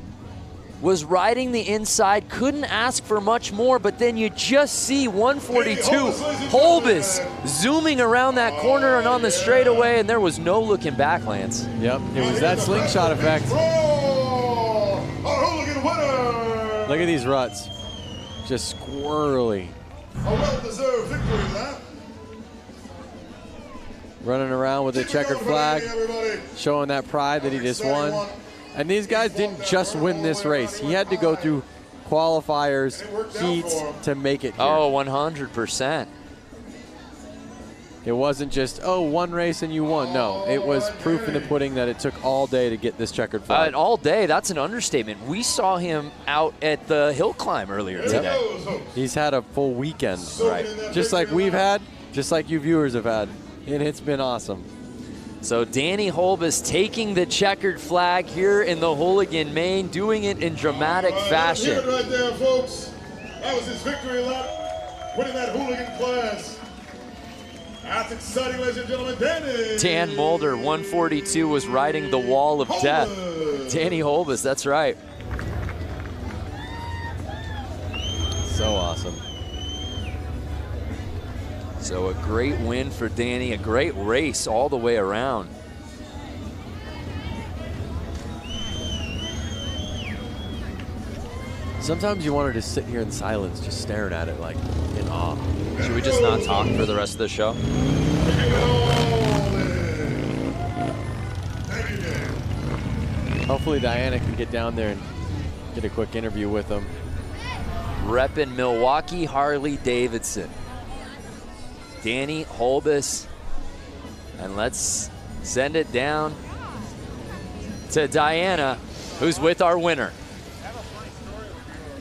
was riding the inside, couldn't ask for much more, but then you just see 142 Holbis zooming around that corner and on the straightaway, and there was no looking back, Lance. Yep, it was that slingshot effect. Look at these ruts, just squirrely. A well-deserved victory lap. Running around with a checkered flag, showing that pride that he just won. And these guys didn't just win this race. He had to go through qualifiers, heats to make it here. Oh, 100%. It wasn't just, oh, one race and you won. No, it was proof in the pudding that it took all day to get this checkered flag. All day, that's an understatement. We saw him out at the hill climb earlier today. He's had a full weekend, right? Just like we've had, just like you viewers have had. And it's been awesome. So Danny Holbis taking the checkered flag here in the Hooligan Main, doing it in dramatic fashion. That's it right there, folks. That was his victory lap, winning that Hooligan class. That's exciting, ladies and gentlemen. Danny. Dan Mulder, 142, was riding the wall of death. Danny Holbis, that's right. So awesome. So a great win for Danny, a great race all the way around. Sometimes you wanted to sit here in silence, just staring at it like in awe. Should we just not talk for the rest of the show? Hopefully Diana can get down there and get a quick interview with him. Reppin' Milwaukee Harley-Davidson. Danny Holbis, and let's send it down to Diana, who's with our winner.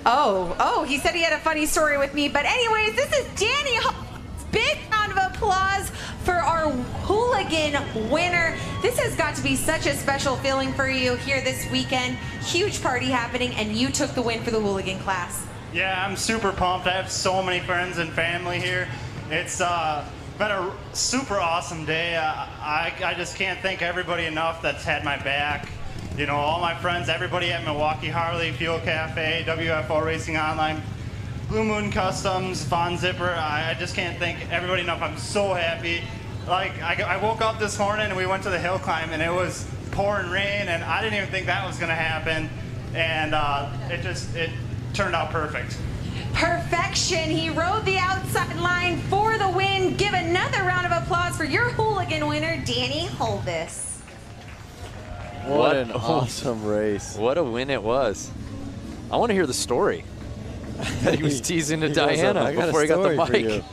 Oh, he said he had a funny story with me, but anyways, this is Danny Holbis. Big round of applause for our Hooligan winner. This has got to be such a special feeling for you here this weekend. Huge party happening, and you took the win for the Hooligan class. Yeah, I'm super pumped. I have so many friends and family here. It's been a super awesome day. I just can't thank everybody enough that's had my back. You know, all my friends, everybody at Milwaukee Harley, Fuel Cafe, WFO Racing Online, Blue Moon Customs, Von Zipper. I just can't thank everybody enough. I'm so happy. Like, I woke up this morning and we went to the hill climb and it was pouring rain and I didn't even think that was gonna happen. And it turned out perfect. Perfection. He rode the outside line for the win. Give another round of applause for your Hooligan winner, Danny Holbis. What an awesome race. What a win it was. I want to hear the story that he was teasing to Diana before he got the bike.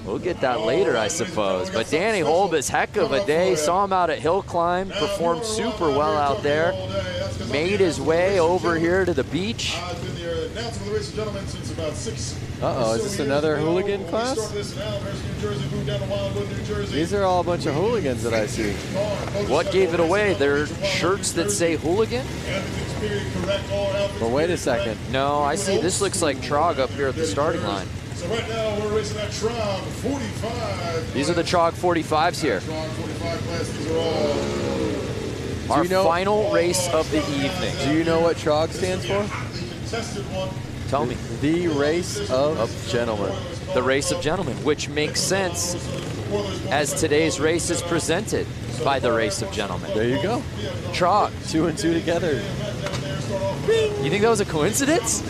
We'll get that later, I suppose. But Danny Holbis, heck of a day. Saw him out at Hill Climb, performed super well out there. Made his way over here to the beach. Uh-oh, is this another hooligan class? These are all a bunch of hooligans that I see. What gave it away? They're shirts that say hooligan? But wait a second. No, I see. This looks like TROG up here at the starting line. So right now we're racing that TROG 45. These are the TROG 45s here. TROG 45 class. These are all. Our final race of the evening. Do you know what TROG stands for? Tell me. The Race of Gentlemen. The Race of Gentlemen, which makes sense as today's race is presented by the Race of Gentlemen. There you go. TROG. 2 and 2 together. You think that was a coincidence?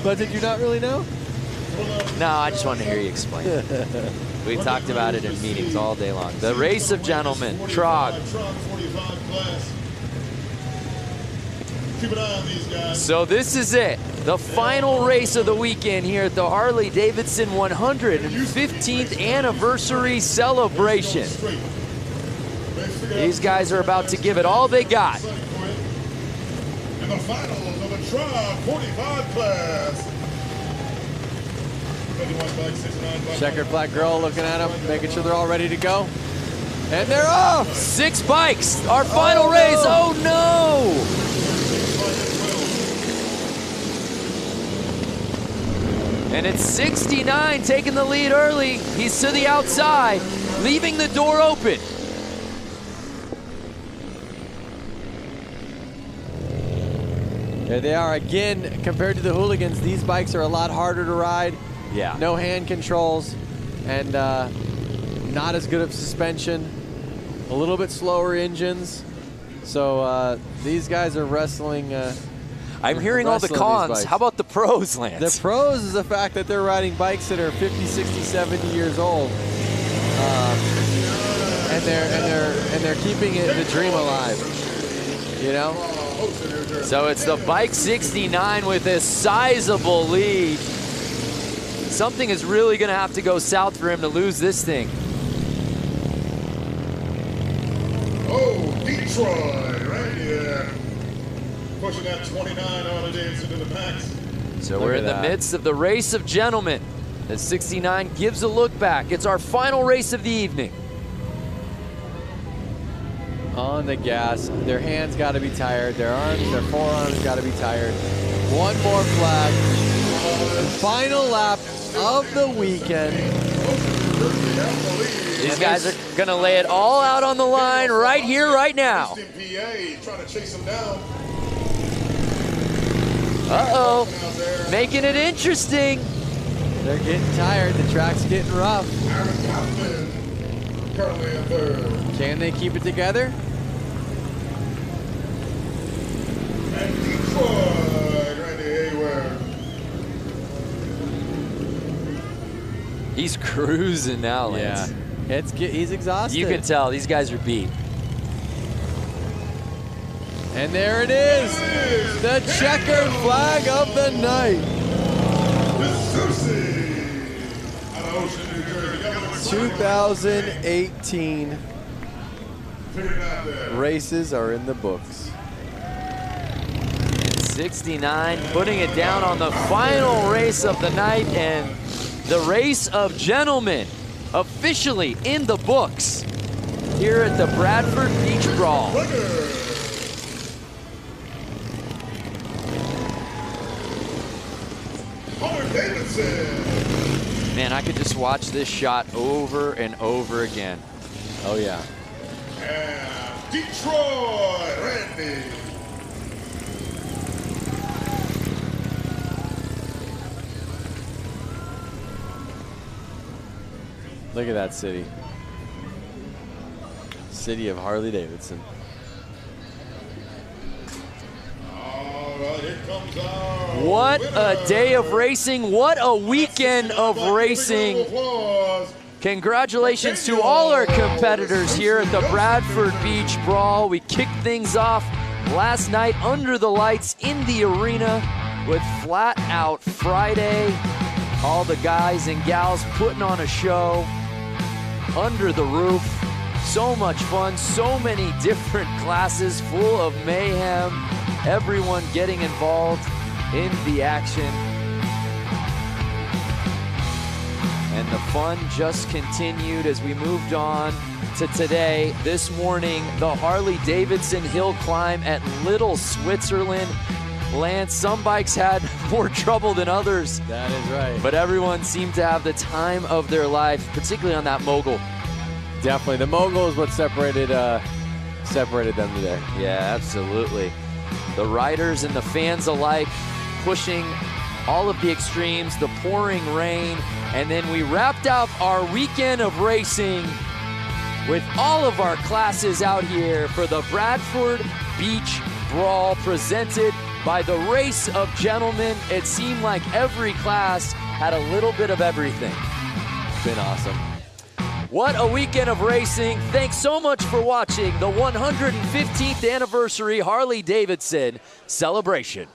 But did you not really know? No, I just wanted to hear you explain it. We talked about it in meetings all day long. The Race of Gentlemen, TROG. Keep an eye on these guys. So this is it. The final race of the weekend here at the Harley-Davidson 115th anniversary celebration. These guys are about to give it all they got. In the finals of the TROG 45 class. Checkered flag girl looking at them, making sure they're all ready to go. And they're off! 6 bikes, our final race. Oh no! And it's 69 taking the lead early. He's to the outside, leaving the door open. There they are again. Compared to the hooligans, these bikes are a lot harder to ride. Yeah. No hand controls, and not as good of suspension. A little bit slower engines. So these guys are wrestling. I'm hearing all the cons. How about the pros, Lance? The pros is the fact that they're riding bikes that are 50, 60, 70 years old, and they're keeping the dream alive. You know. So it's the Bike 69 with a sizable lead. Something is really going to have to go south for him to lose this thing. Oh, Detroit, right here. Pushing that 29 Harley-Davidson to the max. So we're in the midst of the Race of Gentlemen. The 69 gives a look back. It's our final race of the evening. On the gas, their hands got to be tired, their arms, their forearms got to be tired. One more flag. Final lap of the weekend. These guys are going to lay it all out on the line right here, right now. Trying to chase him down. Uh-oh, making it interesting. They're getting tired, the track's getting rough. Currently in third. Can they keep it together? And Detroit, Randy Hayward. He's cruising now, Lance. Yeah, he's exhausted. You can tell these guys are beat. And there it is, the checkered flag of the night. 2018 races are in the books. 69 putting it down on the final race of the night, and the Race of Gentlemen officially in the books here at the Bradford Beach Brawl. Harley-Davidson. Man, I could just watch this shot over and over again. Oh yeah. And Detroit, Randy. Look at that city. City of Harley-Davidson. What a day of racing. What a weekend of racing. Congratulations to all our competitors here at the Bradford Beach Brawl. We kicked things off last night under the lights in the arena with Flat Out Friday. All the guys and gals putting on a show under the roof. So much fun, so many different classes full of mayhem. Everyone getting involved in the action. And the fun just continued as we moved on to today. This morning, the Harley-Davidson hill climb at Little Switzerland. Lance, some bikes had more trouble than others. That is right. But everyone seemed to have the time of their life, particularly on that mogul. Definitely. The mogul is what separated them today. Yeah, absolutely. The riders and the fans alike pushing all of the extremes, the pouring rain, and then we wrapped up our weekend of racing with all of our classes out here for the Bradford Beach Brawl presented by the Race of Gentlemen. It seemed like every class had a little bit of everything. It's been awesome. What a weekend of racing. Thanks so much for watching the 115th anniversary Harley-Davidson celebration.